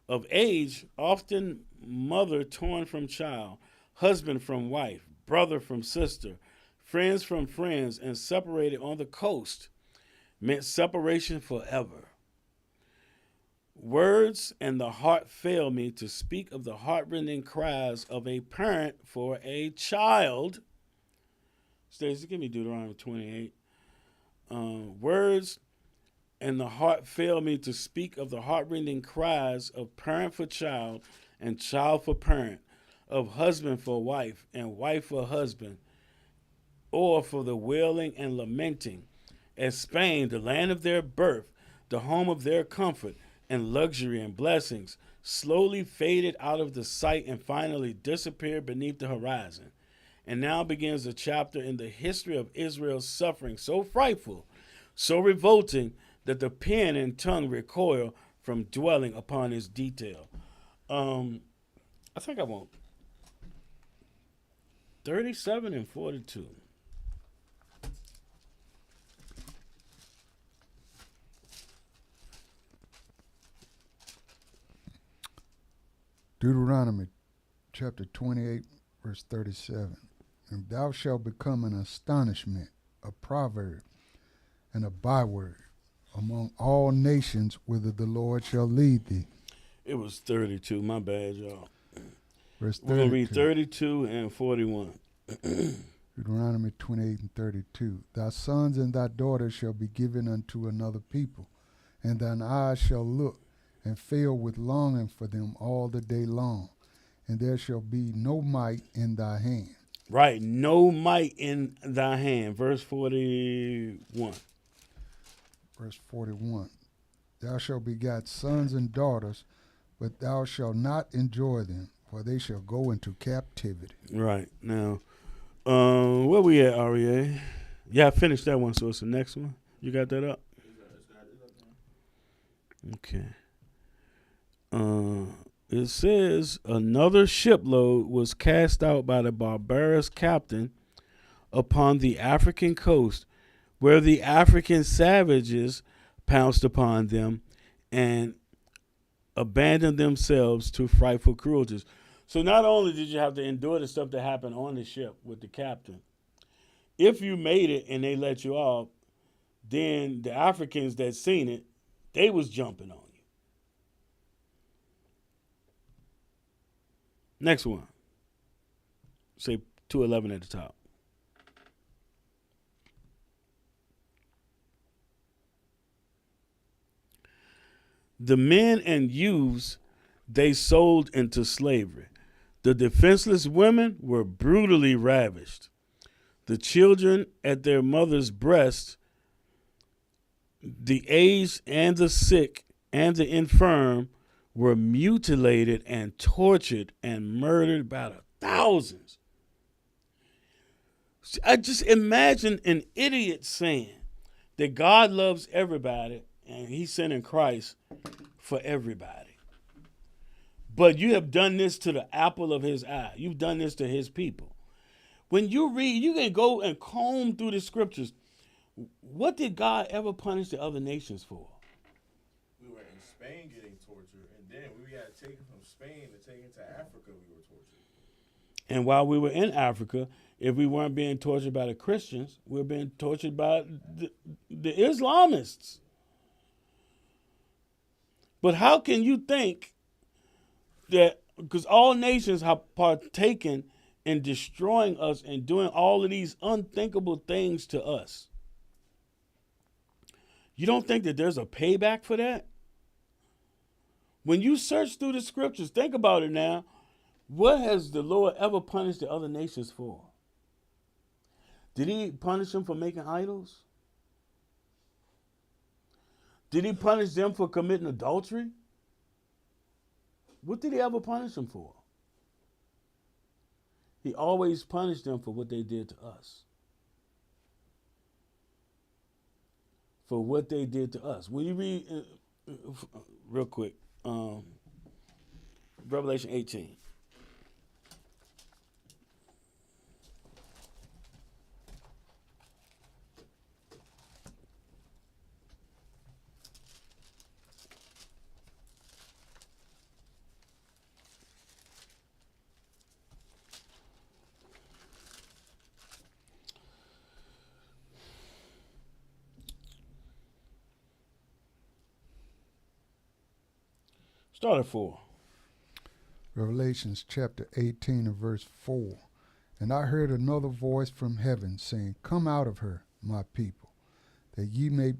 Of age, often mother torn from child, husband from wife, brother from sister, friends from friends, and separated on the coast, meant separation forever. Words and the heart fail me to speak of the heartrending cries of a parent for a child. Stacey, give me Deuteronomy 28. Words and the heart fail me to speak of the heartrending cries of parent for child and child for parent, of husband for wife and wife for husband, or for the wailing and lamenting, as Spain, the land of their birth, the home of their comfort and luxury and blessings, slowly faded out of the sight and finally disappeared beneath the horizon. And now begins a chapter in the history of Israel's suffering so frightful, so revolting, that the pen and tongue recoil from dwelling upon its detail. I think I want 37 and 42. Deuteronomy chapter 28, verse 37. And thou shalt become an astonishment, a proverb, and a byword among all nations whither the Lord shall lead thee. It was 32. My bad, y'all. Verse 32. We're going to read 32 and 41. Deuteronomy 28 and 32. Thy sons and thy daughters shall be given unto another people, and thine eyes shall look and fail with longing for them all the day long, and there shall be no might in thy hand. Right, no might in thy hand. Verse 41. Verse 41. Thou shalt beget sons and daughters, but thou shalt not enjoy them, for they shall go into captivity. Right, now, where we at, REA? Yeah, I finished that one, so it's the next one. You got that up? Okay. It says, another shipload was cast out by the barbarous captain upon the African coast, where the African savages pounced upon them and abandoned themselves to frightful cruelties. So not only did you have to endure the stuff that happened on the ship with the captain, if you made it and they let you off, then the Africans that seen it, they was jumping on you. Next one. Say 211 at the top. The men and youths they sold into slavery. The defenseless women were brutally ravished. The children at their mother's breasts, the aged and the sick and the infirm were mutilated and tortured and murdered by the thousands. I just imagine an idiot saying that God loves everybody and he's sending Christ for everybody. But you have done this to the apple of his eye. You've done this to his people. When you read, you can go and comb through the scriptures. What did God ever punish the other nations for? We were in Spain getting tortured, and then we got taken from Spain and taken to Africa. We were tortured. And while we were in Africa, if we weren't being tortured by the Christians, we were being tortured by the Islamists. But how can you think that, because all nations have partaken in destroying us and doing all of these unthinkable things to us, you don't think that there's a payback for that? When you search through the scriptures, think about it now. What has the Lord ever punished the other nations for? Did he punish them for making idols? Did he punish them for committing adultery? What did he ever punish them for? He always punished them for what they did to us. For what they did to us. When you read, real quick, Revelation 18. Start at 4. Revelations chapter 18 and verse 4. And I heard another voice from heaven saying, Come out of her, my people, that ye may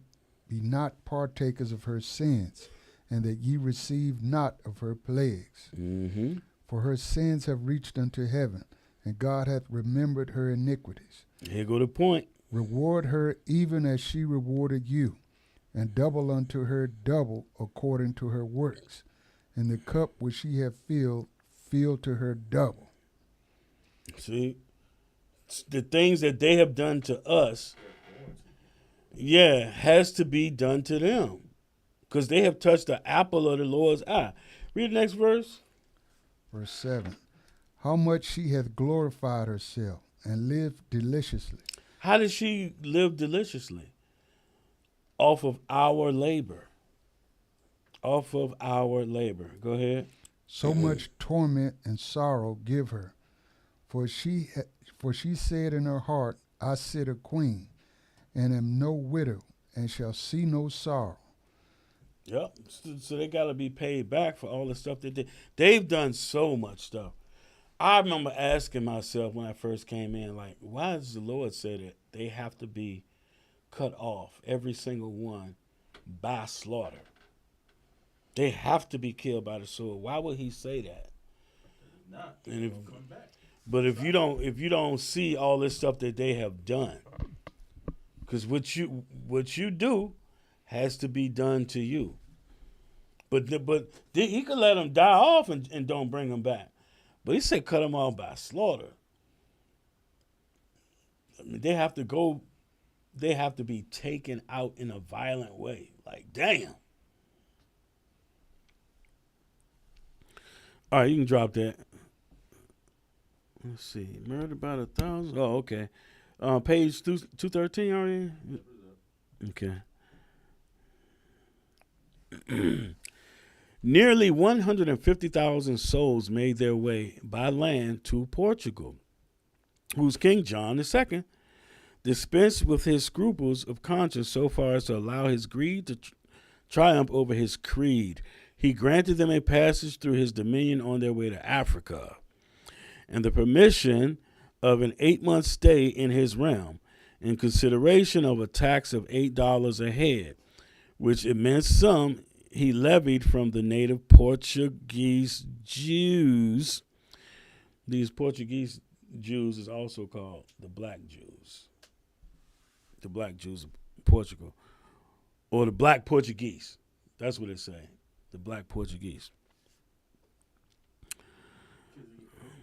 be not partakers of her sins, and that ye receive not of her plagues. Mm-hmm. For her sins have reached unto heaven, and God hath remembered her iniquities. Here go the point. Reward her even as she rewarded you, and double unto her double according to her works. And the cup which she hath filled, fill to her double. See, the things that they have done to us, has to be done to them, because they have touched the apple of the Lord's eye. Read the next verse. Verse 7. How much she hath glorified herself and lived deliciously. How does she live deliciously? Off of our labor. Off of our labor. Go ahead. So much torment and sorrow give her. For she said in her heart, I sit a queen, and am no widow, and shall see no sorrow. Yep. So they got to be paid back for all the stuff that they've done so much stuff. I remember asking myself when I first came in, like, why does the Lord say that they have to be cut off, every single one, by slaughter? They have to be killed by the sword. Why would he say that? But if you don't see all this stuff that they have done, because what you do has to be done to you. But he could let them die off and don't bring them back. But he said cut them off by slaughter. I mean, they have to be taken out in a violent way. Like, damn. All right, you can drop that. Let's see. Murdered by 1,000. Oh, okay. Page 213 already? Okay. Nearly 150,000 souls made their way by land to Portugal, whose King John II dispensed with his scruples of conscience so far as to allow his greed to triumph over his creed. He granted them a passage through his dominion on their way to Africa, and the permission of an 8-month stay in his realm, in consideration of a tax of $8 a head, which immense sum he levied from the native Portuguese Jews. These Portuguese Jews is also called the Black Jews. The Black Jews of Portugal. Or the Black Portuguese. That's what it's saying. The Black Portuguese.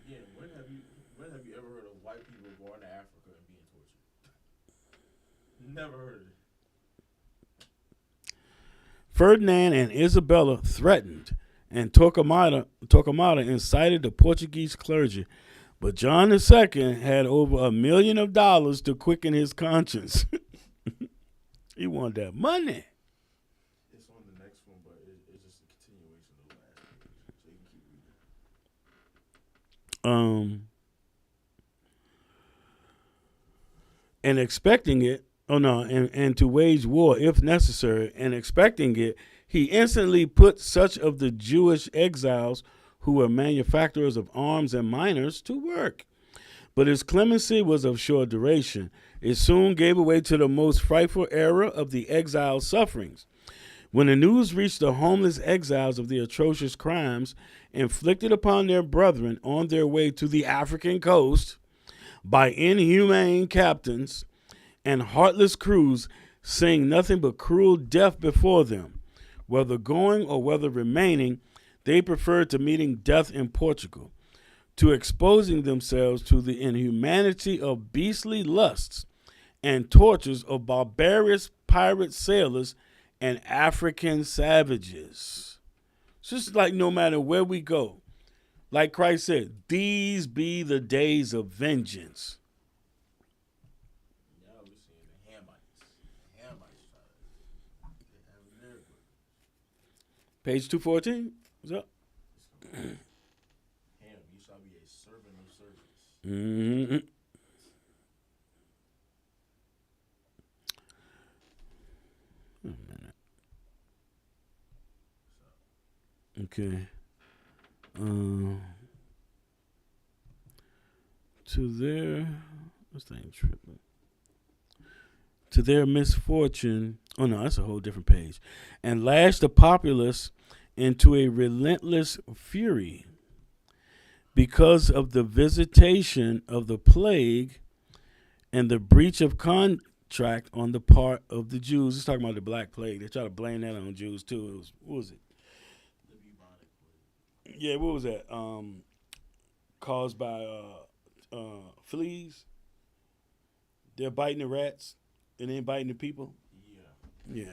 Yeah, when have you ever heard of white people going to Africa and being tortured? Never heard of it. Ferdinand and Isabella threatened, and Torquemada incited the Portuguese clergy, but John II had over $1 million to quicken his conscience. He wanted that money. It's on the next one, but it's just a continuation of the last page, so you can keep reading. And expecting it, and to wage war if necessary, and expecting it, he instantly put such of the Jewish exiles who were manufacturers of arms and miners to work. But his clemency was of short duration. It soon gave way to the most frightful era of the exile sufferings. When the news reached the homeless exiles of the atrocious crimes inflicted upon their brethren on their way to the African coast by inhumane captains and heartless crews, seeing nothing but cruel death before them, whether going or whether remaining, they preferred to meeting death in Portugal, to exposing themselves to the inhumanity of beastly lusts and tortures of barbarous pirate sailors and African savages. It's just like no matter where we go, like Christ said, these be the days of vengeance. Page 214. What's up? Ham, you shall be a servant of servants. Mm-hmm. Okay. To their misfortune, oh no, that's a whole different page, and lashed the populace into a relentless fury because of the visitation of the plague and the breach of contract on the part of the Jews. He's talking about the Black Plague. They try to blame that on Jews too. What was it? Yeah, what was that? Caused by fleas. They're biting the rats and then biting the people. Yeah.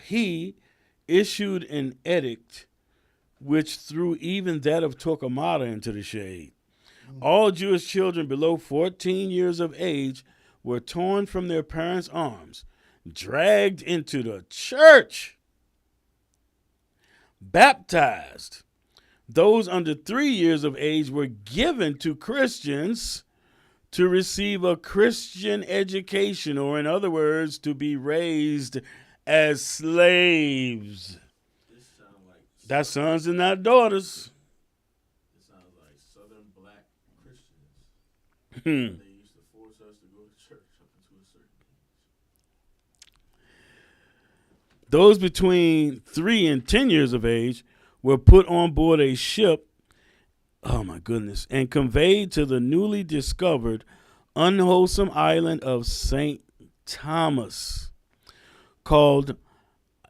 He issued an edict which threw even that of Torquemada into the shade. All Jewish children below 14 years of age were torn from their parents' arms, dragged into the church, baptized. Those under 3 years of age were given to Christians to receive a Christian education, or in other words, to be raised as slaves. That's sons and not daughters. It sounds like Southern black Christians. Hmm. They used to force us to go to church up until a certain age. Those between 3 and 10 years of age were put on board a ship, oh my goodness, and conveyed to the newly discovered unwholesome island of St. Thomas, called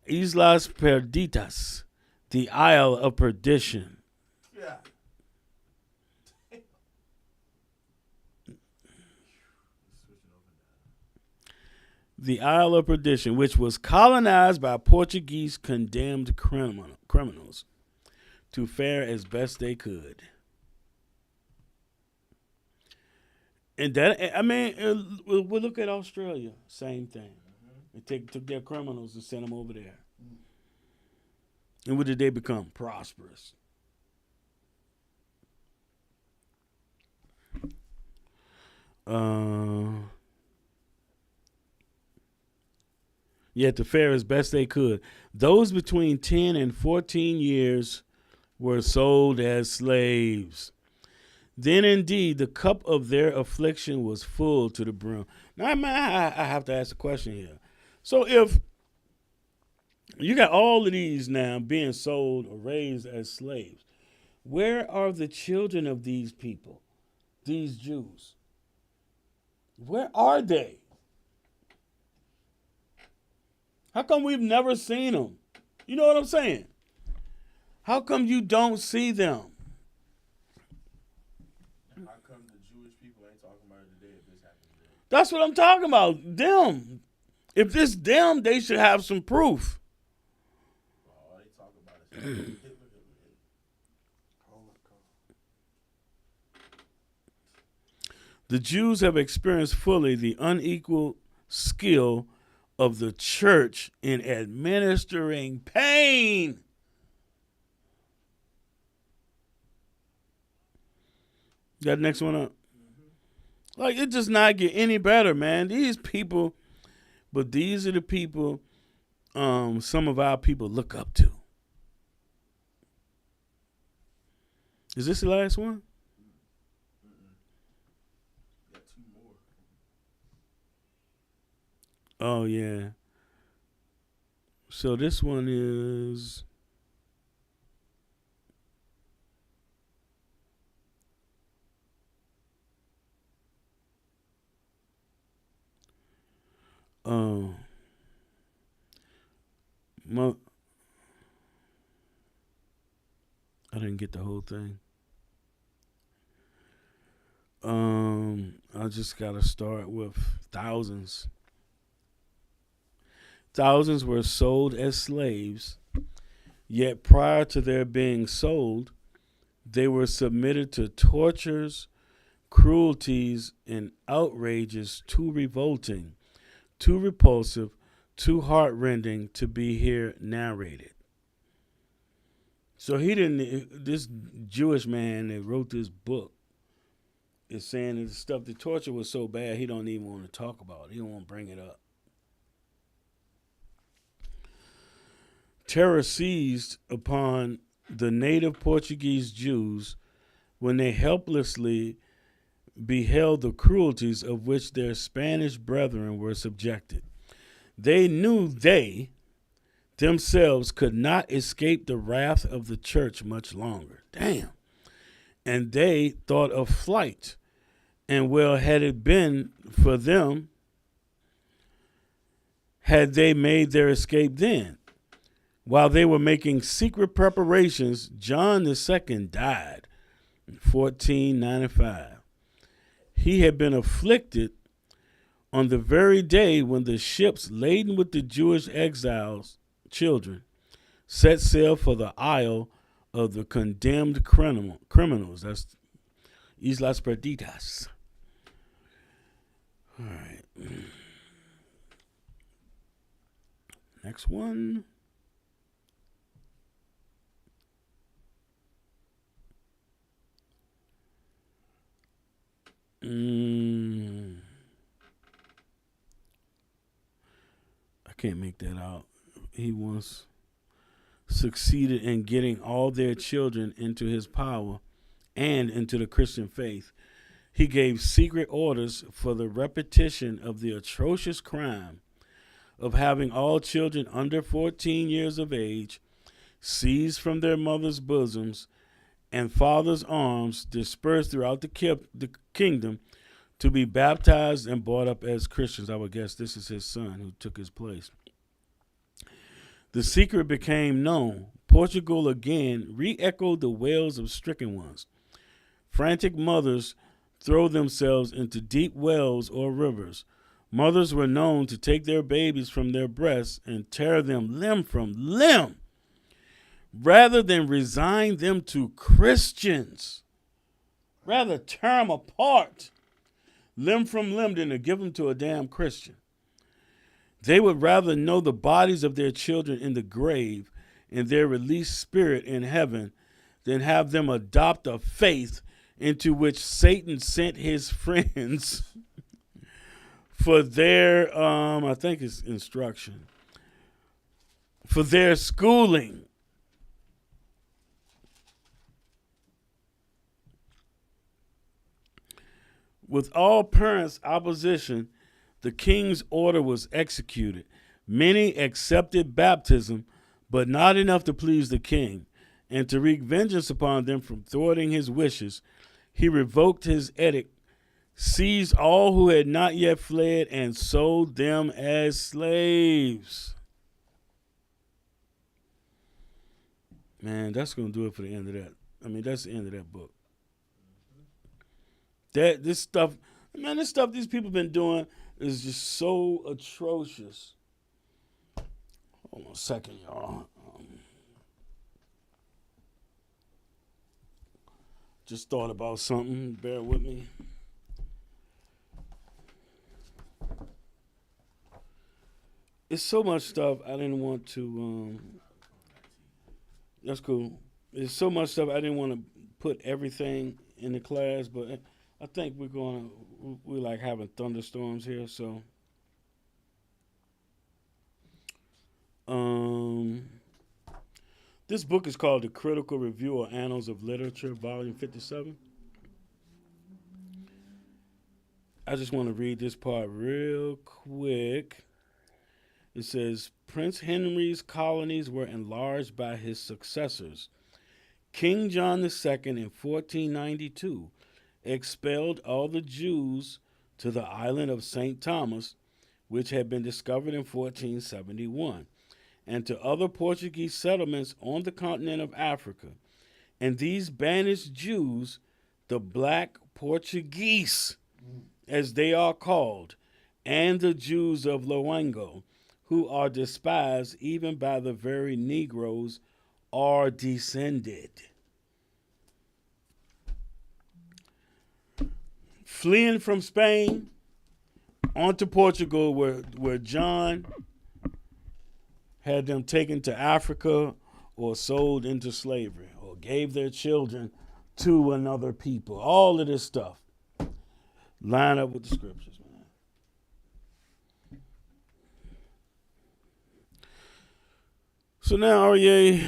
Islas Perdidas, the Isle of Perdition. Yeah. The Isle of Perdition, which was colonized by Portuguese condemned criminals to fare as best they could. And that, I mean, we'll look at Australia, same thing. They took their criminals and sent them over there. And what did they become? Prosperous. Yet to fare as best they could. Those between 10 and 14 years were sold as slaves. Then indeed the cup of their affliction was full to the brim. Now I have to ask a question here. So if you got all of these now being sold or raised as slaves, where are the children of these people, these Jews? Where are they? How come we've never seen them? You know what I'm saying? How come you don't see them? How come the Jewish people ain't talking about it today if this happened today? That's what I'm talking about. Them. If this them, they should have some proof. Oh, they talk about it. The Jews have experienced fully the unequal skill of the church in administering pain. Got the next one up? Like, it does not get any better, man. These people, but these are the people some of our people look up to. Is this the last one? Got 2 more. Oh, yeah. So this one is... I didn't get the whole thing. I just gotta start with thousands. Thousands were sold as slaves, yet prior to their being sold, they were submitted to tortures, cruelties, and outrages too revolting, too repulsive, too heartrending to be here narrated. So this Jewish man that wrote this book is saying that the torture was so bad he don't even want to talk about it. He don't want to bring it up. Terror seized upon the native Portuguese Jews when they helplessly beheld the cruelties of which their Spanish brethren were subjected. They knew they themselves could not escape the wrath of the church much longer. Damn. And they thought of flight. And well, had it been for them, had they made their escape then. While they were making secret preparations, John II died in 1495. He had been afflicted on the very day when the ships laden with the Jewish exiles' children set sail for the Isle of the condemned criminals. That's Islas Perdidas. All right. Next one. I can't make that out. He once succeeded in getting all their children into his power and into the Christian faith. He gave secret orders for the repetition of the atrocious crime of having all children under 14 years of age seized from their mothers' bosoms and fathers' arms, dispersed throughout the kingdom, to be baptized and brought up as Christians. I would guess this is his son who took his place. The secret became known. Portugal again re-echoed the wails of stricken ones. Frantic mothers throw themselves into deep wells or rivers. Mothers were known to take their babies from their breasts and tear them limb from limb, rather than resign them to Christians. Rather tear them apart, limb from limb, than to give them to a damn Christian. They would rather know the bodies of their children in the grave and their released spirit in heaven than have them adopt a faith into which Satan sent his friends for their, I think it's instruction, for their schooling. With all parents' opposition, the king's order was executed. Many accepted baptism, but not enough to please the king. And to wreak vengeance upon them for thwarting his wishes, he revoked his edict, seized all who had not yet fled, and sold them as slaves. Man, that's going to do it for the end of that. I mean, that's the end of that book. This stuff these people been doing is just so atrocious. Hold on a second, y'all. Just thought about something. Bear with me. It's so much stuff I didn't want to. That's cool. There's so much stuff I didn't want to put everything in the class, but I think we're like having thunderstorms here, so. This book is called The Critical Review or Annals of Literature, Volume 57. I just want to read this part real quick. It says, Prince Henry's colonies were enlarged by his successors. King John II in 1492 expelled all the Jews to the island of St. Thomas, which had been discovered in 1471, and to other Portuguese settlements on the continent of Africa. And these banished Jews, the black Portuguese, as they are called, and the Jews of Loango, who are despised even by the very Negroes, are descended. Fleeing from Spain onto Portugal, where John had them taken to Africa or sold into slavery or gave their children to another people. All of this stuff line up with the scriptures, man. So now, Aryeh,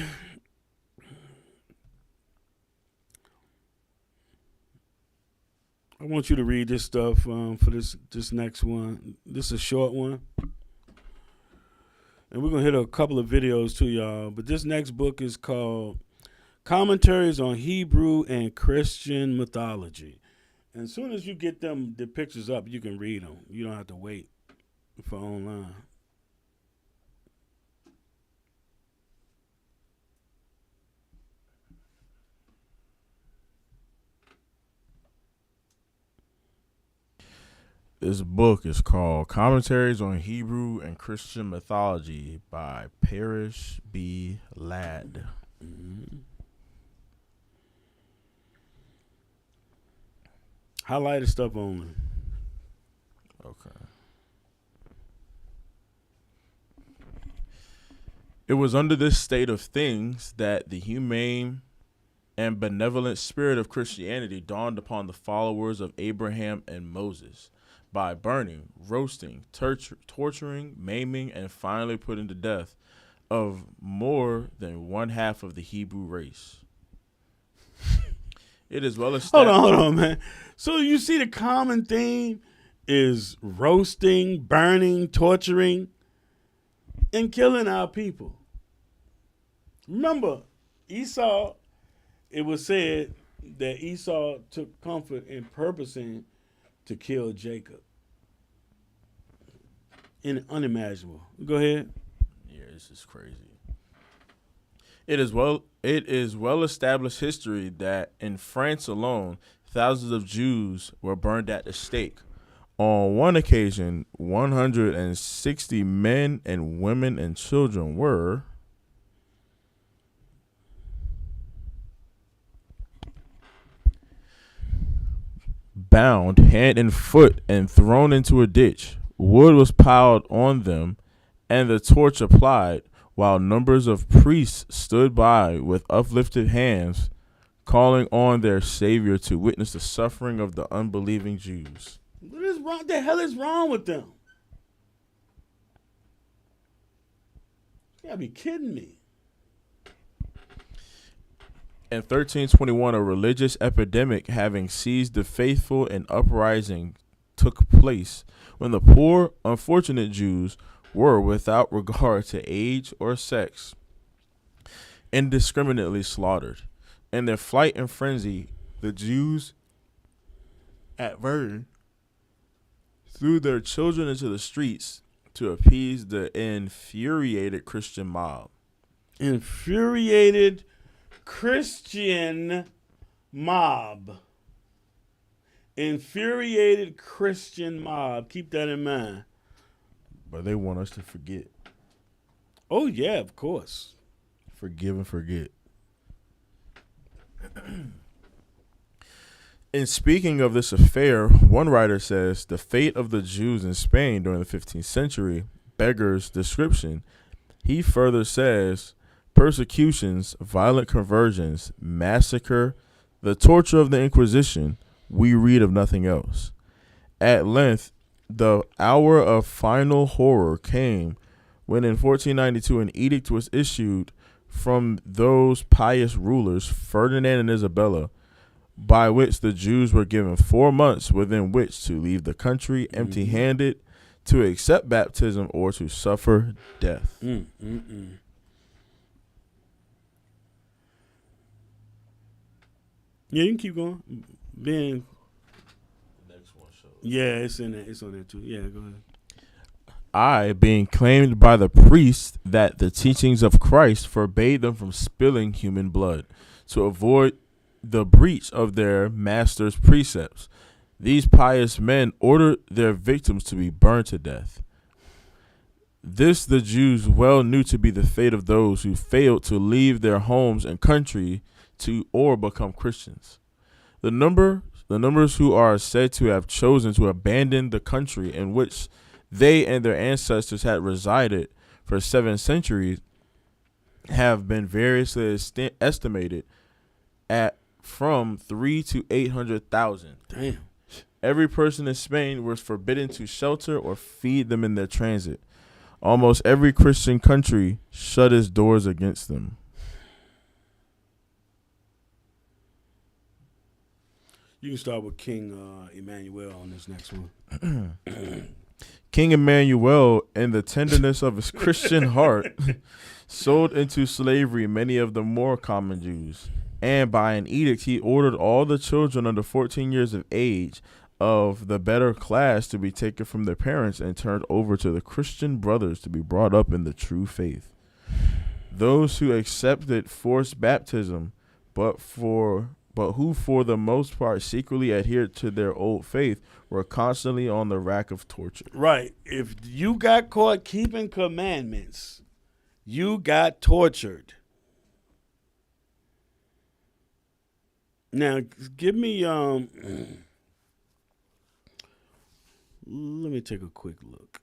I want you to read this stuff for this next one. This is a short one. And we're going to hit a couple of videos too, y'all. But this next book is called Commentaries on Hebrew and Christian Mythology. And as soon as you get the pictures up, you can read them. You don't have to wait for online. This book is called Commentaries on Hebrew and Christian Mythology by Parrish B. Ladd. Mm-hmm. Highlighted stuff only. Okay. It was under this state of things that the humane and benevolent spirit of Christianity dawned upon the followers of Abraham and Moses by burning, roasting, torturing, maiming, and finally putting to death of more than one half of the Hebrew race. It is well established. Hold on, man. So you see the common theme is roasting, burning, torturing, and killing our people. Remember, Esau, it was said that Esau took comfort in purposing to kill Jacob. Unimaginable. Go ahead. Yeah, this is crazy. It is well established history that in France alone, thousands of Jews were burned at the stake. On one occasion, 160 men and women and children were bound hand and foot and thrown into a ditch. Wood was piled on them and the torch applied, while numbers of priests stood by with uplifted hands, calling on their Savior to witness the suffering of the unbelieving Jews. What is wrong? The hell is wrong with them? You gotta be kidding me. In 1321, a religious epidemic having seized the faithful, an uprising took place when the poor, unfortunate Jews were, without regard to age or sex, indiscriminately slaughtered. In their flight and frenzy, the Jews at Verdun threw their children into the streets to appease the infuriated Christian mob. Infuriated Christian mob. Infuriated Christian mob. Keep that in mind. But they want us to forget. Oh, yeah, of course. Forgive and forget. In speaking of this affair, one writer says the fate of the Jews in Spain during the 15th century beggars description. He further says persecutions, violent conversions, massacre, the torture of the Inquisition, we read of nothing else. At length, the hour of final horror came when in 1492 an edict was issued from those pious rulers, Ferdinand and Isabella, by which the Jews were given 4 months within which to leave the country empty-handed, to accept baptism, or to suffer death. Yeah, you can keep going. Ben. Yeah, it's in there. It's on there too. Yeah, go ahead. I, being claimed by the priests that the teachings of Christ forbade them from spilling human blood, to avoid the breach of their master's precepts, these pious men ordered their victims to be burned to death. This the Jews well knew to be the fate of those who failed to leave their homes and country or become Christians. The numbers who are said to have chosen to abandon the country in which they and their ancestors had resided for 7 centuries have been variously estimated at from 300,000 to 800,000. Damn. Every person in Spain was forbidden to shelter or feed them in their transit. Almost every Christian country shut its doors against them. You can start with King Emmanuel on this next one. King Emmanuel, in the tenderness of his Christian heart, sold into slavery many of the more common Jews, and by an edict he ordered all the children under 14 years of age of the better class to be taken from their parents and turned over to the Christian brothers to be brought up in the true faith. Those who accepted forced baptism, but who for the most part secretly adhered to their old faith, were constantly on the rack of torture. Right. If you got caught keeping commandments, you got tortured. Now, give me let me take a quick look.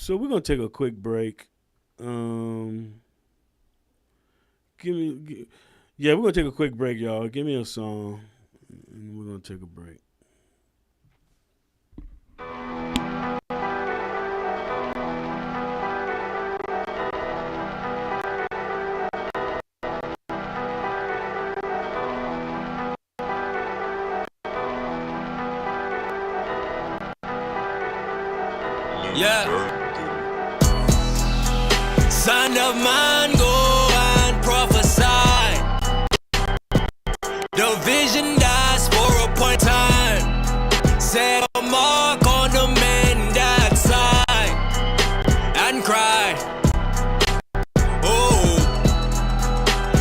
So we're gonna take a quick break. We're gonna take a quick break, y'all. Give me a song, and we're gonna take a break. Yeah. Son of man, go and prophesy. The vision dies for a point time. Set a mark on the men that sigh and cry. Oh,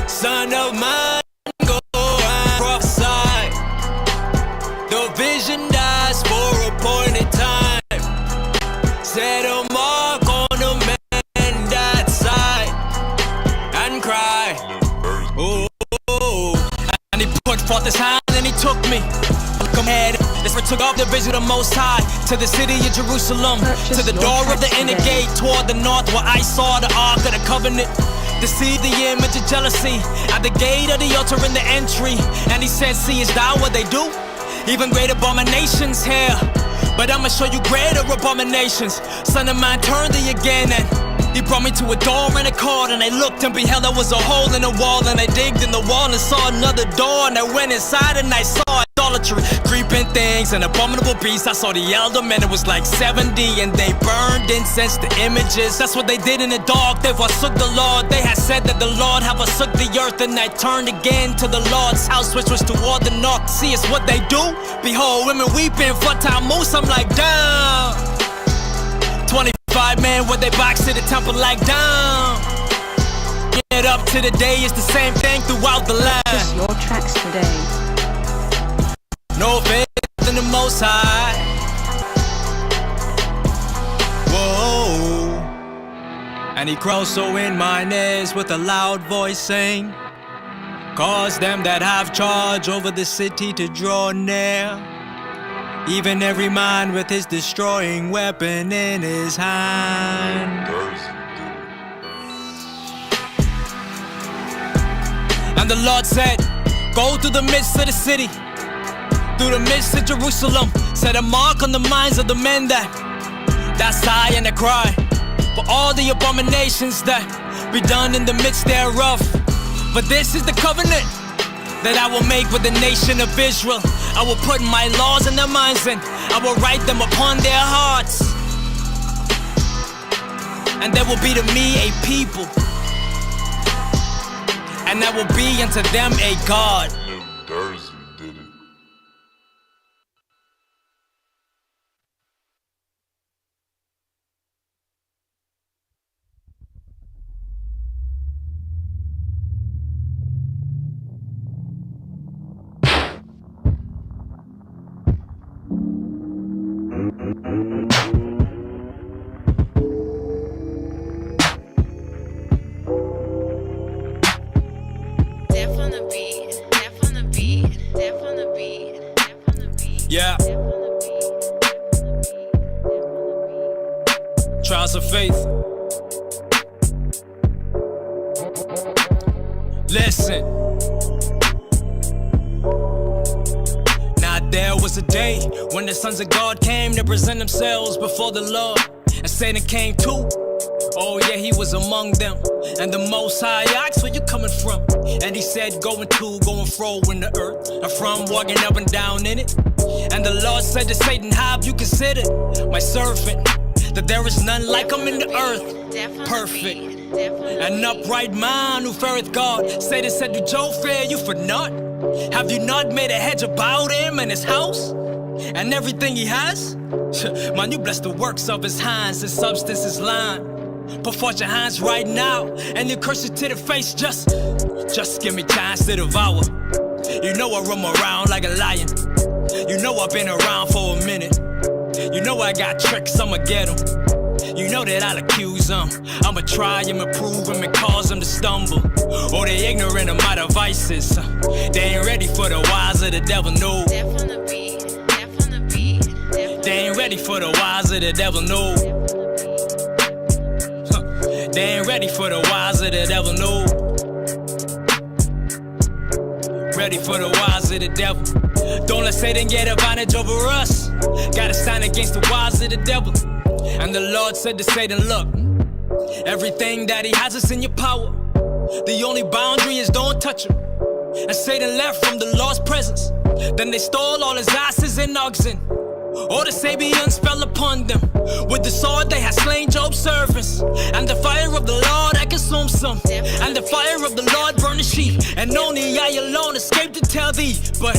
son of man, go and prophesy. The vision dies for a point in time. Set a mark on the men that sigh and cry. Oh, and he put forth his hand and he took me. Come ahead, this took off the vision of the Most High to the city of Jerusalem, to the door of the inner gate toward the north, where I saw the ark of the covenant. To see the image of jealousy at the gate of the altar in the entry. And he said, seest thou what they do? Even great abominations here. But I'ma show you greater abominations. Son of man, turn thee again. And he brought me to a door and a cord. And I looked and beheld there was a hole in the wall. And I digged in the wall and saw another door. And I went inside and I saw idolatry, creeping things and abominable beasts. I saw the elder men, it was like 70. And they burned incense to images. That's what they did in the dark. They forsook the Lord. They had said that the Lord have forsook the earth. And I turned again to the Lord's house, which was toward the north. See, it's what they do. Behold, women weeping for Tammuz. I'm like, down. 25 men with their backs to the temple, like, down. Get up to the day, it's the same thing throughout the land. Purchase your tracks today. No faith in the Most High. Whoa. And he crows so in mine ears with a loud voice saying, cause them that have charge over the city to draw near, even every man with his destroying weapon in his hand. And the Lord said, go through the midst of the city, through the midst of Jerusalem, set a mark on the minds of the men that sigh and that cry, for all the abominations that be done in the midst thereof. But this is the covenant that I will make with the nation of Israel. I will put my laws in their minds and I will write them upon their hearts. And there will be to me a people, and I will be unto them a God. Yeah. Trials of faith. Listen. Now there was a day when the sons of God came to present themselves before the Lord, and Satan came too. Oh yeah, he was among them. And the Most High asked, where you coming from? And he said, going to, going fro in the earth. I'm from walking up and down in it. And the Lord said to Satan, have you considered my servant, that there is none like him in the earth, perfect, an upright man who feareth God. Satan said to Job, fear you for naught? Have you not made a hedge about him and his house and everything he has? Man, you bless the works of his hands, his substance is line. Put forth your hands right now and you curse it to the face. Just give me chance to devour. You know I roam around like a lion. You know I've been around for a minute. You know I got tricks, I'ma get them. You know that I'll accuse them. I'ma try him and prove him and cause them to stumble. Oh, they ignorant of my devices. They ain't ready for the wiles of the devil, no. They ain't ready for the wiles of the devil, no. They ain't ready for the wiles of the devil, no. Ready for the wiles of the devil. Don't let Satan get advantage over us. Gotta stand against the wiles of the devil. And the Lord said to Satan, look, everything that he has is in your power. The only boundary is don't touch him. And Satan left from the Lord's presence. Then they stole all his asses and oxen. All the Sabians fell upon them. With the sword they had slain Job's servants. And the fire of the Lord had consumed some. And the fire of the Lord burned the sheep. And only I alone escaped to tell thee. But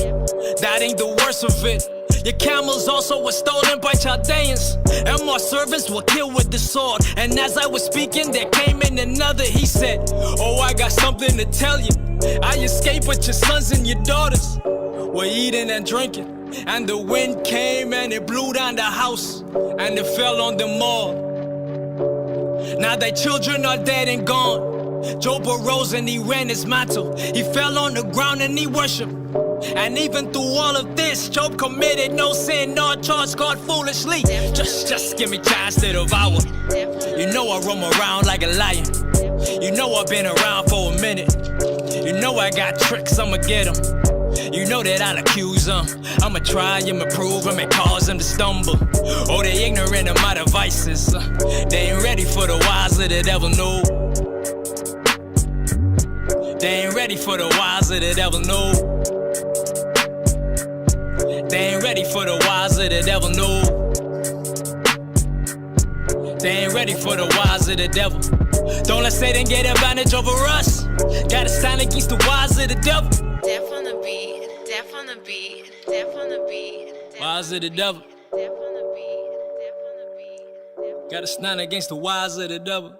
that ain't the worst of it. Your camels also were stolen by Chaldeans. And more servants were killed with the sword. And as I was speaking, there came in another. He said, oh, I got something to tell you. I escaped, but your sons and your daughters were eating and drinking. And the wind came and it blew down the house, and it fell on them all. Now their children are dead and gone. Job arose and he ran his mantle. He fell on the ground and he worshiped. And even through all of this, Job committed no sin nor charged God foolishly. Just give me chance to devour. You know I roam around like a lion. You know I've been around for a minute. You know I got tricks, I'ma get them. You know that I'll accuse them. I'ma try, I'ma prove, I'ma cause them to stumble. Oh, they ignorant of my devices. They ain't ready for the wiles of the devil, no. They ain't ready for the wiles of the devil, no. They ain't ready for the wiles of the devil, no. They ain't ready for the wiles of the devil. Don't let Satan get advantage over us. Gotta stand against the wiles of the devil. Death on the beat, death on the beat, death on the beat. Wiles of the devil. Death on the beat, death on the beat. Gotta stand against the wiles of the devil.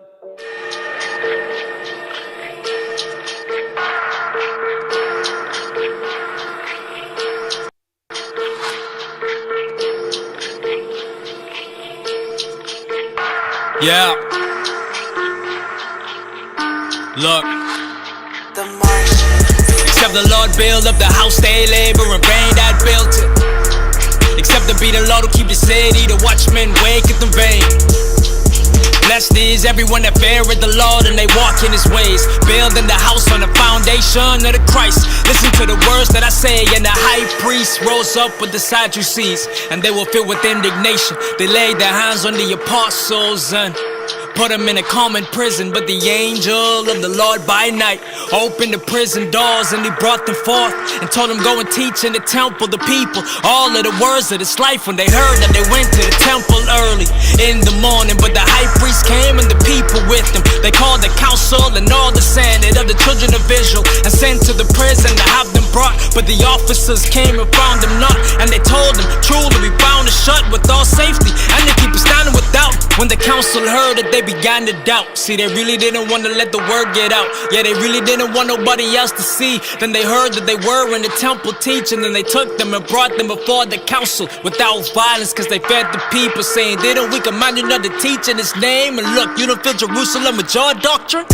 Yeah. Look. Except the Lord build up the house, they labor in vain that built it. Except to be the Lord who keep the city, the watchmen waketh in vain. Blessed is everyone that feareth the Lord and they walk in his ways. Building the house on the foundation of the Christ. Listen to the words that I say. And the high priest rose up with the Sadducees, and they were filled with indignation. They laid their hands on the apostles and put them in a common prison. But the angel of the Lord by night opened the prison doors, and he brought them forth and told them, go and teach in the temple the people all of the words of this life. When they heard that, they went to the temple early in the morning. But the high priest came and the people with him. They called the council and all the senate of the children of Israel and sent to the prison to have them brought. But the officers came and found them not, and they told them, truly we bound and shut with all safety, and the people standing without. When the council heard it, they began to doubt. See, they really didn't want to let the word get out. Yeah, they really didn't want nobody else to see. Then they heard that they were in the temple teaching, and they took them and brought them before the council without violence, cause they fed the people, saying, didn't we command you not to teach in his name? And look, you don't fill Jerusalem with your doctrine.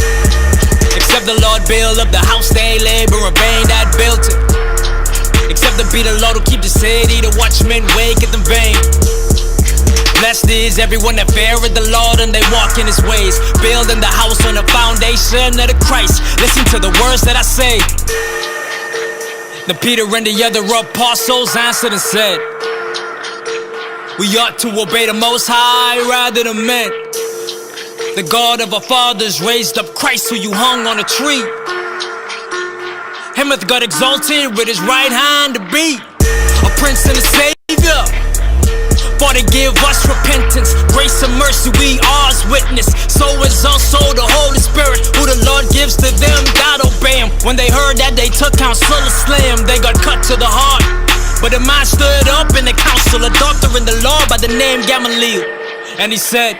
Except the Lord build up the house, they labor in vain that built it. Except to be the Lord who keep the city, the watchmen waketh in vain. Blessed is everyone that feareth the Lord and they walk in his ways. Building the house on the foundation of the Christ. Listen to the words that I say. Then Peter and the other apostles answered and said, we ought to obey the Most High rather than men. The God of our fathers raised up Christ who you hung on a tree. Him hath God exalted with his right hand to be a prince and a savior. For to give us repentance, grace and mercy, we are his witness. So is also the Holy Spirit, who the Lord gives to them that obey him. When they heard that, they took counsel to slay him. They got cut to the heart. But a man stood up in the council, a doctor in the law by the name Gamaliel, and he said,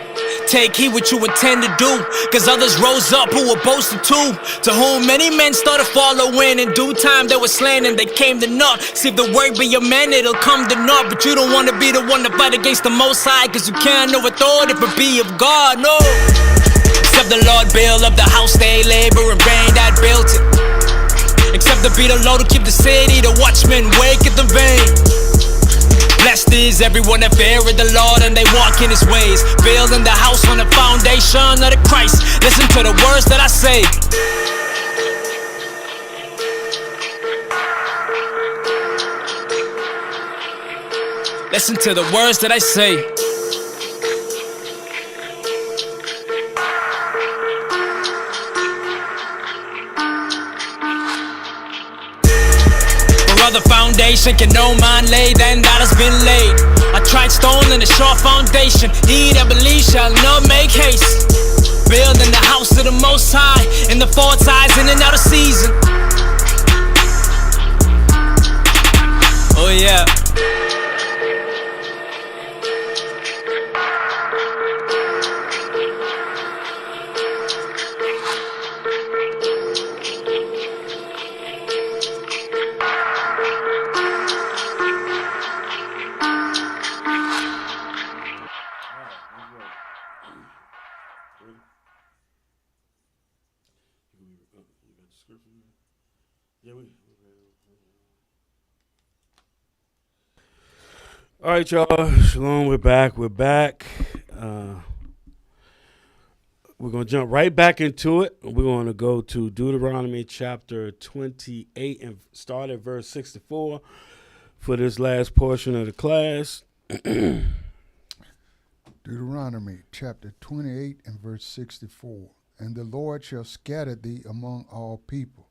take heed what you intend to do, cause others rose up who were boasting too, to whom many men started following. In due time they were slain and they came to naught. See, if the word be your man, it'll come to naught. But you don't want to be the one to fight against the Most High, cause you can't know authority for be of God, no. Except the Lord build up the house, they labor in vain that built it. Except to be the Lord who keep the city, the watchmen waketh in vain. Blessed is everyone that feareth the Lord and they walk in his ways. Building the house on the foundation of the Christ. Listen to the words that I say. Listen to the words that I say. For other foundation can no man lay than that has been laid. I tried stone and a sure foundation. He that believes shall not make haste. Building the house of the Most High in the four tides in and out of season. Oh yeah. All right, y'all. Shalom. We're back. We're going to jump right back into it. We're going to go to Deuteronomy chapter 28 and start at verse 64 for this last portion of the class. Deuteronomy chapter 28 and verse 64. And the Lord shall scatter thee among all people,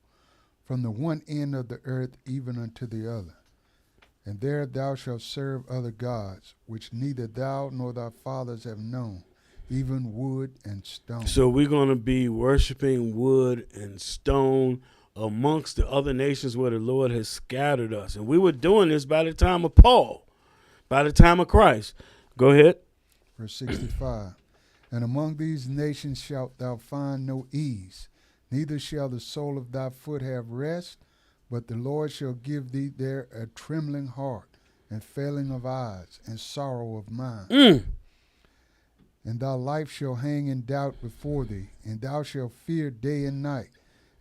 from the one end of the earth even unto the other. And there thou shalt serve other gods, which neither thou nor thy fathers have known, even wood and stone. So we're going to be worshiping wood and stone amongst the other nations where the Lord has scattered us. And we were doing this by the time of Paul, by the time of Christ. Go ahead. Verse 65. And among these nations shalt thou find no ease, neither shall the sole of thy foot have rest, but the Lord shall give thee there a trembling heart, and failing of eyes, and sorrow of mind. And thy life shall hang in doubt before thee, and thou shalt fear day and night,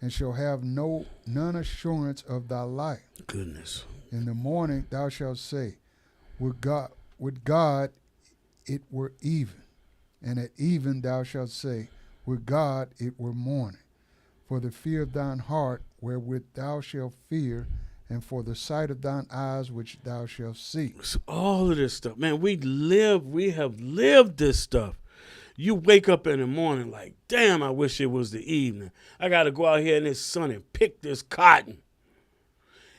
and shall have none assurance of thy life. Goodness. In the morning thou shalt say, Would God it were even. And at even thou shalt say, Would God it were morning. For the fear of thine heart, wherewith thou shalt fear, and for the sight of thine eyes which thou shalt see. So all of this stuff, man, we have lived this stuff. You wake up in the morning like, damn, I wish it was the evening. I got to go out here in this sun and pick this cotton.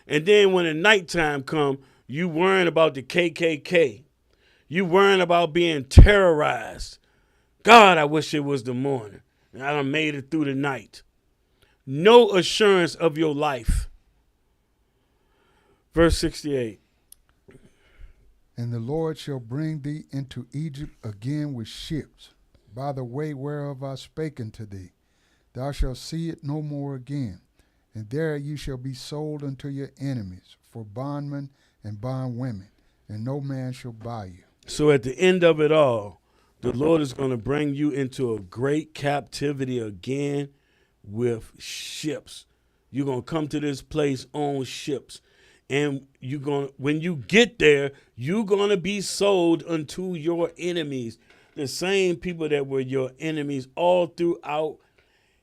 And then when the nighttime come, you worrying about the KKK. You worrying about being terrorized. God, I wish it was the morning. And I done made it through the night. No assurance of your life. Verse 68. And the Lord shall bring thee into Egypt again with ships, by the way whereof I spake unto thee. Thou shalt see it no more again. And there you shall be sold unto your enemies for bondmen and bondwomen, and no man shall buy you. So at the end of it all, the Lord is going to bring you into a great captivity again with ships. You're going to come to this place on ships. And when you get there, you're going to be sold unto your enemies. The same people that were your enemies all throughout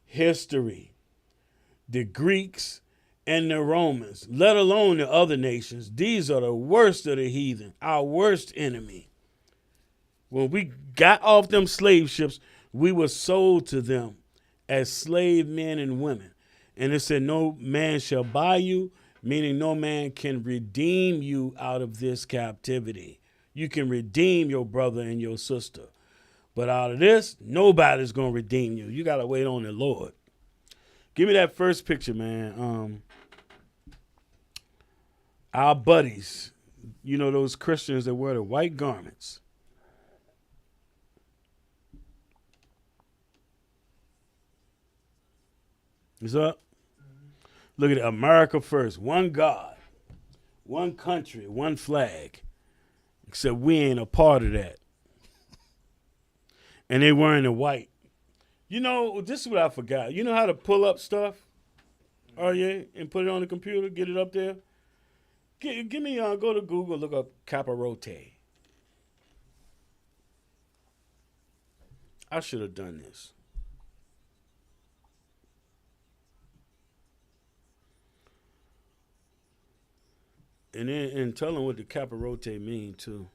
history. The Greeks and the Romans, let alone the other nations. These are the worst of the heathen, our worst enemy. When we got off them slave ships, we were sold to them as slave men and women. And it said, no man shall buy you, meaning no man can redeem you out of this captivity. You can redeem your brother and your sister. But out of this, nobody's going to redeem you. You got to wait on the Lord. Give me that first picture, man. Our buddies, you know, those Christians that wear the white garments. Is up? Look at it. America first. One God, one country, one flag. Except we ain't a part of that. And they wearing the white. You know, this is what I forgot. You know how to pull up stuff? Oh, yeah? And put it on the computer, get it up there? Give me, go to Google, look up capirote. I should have done this. And tell them what the capirote mean too.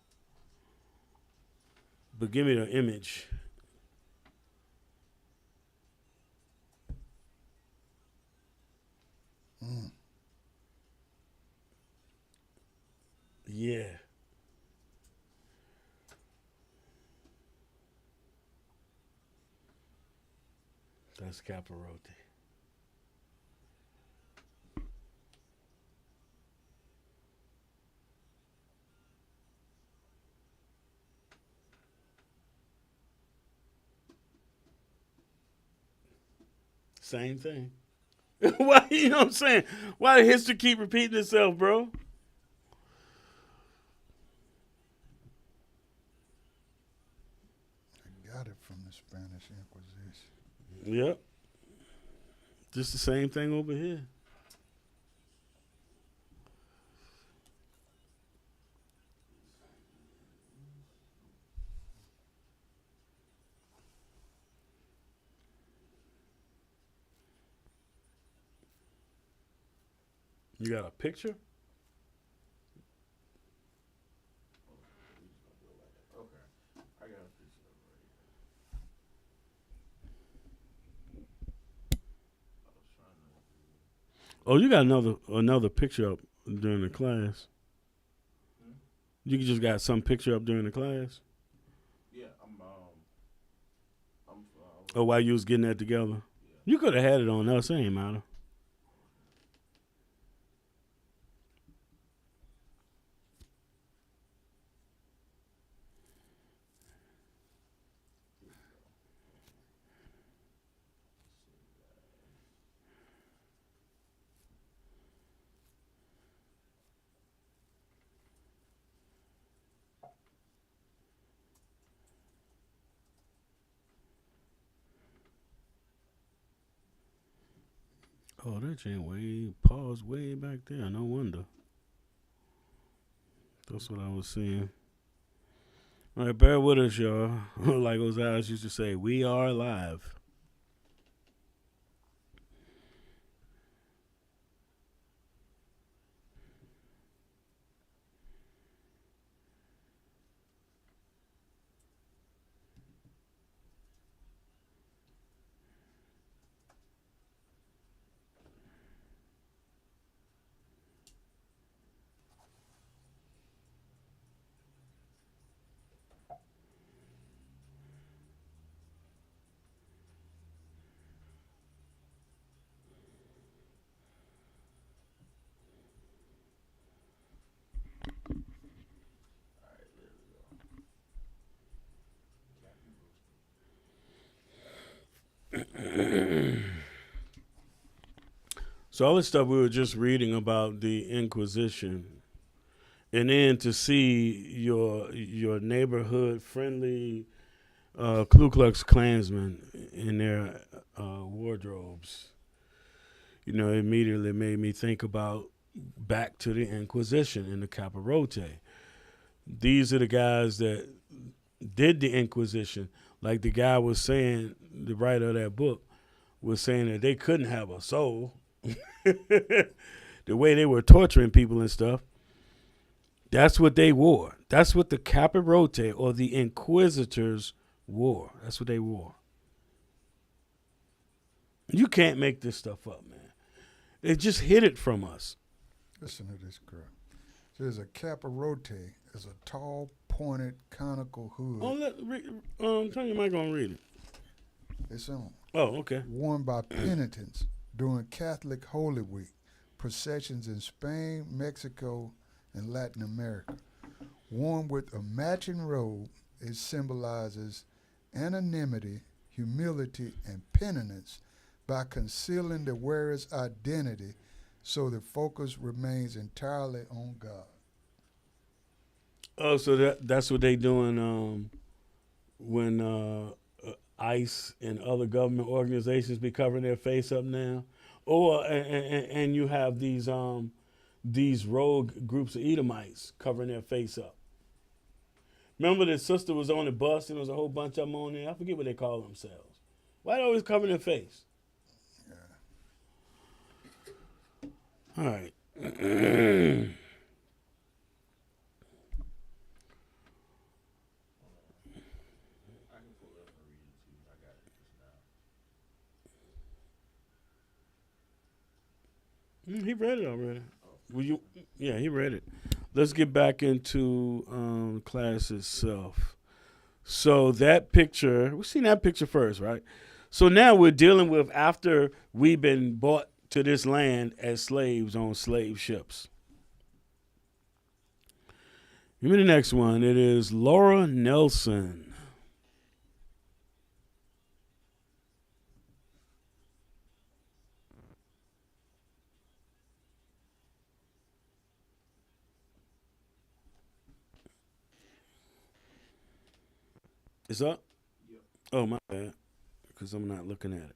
But give me the image. Yeah. That's capirote. Same thing. Why, you know what I'm saying? Why did history keep repeating itself, bro? I got it from the Spanish Inquisition. Yep. Just the same thing over here. You got a picture? Oh, you got another picture up during the class. You just got some picture up during the class. Yeah, Oh, while you was getting that together, you could have had it on us. It ain't matter. Oh, that chain paused way back there. No wonder. That's what I was seeing. All right, bear with us, y'all. Like those guys used to say, we are alive. So all this stuff we were just reading about the Inquisition, and then to see your neighborhood friendly Ku Klux Klansmen in their wardrobes, you know, immediately made me think about back to the Inquisition and the Capirote. These are the guys that did the Inquisition. Like the guy was saying, the writer of that book was saying that they couldn't have a soul. The way they were torturing people and stuff. That's what they wore. That's what the Capirote or the Inquisitors wore. That's what they wore. You can't make this stuff up, man. They just hid it from us. Listen to this crap. There's a capirote. It's a tall, pointed, conical hood. Turn your mic on and read it. It's on. Oh, okay. Worn by penitents during Catholic Holy Week, processions in Spain, Mexico, and Latin America. Worn with a matching robe, it symbolizes anonymity, humility, and penitence by concealing the wearer's identity so the focus remains entirely on God. Oh, so that's what they doing when ICE and other government organizations be covering their face up now. Or and you have these these rogue groups of Edomites covering their face up. Remember the sister was on the bus and there was a whole bunch of them on there? I forget what they call themselves. Why they always cover their face? Yeah. All right. He read it already. Yeah, he read it. Let's get back into class itself. So that picture, we've seen that picture first, right? So now we're dealing with after we've been brought to this land as slaves on slave ships. Give me the next one. It is Laura Nelson. It's up? Yep. Oh, my bad. Because I'm not looking at it.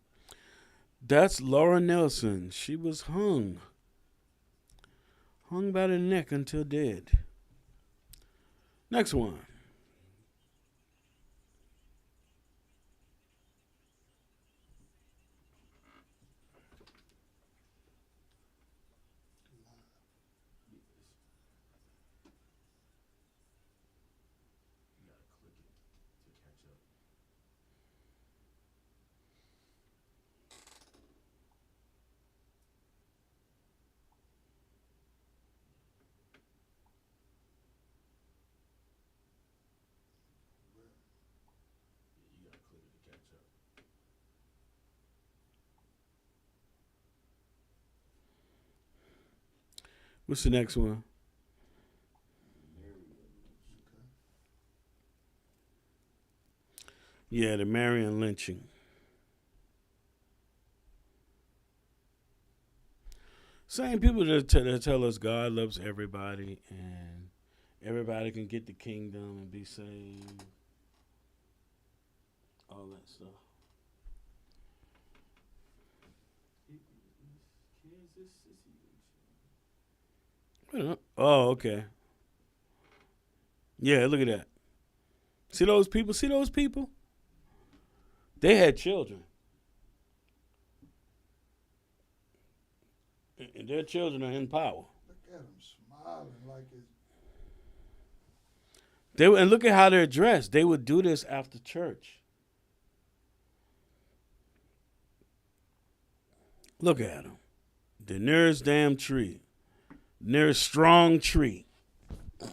That's Laura Nelson. She was hung. Hung by the neck until dead. Next one. What's the next one? Yeah, the Marian lynching. Same people that tell us God loves everybody and everybody can get the kingdom and be saved. All that stuff. Oh, okay. Yeah, look at that. See those people? See those people? They had children. And their children are in power. Look at them smiling like it's... And look at how they're dressed. They would do this after church. Look at them. The nearest damn tree. Nearest strong tree.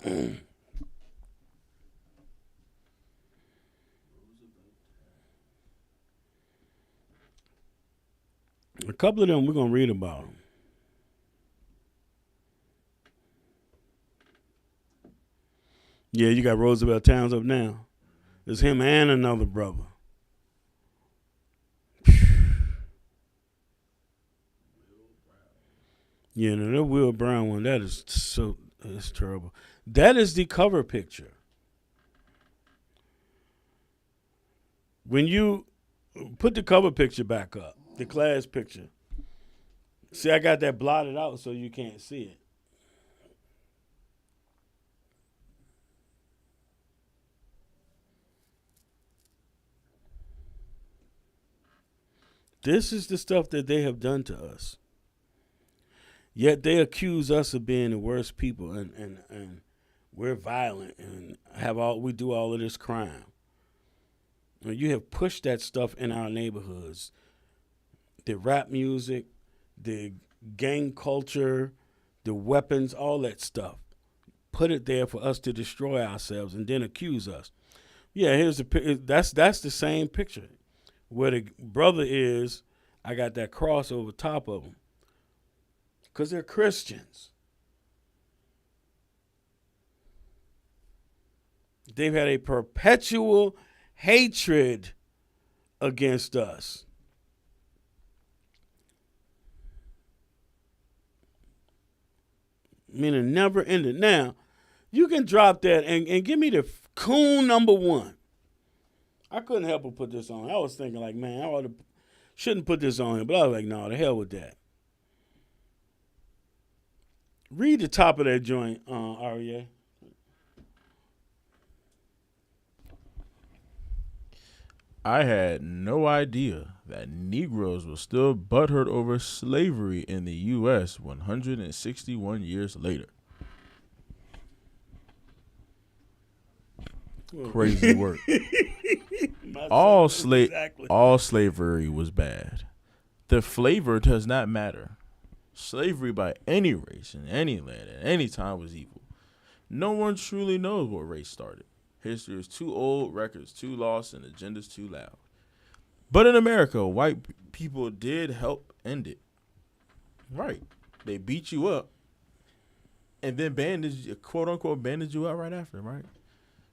A couple of them we're going to read about them. Yeah, you got Roosevelt Towns up now. There's him and another brother. Yeah, no, that Will Brown one, that's terrible. That is the cover picture. When you put the cover picture back up, the class picture. See, I got that blotted out so you can't see it. This is the stuff that they have done to us. Yet they accuse us of being the worst people and we're violent and we do all of this crime. And you have pushed that stuff in our neighborhoods. The rap music, the gang culture, the weapons, all that stuff. Put it there for us to destroy ourselves and then accuse us. Yeah, here's that's the same picture. Where the brother is, I got that cross over top of them. Because they're Christians. They've had a perpetual hatred against us. Meaning never ended. Now, you can drop that and give me the coon number one. I couldn't help but put this on. I was thinking like, man, shouldn't put this on here. But I was like, no, the hell with that. Read the top of that joint, Aria. I had no idea that Negroes were still butthurt over slavery in the U.S. 161 years later. Crazy work. All slavery was bad. The flavor does not matter. Slavery by any race in any land at any time was evil. No one truly knows what race started. History is too old, records too lost, and agendas too loud. But in America, white people did help end it. Right. They beat you up and then quote unquote bandaged you out right after, right?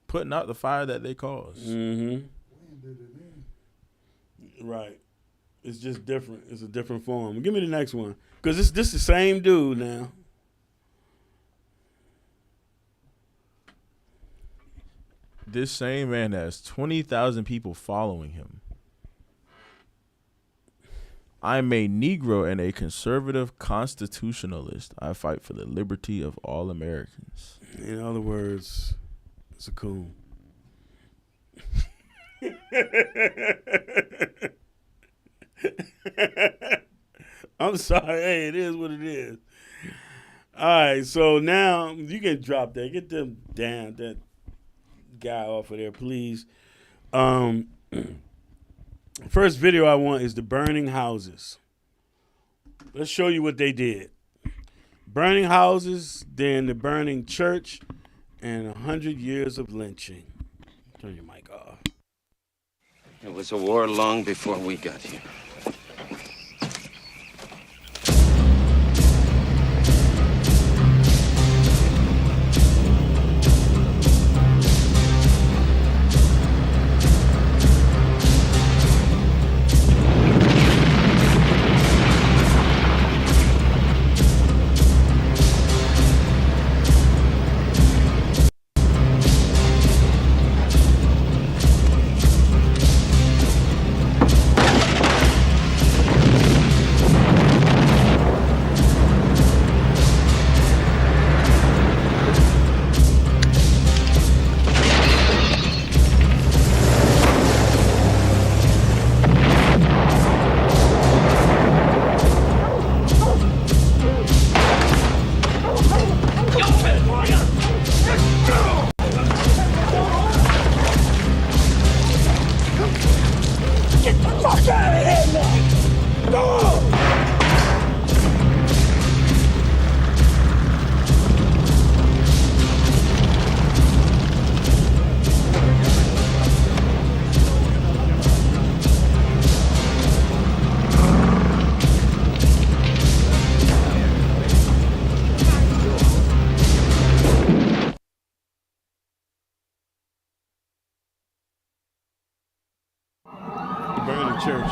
Putting out the fire that they caused. Mm-hmm. Right. It's just different. It's a different form. Give me the next one. Because this the same dude now. This same man has 20,000 people following him. I'm a Negro and a conservative constitutionalist. I fight for the liberty of all Americans. In other words, it's a coon. I'm sorry. Hey, it is what it is. All right, so now you can drop that. Get them down, that guy off of there, please. First video I want is the burning houses. Let's show you what they did. Burning houses, then the burning church, and 100 years of lynching. Turn your mic off. It was a war long before we got here. Burning church.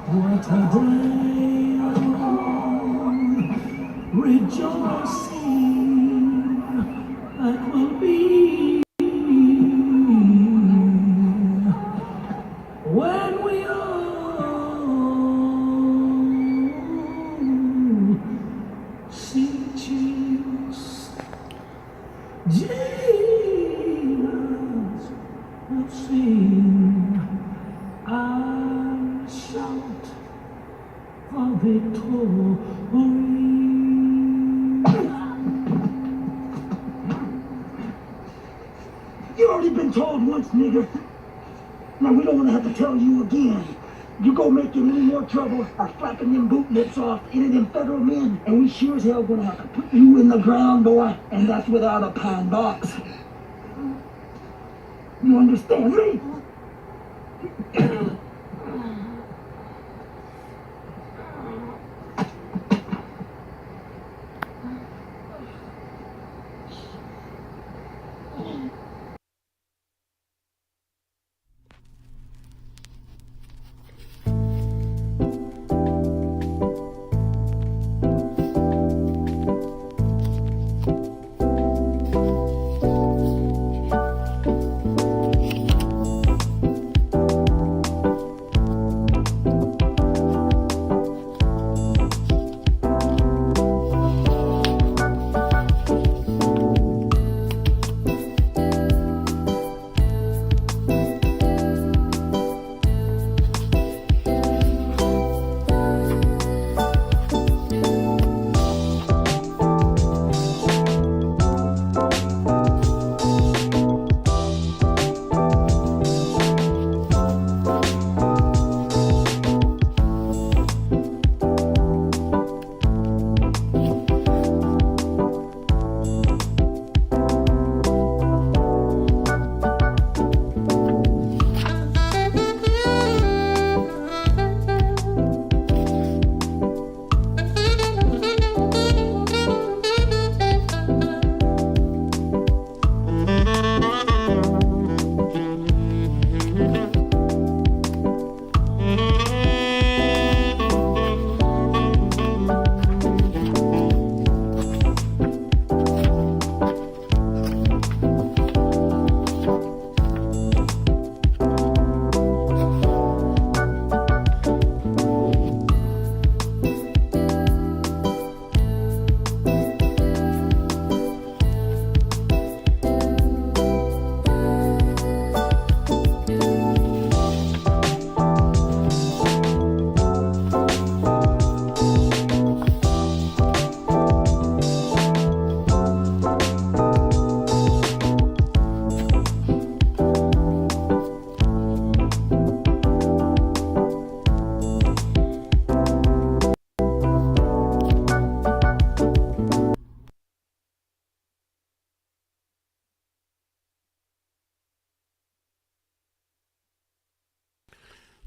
What a day of rejoicing that will be when we all see Jesus. Jesus will sing and shout for victory. You already been told once, nigga. Now we don't want to have to tell you again. You go making any more trouble or flapping them boot lips off any of them federal men, and we sure as hell gonna have to put you in the ground, boy, and that's without a pine box. You understand me?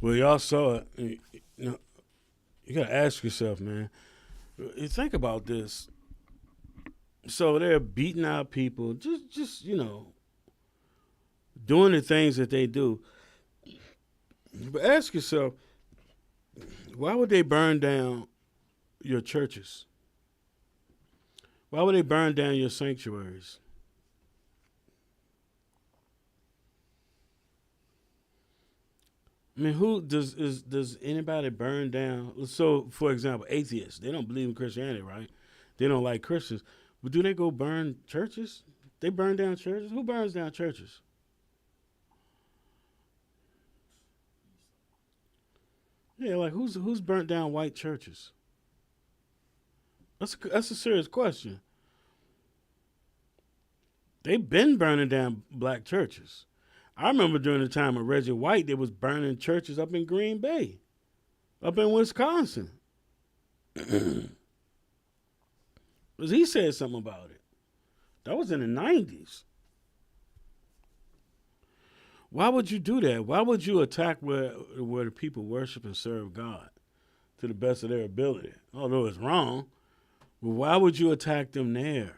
Well, y'all saw it. You gotta ask yourself, man. You think about this. So they're beating out people, just doing the things that they do. But ask yourself, why would they burn down your churches? Why would they burn down your sanctuaries? I mean, does anybody burn down? So, for example, atheists, they don't believe in Christianity, right? They don't like Christians. But do they go burn churches? They burn down churches? Who burns down churches? Yeah, like who's burnt down white churches? That's a serious question. They've been burning down black churches. I remember during the time of Reggie White, they was burning churches up in Green Bay, up in Wisconsin. Because he said something about it. That was in the 90s. Why would you do that? Why would you attack where the people worship and serve God to the best of their ability? Although it's wrong, but why would you attack them there?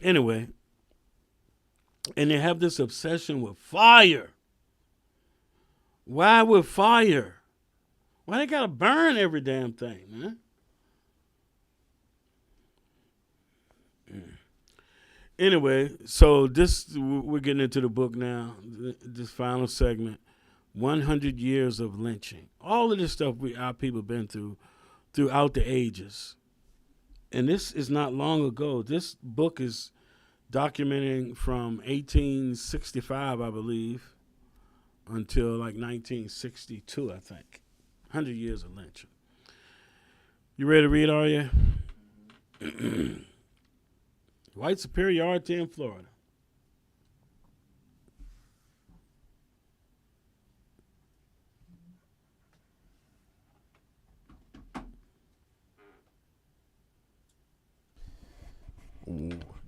Anyway, and they have this obsession with fire. Why with fire? Why they gotta burn every damn thing, man? Anyway, so we're getting into the book now, this final segment, 100 years of lynching. All of this stuff our people been through throughout the ages. And this is not long ago. This book is documenting from 1865, I believe, until like 1962, I think. 100 years of lynching. You ready to read, are you? White superiority in Florida.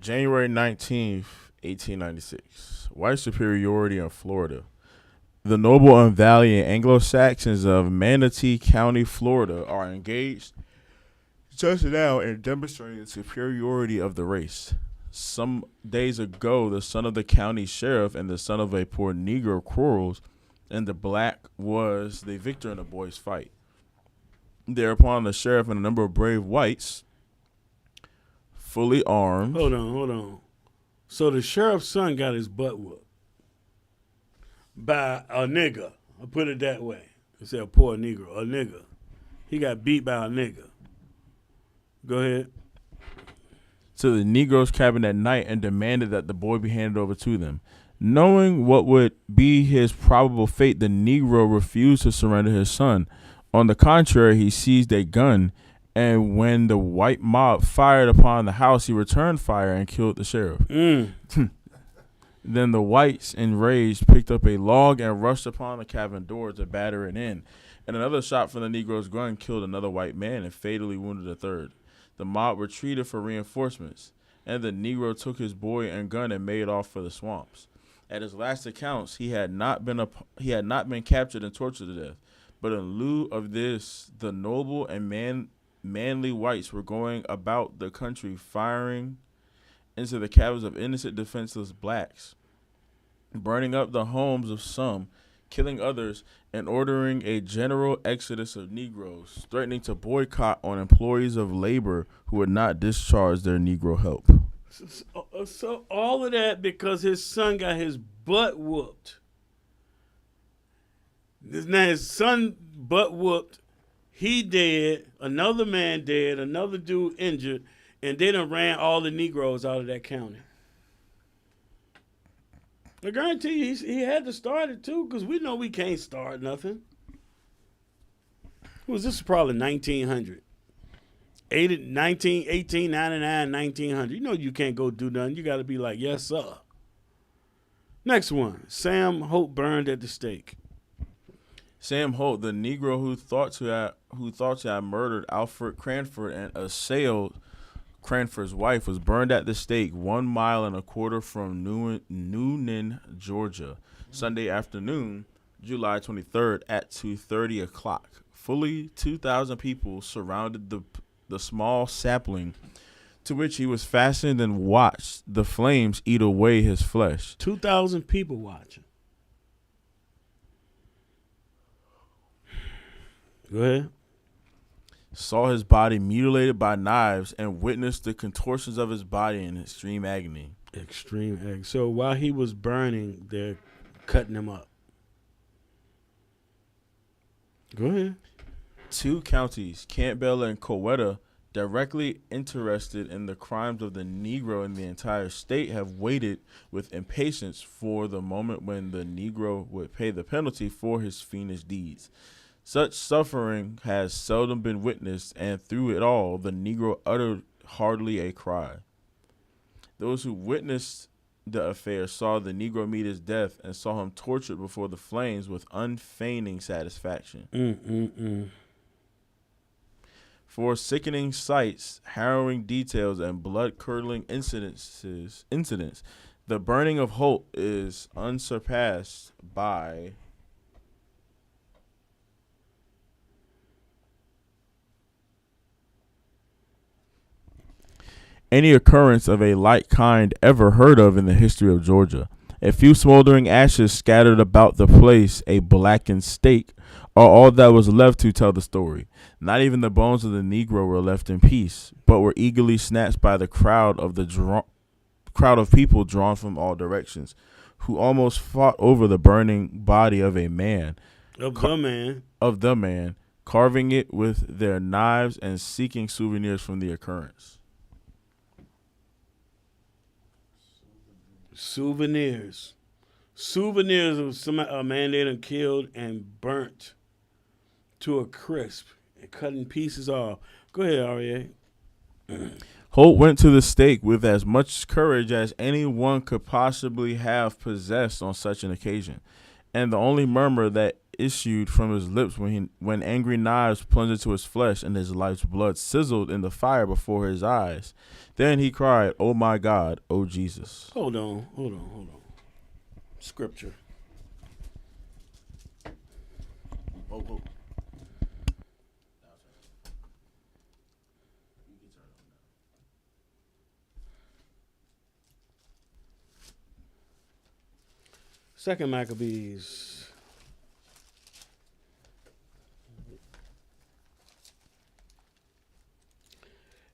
January 19th, 1896. White superiority in Florida. The noble and valiant Anglo-Saxons of Manatee County, Florida, are engaged just now in demonstrating the superiority of the race. Some days ago, the son of the county sheriff and the son of a poor Negro quarrels, and the black was the victor in the boys' fight. Thereupon, the sheriff and a number of brave whites, fully armed. Hold on. So the sheriff's son got his butt whooped by a nigger. I'll put it that way. Instead of poor Negro, a nigger. He got beat by a nigger. Go ahead. To the Negro's cabin at night and demanded that the boy be handed over to them. Knowing what would be his probable fate, the Negro refused to surrender his son. On the contrary, he seized a gun, and when the white mob fired upon the house, he returned fire and killed the sheriff. Then the whites, enraged, picked up a log and rushed upon the cabin door to batter it in. And another shot from the Negro's gun killed another white man and fatally wounded a third. The mob retreated for reinforcements, and the Negro took his boy and gun and made off for the swamps. At his last accounts, he had not been captured and tortured to death. But in lieu of this, the noble and manly whites were going about the country firing into the cabins of innocent, defenseless blacks, burning up the homes of some, killing others, and ordering a general exodus of Negroes, threatening to boycott on employees of labor who would not discharge their Negro help. So all of that because his son got his butt whooped. Now his son butt whooped. He dead, another man dead, another dude injured, and they done ran all the Negroes out of that county. I guarantee you he had to start it too, because we know we can't start nothing. This is probably 1900. 1899, 1900. You know you can't go do nothing. You got to be like, yes, sir. Next one. Sam Hope burned at the stake. Sam Holt, the Negro who thought to have murdered Alfred Cranford and assailed Cranford's wife, was burned at the stake 1.25 miles from Noonan, Georgia, Sunday afternoon, July 23rd at 2:30 o'clock. Fully 2,000 people surrounded the small sapling to which he was fastened and watched the flames eat away his flesh. 2,000 people watching. Go ahead. Saw his body mutilated by knives and witnessed the contortions of his body in extreme agony. Extreme agony. So while he was burning, they're cutting him up. Go ahead. 2 counties, Campbell and Coweta, directly interested in the crimes of the Negro in the entire state, have waited with impatience for the moment when the Negro would pay the penalty for his fiendish deeds. Such suffering has seldom been witnessed, and through it all, the Negro uttered hardly a cry. Those who witnessed the affair saw the Negro meet his death and saw him tortured before the flames with unfeigning satisfaction. For sickening sights, harrowing details, and blood-curdling incidents, the burning of Holt is unsurpassed by any occurrence of a like kind ever heard of in the history of Georgia. A few smoldering ashes scattered about the place, a blackened stake, are all that was left to tell the story. Not even the bones of the Negro were left in peace, but were eagerly snatched by the crowd of people drawn from all directions, who almost fought over the burning body of a man, of the man, carving it with their knives and seeking souvenirs from the occurrence. Souvenirs of a man they done killed and burnt to a crisp and cutting pieces off. Go ahead, R.A. Holt went to the stake with as much courage as anyone could possibly have possessed on such an occasion, and the only murmur that issued from his lips when angry knives plunged into his flesh and his life's blood sizzled in the fire before his eyes. Then he cried, "Oh my God, oh Jesus." Hold on. Scripture. Oh. Second Maccabees.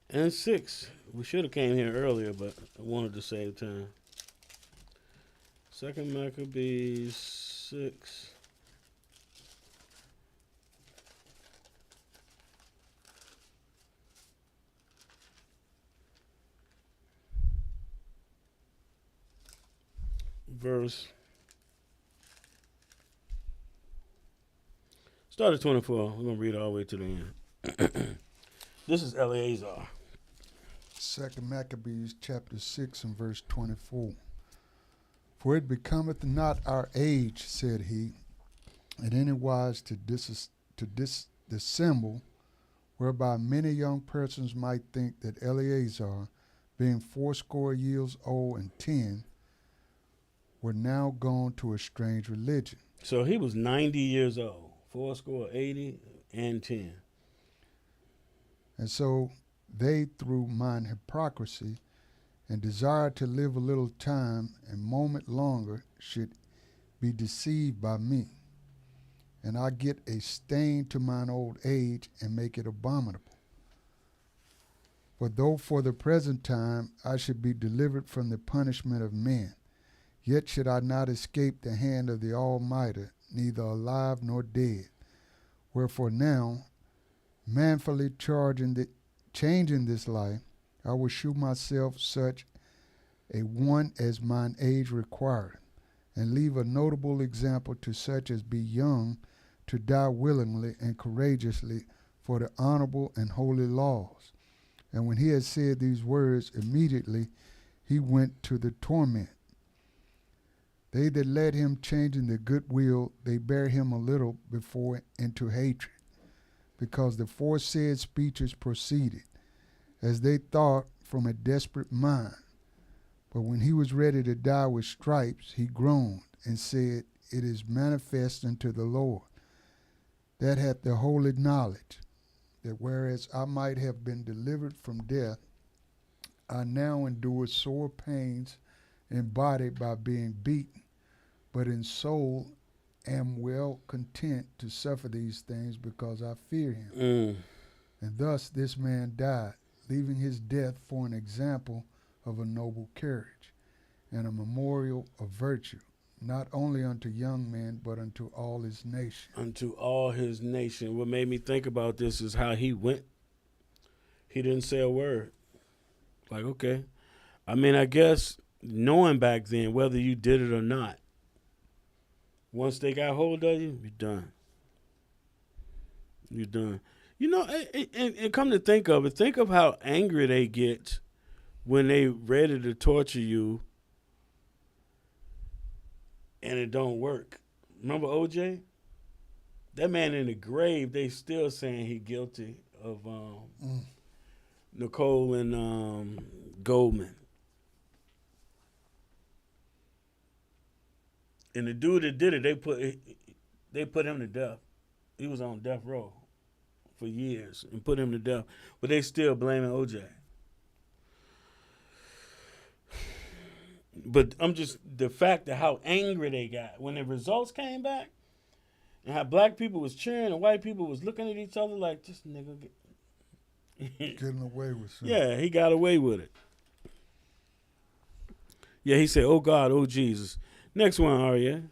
And 6. We should have came here earlier, but I wanted to save time. Second Maccabees 6. Verse. Start at 24. We're going to read all the way to the end. This is Eleazar. Second Maccabees chapter 6 and verse 24. For it becometh not our age, said he, in any wise to dissemble, whereby many young persons might think that Eleazar, being 80 years old and 10, were now gone to a strange religion. So he was 90 years old, 80 and 10. And so they, through mine hypocrisy, and desire to live a little time and moment longer, should be deceived by me. And I get a stain to mine old age and make it abominable. For though for the present time I should be delivered from the punishment of men, yet should I not escape the hand of the Almighty, neither alive nor dead. Wherefore now, manfully changing this life, I will shew myself such a one as mine age required, and leave a notable example to such as be young to die willingly and courageously for the honorable and holy laws. And when he had said these words, immediately he went to the torment. They that led him changing their good will, they bear him a little before into hatred, because the foresaid speeches proceeded, as they thought, from a desperate mind. But when he was ready to die with stripes, he groaned and said, It is manifest unto the Lord, that hath the holy knowledge, that whereas I might have been delivered from death, I now endure sore pains in body by being beaten, but in soul am well content to suffer these things because I fear him. And thus this man died, leaving his death for an example of a noble courage and a memorial of virtue, not only unto young men, but unto all his nation. Unto all his nation. What made me think about this is how he went. He didn't say a word. Like, okay. I mean, I guess knowing back then whether you did it or not, once they got hold of you, you're done. You're done. You know, and come to think of it, think of how angry they get when they ready to torture you and it don't work. Remember OJ? That man in the grave, they still saying he guilty of Nicole and Goldman. And the dude that did it, they put him to death. He was on death row for years and put him to death. But they still blaming OJ. But I'm just, the fact that how angry they got when the results came back and how black people was cheering and white people was looking at each other like, this nigga Getting away with something. Yeah, he got away with it. Yeah, he said, oh God, oh Jesus. Next one, Arya.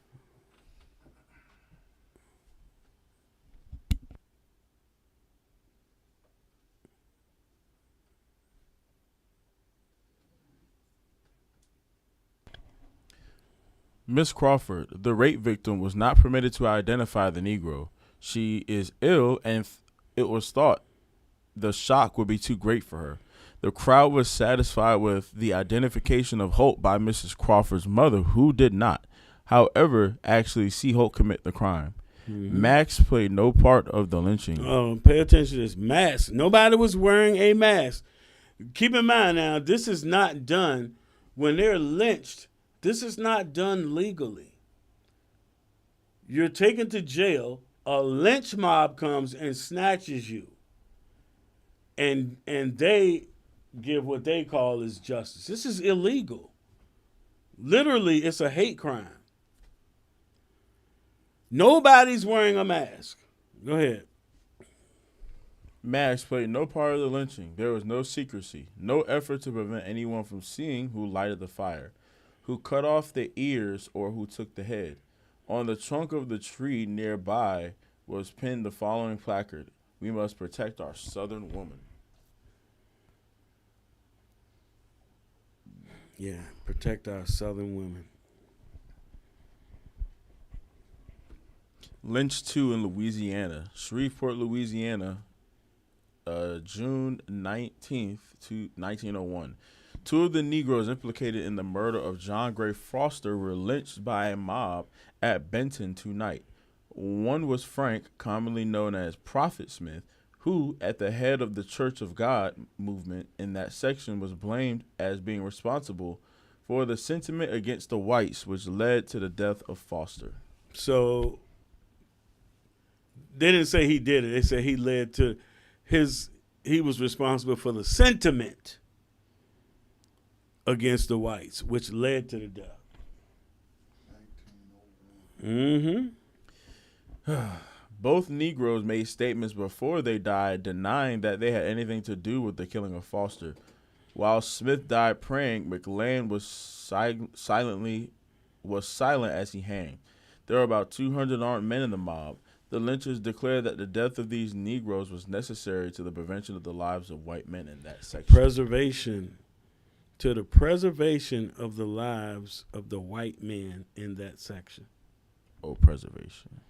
Miss Crawford, the rape victim, was not permitted to identify the Negro. She is ill, and it was thought the shock would be too great for her. The crowd was satisfied with the identification of Holt by Mrs. Crawford's mother, who did not, however, actually see Holt commit the crime. Mm-hmm. Max played no part of the lynching. Pay attention to this. Mask. Nobody was wearing a mask. Keep in mind now, this is not done when they're lynched. This is not done legally. You're taken to jail. A lynch mob comes and snatches you. And they give what they call is justice. This is illegal. Literally, it's a hate crime. Nobody's wearing a mask. Go ahead. Max played no part of the lynching. There was no secrecy, no effort to prevent anyone from seeing who lighted the fire, who cut off the ears, or who took the head. On the trunk of the tree nearby was pinned the following placard: "We must protect our Southern woman." Yeah, protect our Southern women. Lynch 2 in Louisiana, Shreveport, Louisiana, June 19th to 1901. Two of the Negroes implicated in the murder of John Gray Foster were lynched by a mob at Benton tonight. One was Frank, commonly known as Prophet Smith, who, at the head of the Church of God movement in that section, was blamed as being responsible for the sentiment against the whites, which led to the death of Foster. So they didn't say he did it. They said he led to he was responsible for the sentiment against the whites, which led to the death. Mm-hmm. Both Negroes made statements before they died denying that they had anything to do with the killing of Foster. While Smith died praying, McLean was silent as he hanged. There were about 200 armed men in the mob. The lynchers declared that the death of these Negroes was necessary to the prevention of the lives of white men in that section. To the preservation of the lives of the white men in that section. Oh, preservation.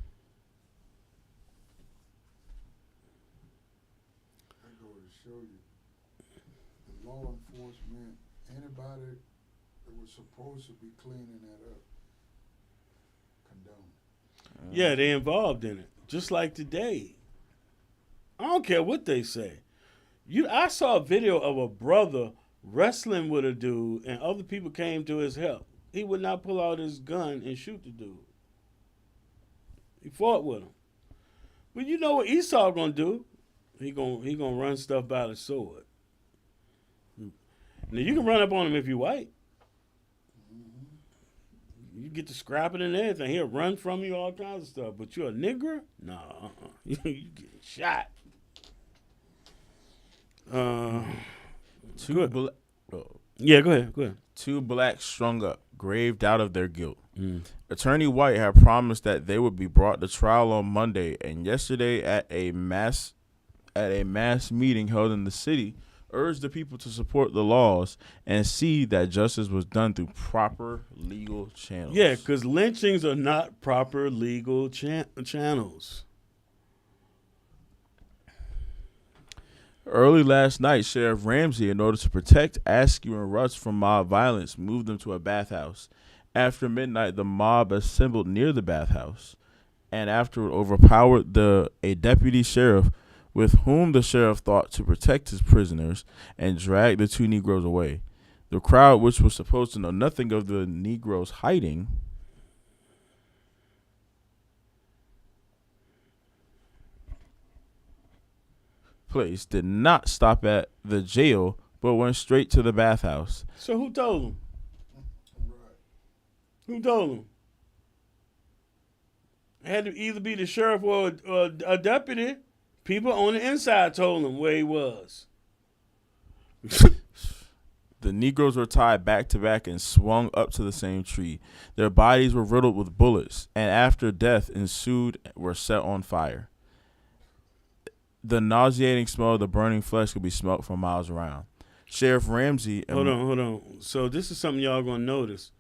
I go to show you the law enforcement, anybody that was supposed to be cleaning that up, condone. Yeah, they involved in it. Just like today. I don't care what they say. I saw a video of a brother wrestling with a dude and other people came to his help, he would not pull out his gun and shoot the dude. He fought with him. But you know what Esau gonna do? He gonna run stuff by the sword. Now you can run up on him if you're white. You get to scrapping and everything. He'll run from you, all kinds of stuff. But you're a nigger? Nah, you getting shot. Yeah, go ahead. Two blacks strung up, graved out of their guilt. Attorney White had promised that they would be brought to trial on Monday, and yesterday at a mass meeting held in the city, urged the people to support the laws and see that justice was done through proper legal channels. Yeah, because lynchings are not proper legal channels. Early last night, Sheriff Ramsey, in order to protect Askew and Russ from mob violence, moved them to a bathhouse. After midnight, the mob assembled near the bathhouse and afterward overpowered a deputy sheriff with whom the sheriff thought to protect his prisoners and dragged the two Negroes away. The crowd, which was supposed to know nothing of the Negroes' hiding, place did not stop at the jail but went straight to the bathhouse. So who told him? Who told him? It had to either be the sheriff or a deputy. People on the inside told him where he was. The Negroes were tied back to back and swung up to the same tree. Their bodies were riddled with bullets, and after death ensued, were set on fire. The nauseating smell of the burning flesh could be smelt from miles around. Sheriff Ramsey... Hold on. So this is something y'all going to notice.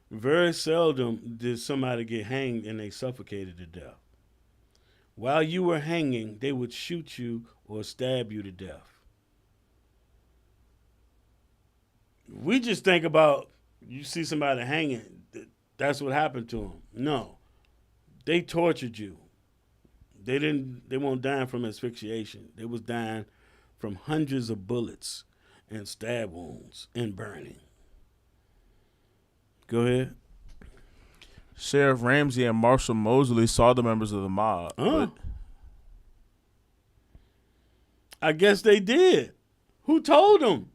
Very seldom did somebody get hanged and they suffocated to death. While you were hanging, they would shoot you or stab you to death. We just think about, you see somebody hanging, that's what happened to them. No. They tortured you. They weren't dying from asphyxiation. They was dying from hundreds of bullets and stab wounds and burning. Go ahead. Sheriff Ramsey and Marshal Mosley saw the members of the mob. I guess they did. Who told them?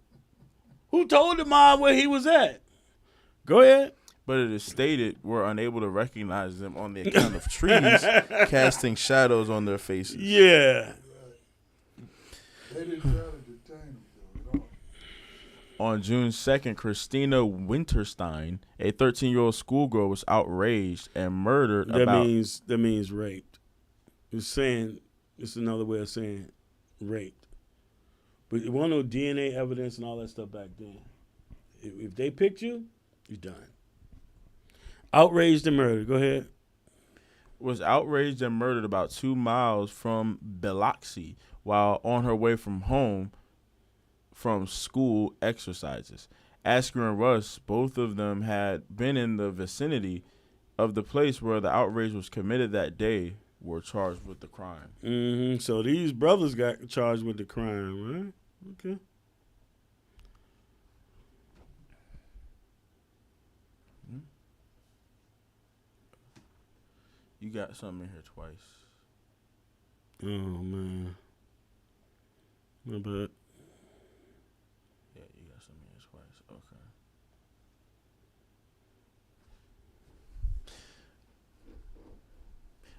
Who told the mob where he was at? Go ahead. But it is stated we're unable to recognize them on the account of trees casting shadows on their faces. Yeah. They didn't try to detain them, though, at all. On June 2nd, Christina Winterstein, a 13-year-old schoolgirl, was outraged and murdered. That means raped. It's another way of saying raped. But it wasn't no DNA evidence and all that stuff back then. If they picked you, you're done. Outraged and murdered. Go ahead. Was outraged and murdered about 2 miles from Biloxi while on her way from home from school exercises. Askew and Russ, both of them had been in the vicinity of the place where the outrage was committed that day, were charged with the crime. Mm-hmm. So these brothers got charged with the crime, right? Okay. You got something in here twice. Oh, man. My bad. Yeah, you got something in here twice. Okay.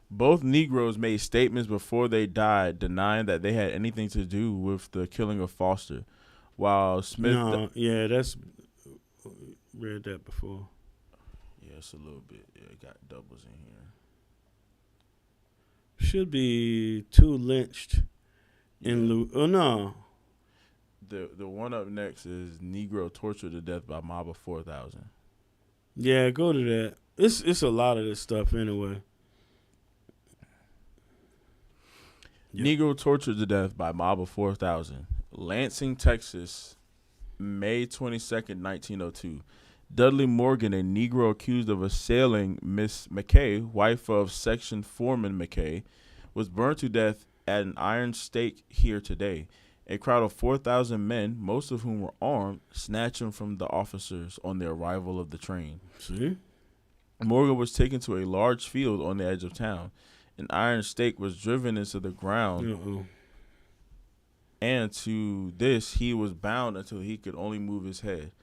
Both Negroes made statements before they died denying that they had anything to do with the killing of Foster, while Smith... that's... read that before. Yeah, it's a little bit... Yeah, it got doubles in here. Should be 2 lynched in no. The one up next is Negro tortured to death by mob of 4,000. Yeah, go to that. It's a lot of this stuff anyway. Negro tortured to death by mob of 4,000. Lansing, Texas, May 22nd, 1902. Dudley Morgan, a Negro accused of assailing Miss McKay, wife of Section Foreman McKay, was burned to death at an iron stake here today. A crowd of 4,000 men, most of whom were armed, snatched him from the officers on the arrival of the train. See? Morgan was taken to a large field on the edge of town. An iron stake was driven into the ground, and to this he was bound until he could only move his head.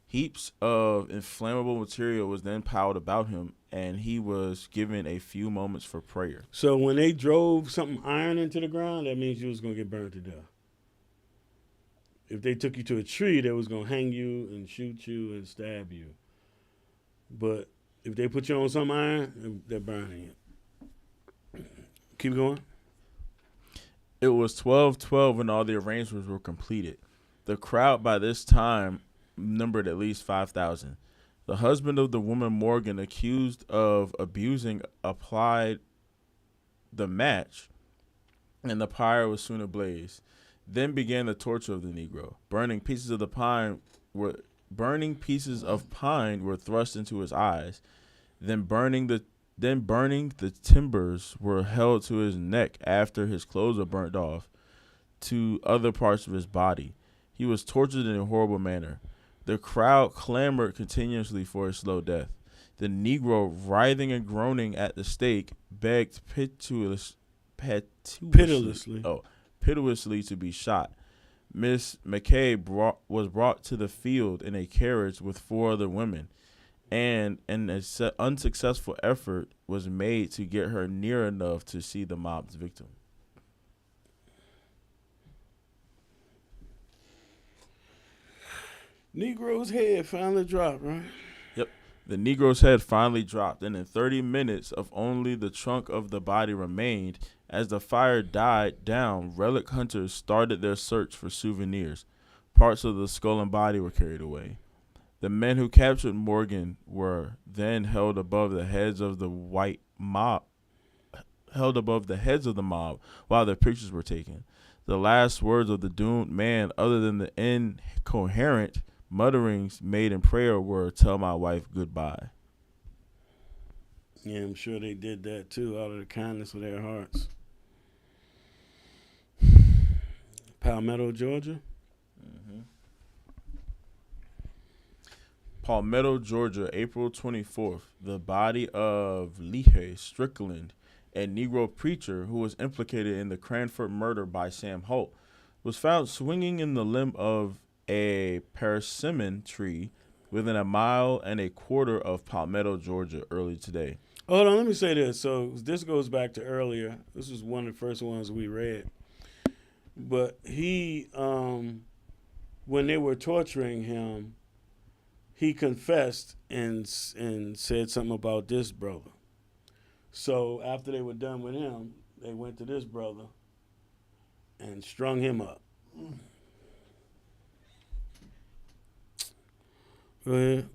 Heaps of inflammable material was then piled about him, and he was given a few moments for prayer. So when they drove something iron into the ground, that means you was going to get burned to death. If they took you to a tree, they was going to hang you and shoot you and stab you. But if they put you on some iron, they're burning you. Keep going. It was 12:12 when all the arrangements were completed. The crowd by this time numbered at least 5,000. The husband of the woman Morgan, accused of abusing, applied the match, and the pyre was soon ablaze. Then began the torture of the Negro. Burning pieces of pine were thrust into his eyes. Then burning the timbers were held to his neck after his clothes were burnt off to other parts of his body. He was tortured in a horrible manner. The crowd clamored continuously for his slow death. The Negro, writhing and groaning at the stake, begged pitilessly to be shot. Miss McKay was brought to the field in a carriage with 4 other women, and an unsuccessful effort was made to get her near enough to see the mob's victim. Negro's head finally dropped, right? Yep. The Negro's head finally dropped, and in 30 minutes of only the trunk of the body remained. As the fire died down, relic hunters started their search for souvenirs. Parts of the skull and body were carried away. The men who captured Morgan were then held above the heads of the mob while their pictures were taken. The last words of the doomed man, other than the incoherent mutterings made in prayer, were, "Tell my wife goodbye." Yeah, I'm sure they did that too, out of the kindness of their hearts. Palmetto, Georgia. Palmetto, Georgia, April 24th. The body of Lehi Strickland, a Negro preacher who was implicated in the Cranford murder by Sam Holt, was found swinging in the limb of a persimmon tree within 1.25 miles of Palmetto, Georgia, early today. Hold on, let me say this. So this goes back to earlier. This was one of the first ones we read. But he, when they were torturing him, he confessed and said something about this brother. So after they were done with him, they went to this brother and strung him up. Go ahead.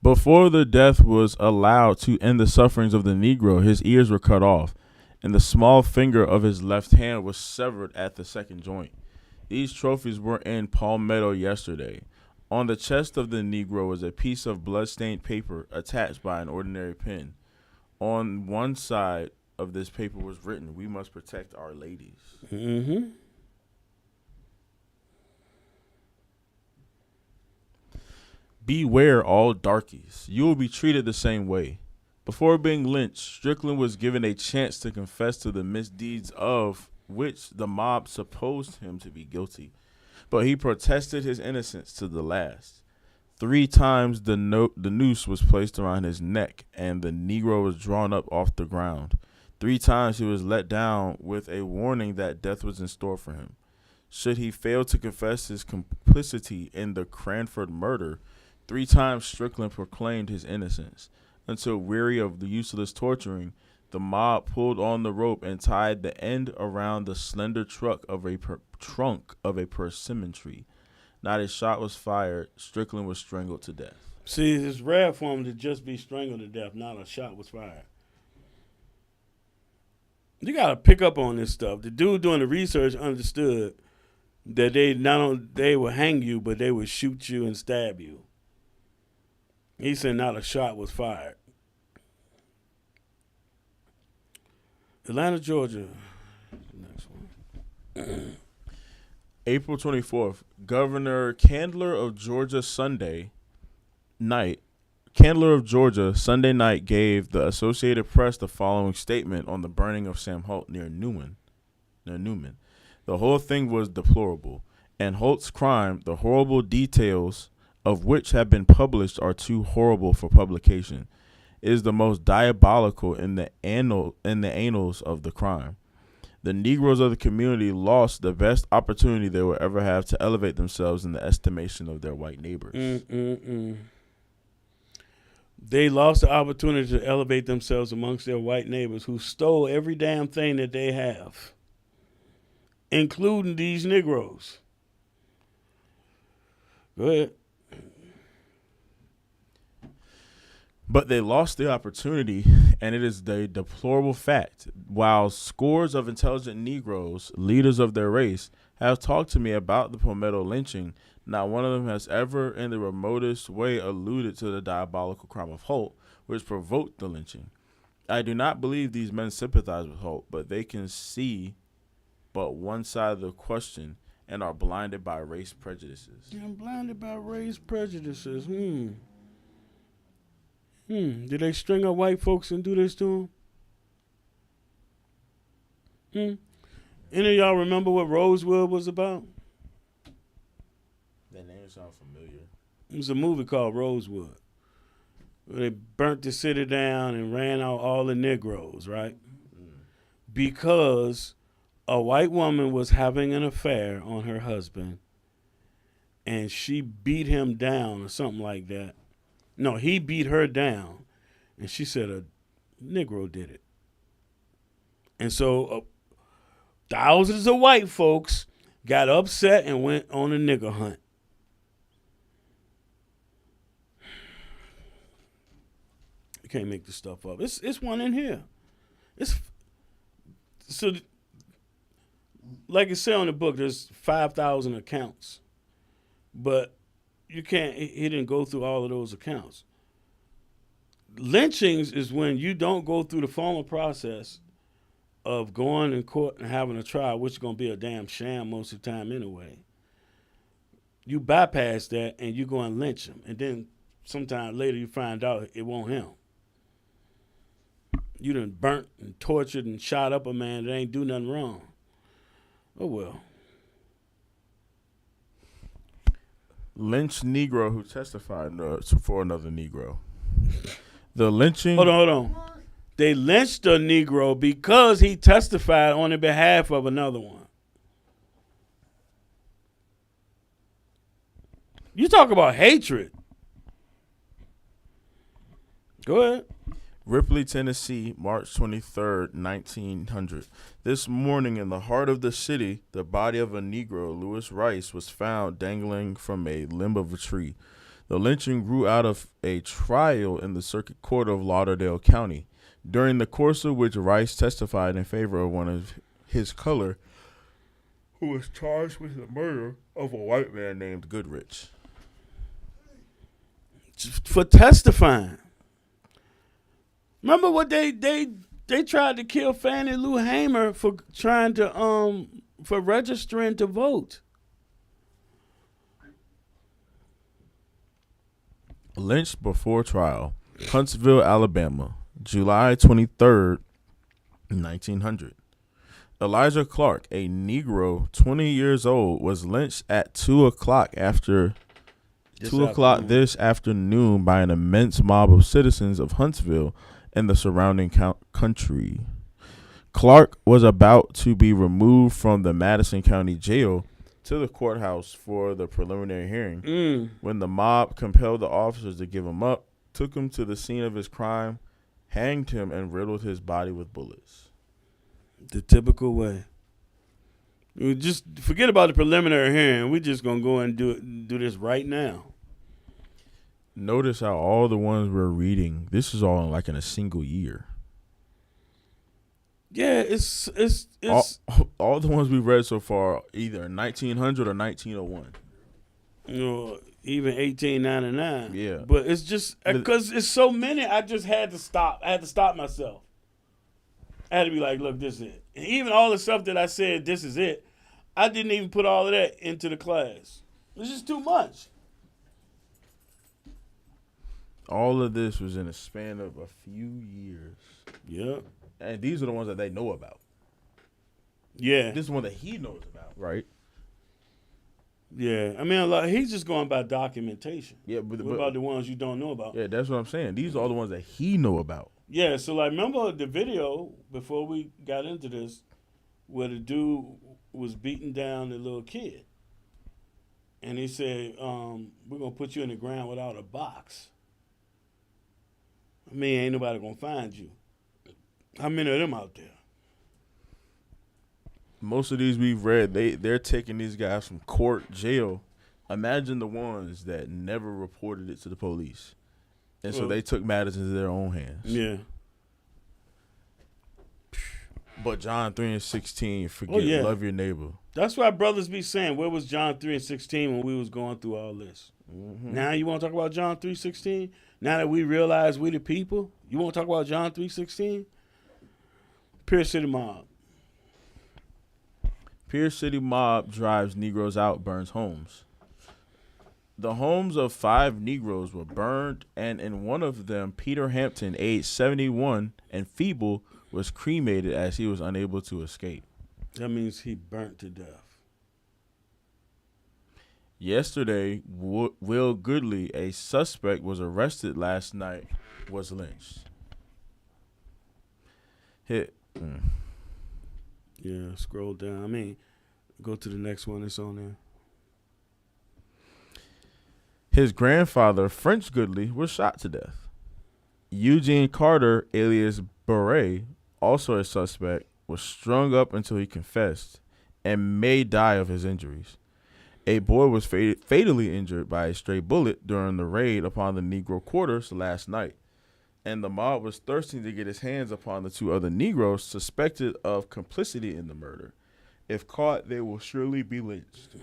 Before the death was allowed to end the sufferings of the Negro, his ears were cut off, and the small finger of his left hand was severed at the second joint. These trophies were in Palmetto yesterday. On the chest of the Negro was a piece of blood-stained paper attached by an ordinary pen. On one side of this paper was written, "We must protect our ladies." Mm-hmm. Beware all darkies. You will be treated the same way. Before being lynched, Strickland was given a chance to confess to the misdeeds of which the mob supposed him to be guilty, but he protested his innocence to the last. 3 times the noose was placed around his neck, and the Negro was drawn up off the ground. 3 times he was let down with a warning that death was in store for him. Should he fail to confess his complicity in the Cranford murder, 3 times Strickland proclaimed his innocence, until, weary of the useless torturing, the mob pulled on the rope and tied the end around the slender trunk of a persimmon tree. Not a shot was fired. Strickland was strangled to death. See, it's rare for him to just be strangled to death. Not a shot was fired. You got to pick up on this stuff. The dude doing the research understood that they would hang you, but they would shoot you and stab you. He said not a shot was fired. Atlanta, Georgia. Next one. April 24th, Governor Candler of Georgia Sunday night gave the Associated Press the following statement on the burning of Sam Holt near Newman. The whole thing was deplorable, and Holt's crime, the horrible details of which have been published, are too horrible for publication. It is the most diabolical in the annals of the crime. The Negroes of the community lost the best opportunity they will ever have to elevate themselves in the estimation of their white neighbors. They lost the opportunity to elevate themselves amongst their white neighbors who stole every damn thing that they have, including these Negroes. Go ahead. But they lost the opportunity, and it is the deplorable fact. While scores of intelligent Negroes, leaders of their race, have talked to me about the Palmetto lynching, not one of them has ever in the remotest way alluded to the diabolical crime of Holt, which provoked the lynching. I do not believe these men sympathize with Holt, but they can see but one side of the question and are blinded by race prejudices. I'm blinded by race prejudices. Did they string up white folks and do this to them? Any of y'all remember what Rosewood was about? That name sounds familiar. It was a movie called Rosewood. They burnt the city down and ran out all the Negroes, right? Because a white woman was having an affair on her husband and she beat him down or something like that. No, he beat her down, and she said a Negro did it. And so thousands of white folks got upset and went on a nigger hunt. You can't make this stuff up. It's one in here. So, like it said on the book, there's 5,000 accounts, but you can't. He didn't go through all of those accounts. Lynchings is when you don't go through the formal process of going in court and having a trial, which is going to be a damn sham most of the time anyway. You bypass that and you go and lynch him, and then sometime later you find out it wasn't him. You done burnt and tortured and shot up a man that ain't do nothing wrong. Oh well. Lynched Negro who testified for another Negro. The lynching. Hold on. They lynched a Negro because he testified on the behalf of another one. You talk about hatred. Go ahead. Ripley, Tennessee, March 23rd, 1900. This morning in the heart of the city, the body of a Negro, Lewis Rice, was found dangling from a limb of a tree. The lynching grew out of a trial in the Circuit Court of Lauderdale County, during the course of which Rice testified in favor of one of his color, who was charged with the murder of a white man named Goodrich. For testifying. Remember what they tried to kill Fannie Lou Hamer for trying to for registering to vote. Lynched before trial, Huntsville, Alabama, July 23rd, 1900. Elijah Clark, a Negro, 20 years old, was lynched at 2 o'clock this afternoon by an immense mob of citizens of Huntsville and the surrounding country. Clark was about to be removed from the Madison County Jail to the courthouse for the preliminary hearing when the mob compelled the officers to give him up, took him to the scene of his crime, hanged him, and riddled his body with bullets. The typical way. We just forget about the preliminary hearing. We're just gonna go and do this right now. Notice how all the ones we're reading, this is all like in a single year. Yeah, it's all the ones we've read so far, either 1900 or 1901. Even 1899. Yeah. But it's just because it's so many. I just had to stop. I had to stop myself. I had to be like, look, this is it. And even all the stuff that I said, this is it, I didn't even put all of that into the class. It's just too much. All of this was in a span of a few years. Yep. And these are the ones that they know about. Yeah. This is one that he knows about, right? Yeah. I mean, he's just going by documentation. Yeah, but what about the ones you don't know about? Yeah, that's what I'm saying. These are all the ones that he know about. Yeah, so like remember the video before we got into this where the dude was beating down the little kid. And he said, we're going to put you in the ground without a box. I mean, ain't nobody going to find you. How many of them out there? Most of these we've read, they're taking these guys from court, jail. Imagine the ones that never reported it to the police. And so they took matters into their own hands. Yeah. But John 3:16, forget, love your neighbor. That's why brothers be saying, where was John 3:16 when we was going through all this? Mm-hmm. Now you want to talk about John 3:16? Now that we realize we the people, you want to talk about John 3:16? Pierce City Mob. Pierce City Mob drives Negroes out, burns homes. The homes of 5 Negroes were burned, and in one of them, Peter Hampton, aged 71 and feeble, was cremated as he was unable to escape. That means he burnt to death. Yesterday, Will Goodley, a suspect, was arrested last night, was lynched. Yeah, scroll down. I mean, go to the next one that's on there. His grandfather, French Goodley, was shot to death. Eugene Carter, alias Beret, also a suspect, was strung up until he confessed and may die of his injuries. A boy was fatally injured by a stray bullet during the raid upon the Negro quarters last night, and the mob was thirsting to get his hands upon the 2 other Negroes suspected of complicity in the murder. If caught, they will surely be lynched.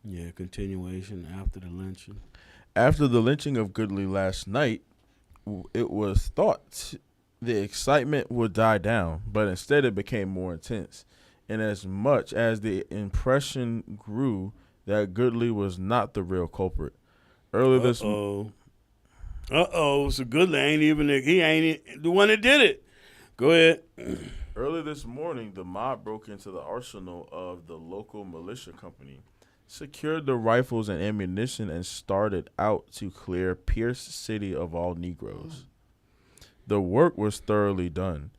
Yeah, continuation after the lynching. After the lynching of Goodley last night, it was thought the excitement would die down, but instead it became more intense. And as much as the impression grew that Goodley was not the real culprit. Earlier this so Goodley ain't the one that did it. Go ahead. Early this morning, the mob broke into the arsenal of the local militia company, secured the rifles and ammunition, and started out to clear Pierce City of all Negroes. The work was thoroughly done.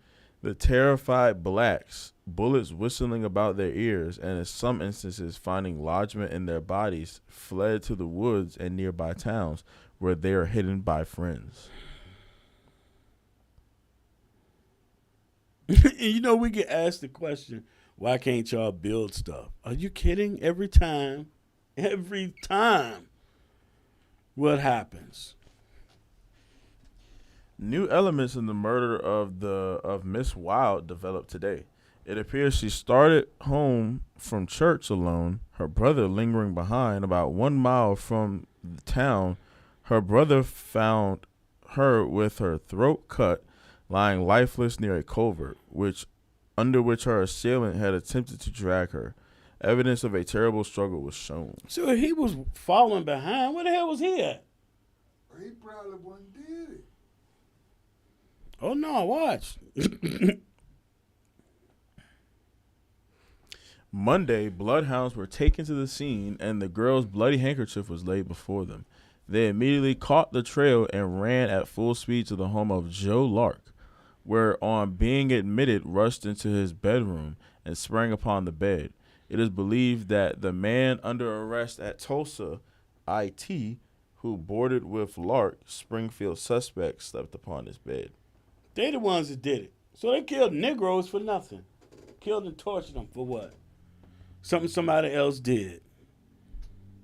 The terrified blacks, bullets whistling about their ears, and in some instances finding lodgment in their bodies, fled to the woods and nearby towns where they are hidden by friends. You know, we get asked the question, why can't y'all build stuff? Are you kidding? Every time, what happens? New elements in the murder of Miss Wild developed today. It appears she started home from church alone, her brother lingering behind. About 1 mile from the town, her brother found her with her throat cut, lying lifeless near a culvert, under which her assailant had attempted to drag her. Evidence of a terrible struggle was shown. So he was following behind. Where the hell was he at? He probably wasn't did it. Oh, no, watch. Monday, bloodhounds were taken to the scene, and the girl's bloody handkerchief was laid before them. They immediately caught the trail and ran at full speed to the home of Joe Lark, where, on being admitted, rushed into his bedroom and sprang upon the bed. It is believed that the man under arrest at Tulsa, IT, who boarded with Lark, Springfield suspect, slept upon his bed. They the ones that did it. So they killed Negroes for nothing. Killed and tortured them for what? Something somebody else did.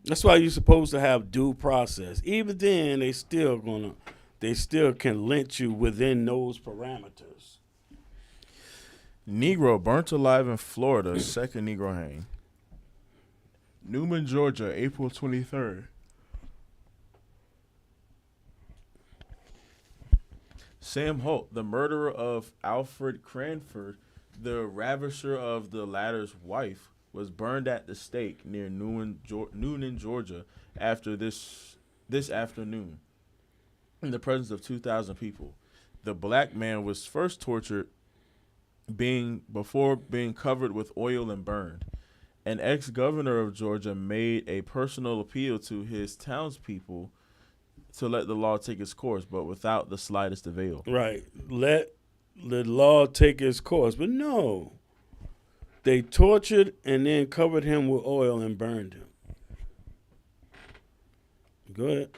That's why you're supposed to have due process. Even then, they still can lynch you within those parameters. Negro burnt alive in Florida, second Negro hang. Newman, Georgia, April 23rd. Sam Holt, the murderer of Alfred Cranford, the ravisher of the latter's wife, was burned at the stake near Noonan, Georgia, after this afternoon, in the presence of 2,000 people. The black man was first tortured, before being covered with oil and burned. An ex-governor of Georgia made a personal appeal to his townspeople to let the law take its course, but without the slightest avail. Right. Let the law take its course. But no. They tortured and then covered him with oil and burned him. Go ahead.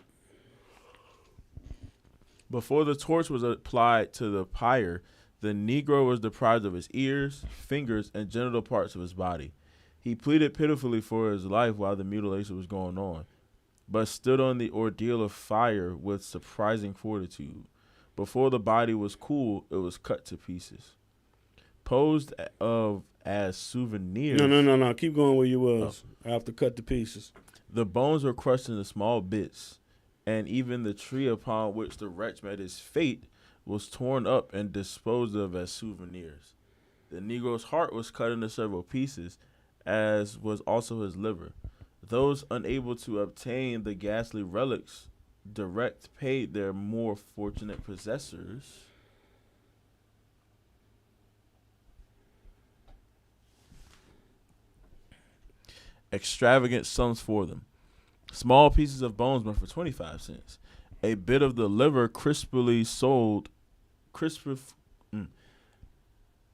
Before the torch was applied to the pyre, the Negro was deprived of his ears, fingers, and genital parts of his body. He pleaded pitifully for his life while the mutilation was going on, but stood on the ordeal of fire with surprising fortitude. Before the body was cool, it was cut to pieces. Posed as souvenirs. No. Keep going where you was. I have to cut the pieces. The bones were crushed into small bits, and even the tree upon which the wretch met his fate was torn up and disposed of as souvenirs. The Negro's heart was cut into several pieces, as was also his liver. Those unable to obtain the ghastly relics direct paid their more fortunate possessors extravagant sums for them. Small pieces of bones went for 25 cents. A bit of the liver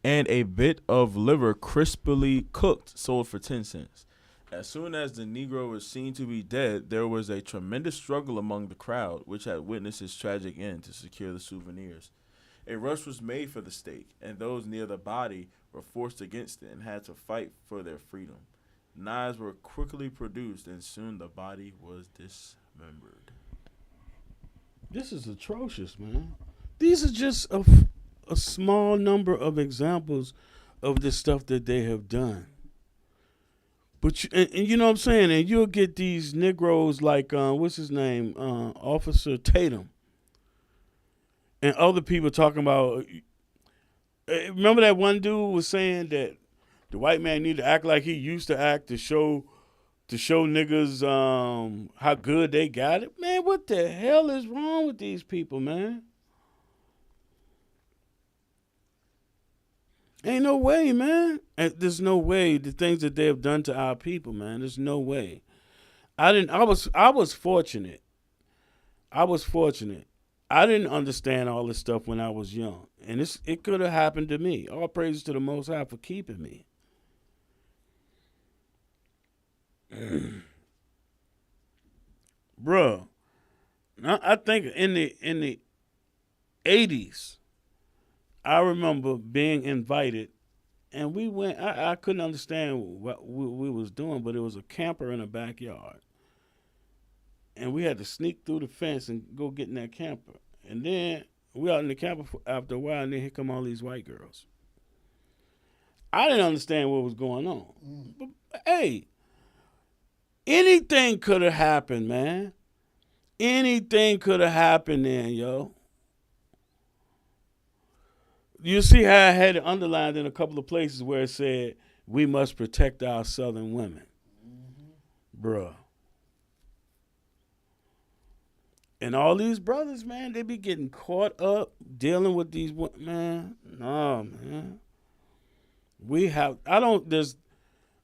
and a bit of liver crisply cooked sold for 10 cents. As soon as the Negro was seen to be dead, there was a tremendous struggle among the crowd, which had witnessed his tragic end, to secure the souvenirs. A rush was made for the stake, and those near the body were forced against it and had to fight for their freedom. Knives were quickly produced, and soon the body was dismembered. This is atrocious, man. These are just a small number of examples of the stuff that they have done. But and you know what I'm saying? And you'll get these Negroes like, what's his name? Officer Tatum. And other people talking about, remember that one dude was saying that the white man need to act like he used to act to show niggas how good they got it. Man, what the hell is wrong with these people, man? Ain't no way, man. There's no way the things that they have done to our people, man. There's no way. I was fortunate. I didn't understand all this stuff when I was young, and it could have happened to me. All praises to the Most High for keeping me. Bruh, I think in the 80s, I remember being invited, and we went. I couldn't understand what we was doing, but it was a camper in a backyard, and we had to sneak through the fence and go get in that camper. And then we out in the camper after a while, and then here come all these white girls. I didn't understand what was going on. But, hey, anything could have happened, man. Anything could have happened then, yo. You see how I had it underlined in a couple of places where it said, we must protect our Southern women. Bruh. And all these brothers, man, they be getting caught up dealing with these, man. No, man. There's,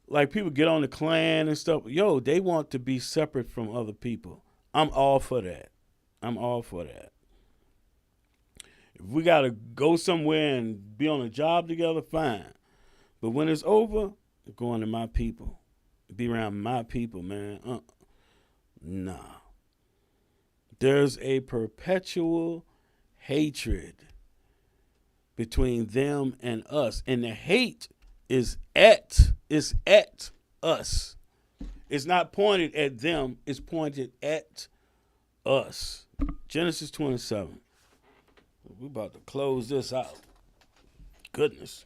like, people get on the Klan and stuff. Yo, they want to be separate from other people. I'm all for that. If we got to go somewhere and be on a job together, fine. But when it's over, I'm going to my people. Be around my people, man. Nah. There's a perpetual hatred between them and us. And the hate is at us. It's not pointed at them. It's pointed at us. Genesis 27. We're about to close this out. Goodness.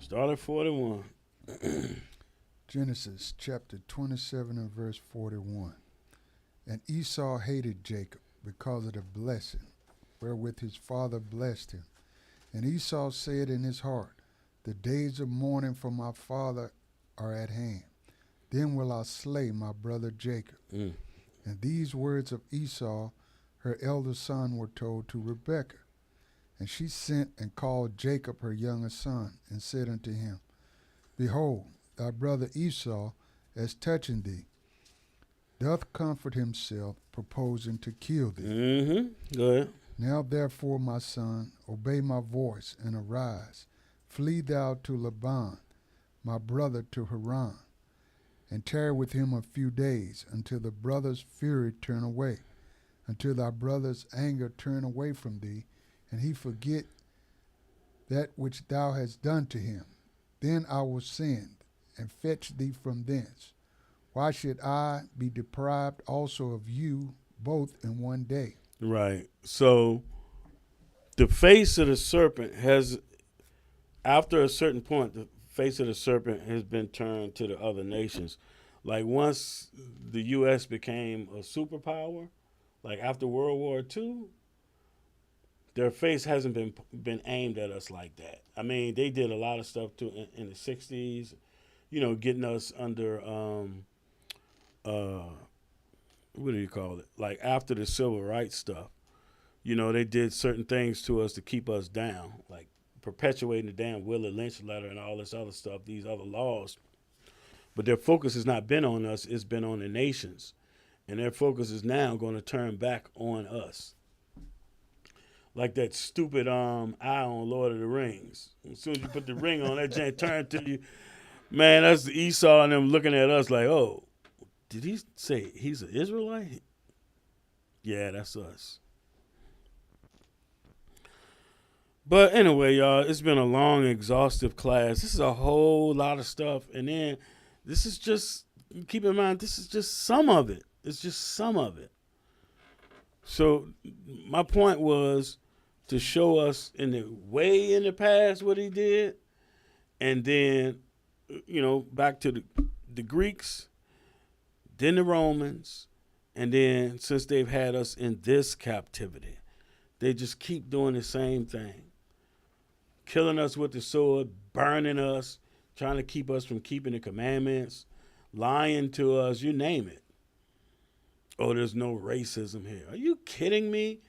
Start at 41. Genesis chapter 27 and verse 41. And Esau hated Jacob because of the blessing wherewith his father blessed him. And Esau said in his heart, the days of mourning for my father are at hand. Then will I slay my brother Jacob. And these words of Esau, her elder son, were told to Rebekah. And she sent and called Jacob her younger son, and said unto him, Behold, thy brother Esau, as touching thee, doth comfort himself, proposing to kill thee. Go ahead. Now therefore, my son, obey my voice, and arise. Flee thou to Laban, my brother, to Haran, and tarry with him a few days, until the brother's fury turn away, until thy brother's anger turn away from thee, and he forget that which thou hast done to him. Then I will send and fetch thee from thence. Why should I be deprived also of you both in one day? Right. So the face of the serpent has, after a certain point, the face of the serpent has been turned to the other nations. Like once the U.S. became a superpower, like after World War II, their face hasn't been aimed at us like that. I mean, they did a lot of stuff too in the 60s, getting us under, what do you call it? Like after the civil rights stuff, they did certain things to us to keep us down, like perpetuating the damn Willie Lynch letter and all this other stuff, these other laws. But their focus has not been on us, it's been on the nations. And their focus is now going to turn back on us. Like that stupid eye on Lord of the Rings. As soon as you put the ring on, that jank turn to you. Man, that's Esau and them looking at us like, oh, did he say he's an Israelite? Yeah, that's us. But anyway, y'all, it's been a long, exhaustive class. This is a whole lot of stuff. And then this is just, keep in mind, this is just some of it. It's just some of it. So my point was to show us in the past what he did. And then, back to the Greeks, then the Romans, and then since they've had us in this captivity, they just keep doing the same thing. Killing us with the sword, burning us, trying to keep us from keeping the commandments, lying to us, you name it. Oh, there's no racism here. Are you kidding me?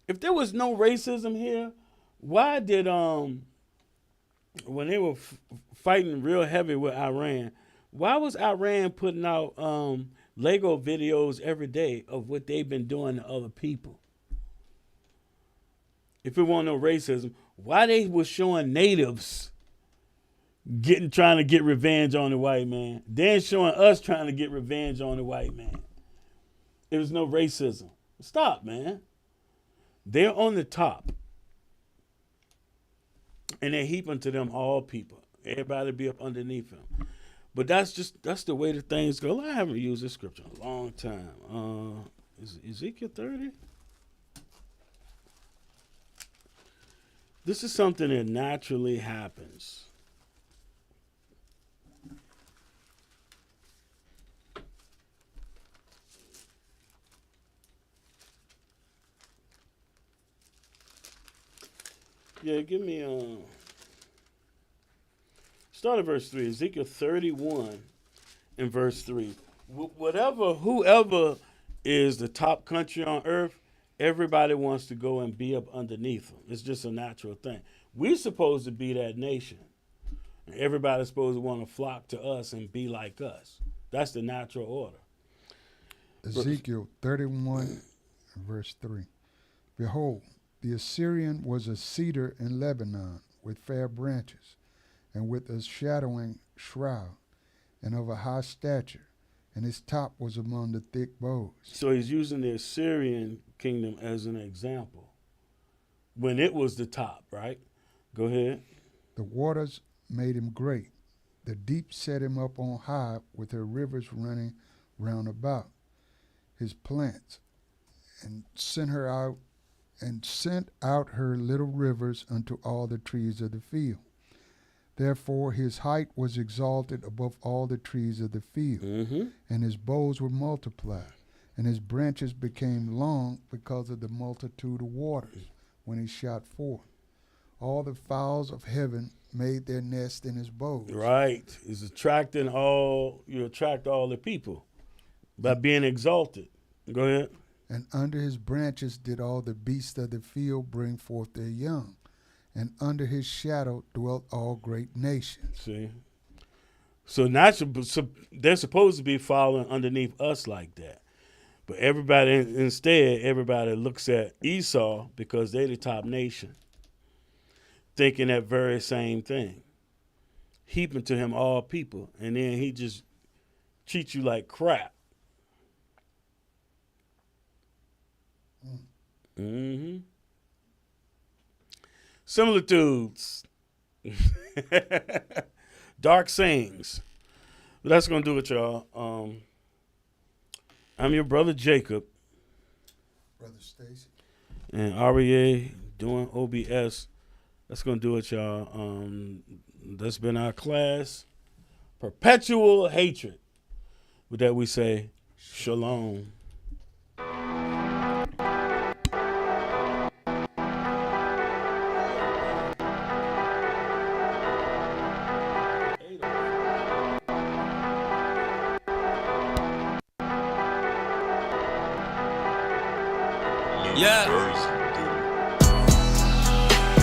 If there was no racism here, why did, when they were fighting real heavy with Iran, why was Iran putting out Lego videos every day of what they've been doing to other people? If it wasn't no racism, why they was showing natives trying to get revenge on the white man, then showing us trying to get revenge on the white man? There was no racism. Stop, man. They're on the top. And they're heaping to them all people. Everybody be up underneath them. But that's the way the things go. I haven't used this scripture in a long time. Is it Ezekiel 30? This is something that naturally happens. Yeah, give me start at verse 3. Ezekiel 31 and verse 3. Whoever is the top country on earth, everybody wants to go and be up underneath them. It's just a natural thing. We're supposed to be that nation. Everybody's supposed to want to flock to us and be like us. That's the natural order. Ezekiel 31, verse 3. Behold, the Assyrian was a cedar in Lebanon with fair branches, and with a shadowing shroud, and of a high stature, and his top was among the thick boughs. So he's using the Assyrian kingdom as an example. When it was the top, right? Go ahead. The waters made him great. The deep set him up on high, with her rivers running round about his plants, and sent out her little rivers unto all the trees of the field. Therefore his height was exalted above all the trees of the field, and his boughs were multiplied, and his branches became long because of the multitude of waters when he shot forth. All the fowls of heaven made their nest in his boughs. Right. It's attracting all, you attract all the people by being exalted. Go ahead. And under his branches did all the beasts of the field bring forth their young. And under his shadow dwelt all great nations. See? So they're supposed to be following underneath us like that. But instead, everybody looks at Esau because they're the top nation, thinking that very same thing. Heaping to him all people, and then he just treats you like crap. Mm-hmm. Similitudes. Dark sayings. But that's going to do it, y'all. I'm your brother Jacob. Brother Stacy. And REA doing OBS. That's going to do it, y'all. That's been our class. Perpetual hatred. With that we say, shalom. Yeah.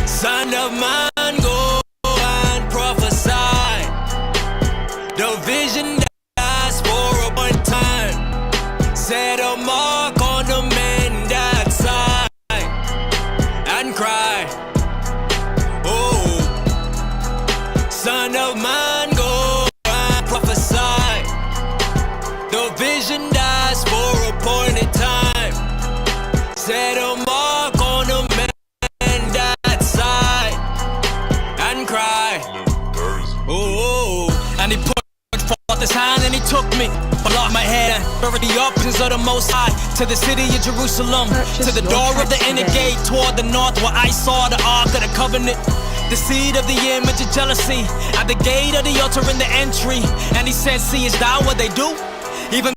Son of man, go and prophesy. The vision that's for a one time. Set a mark on the men that sigh and cry. Oh, son of man, go and prophesy. The vision that's for appointed time. Set a mark on the man that sigh and cry. Oh, and he put forth his hand and he took me, blocked my head and buried the options of the Most High, to the city of Jerusalem, to the door of the inner gate toward the north, where I saw the ark of the covenant, the seed of the image of jealousy, at the gate of the altar in the entry. And he said, seest thou what they do? Even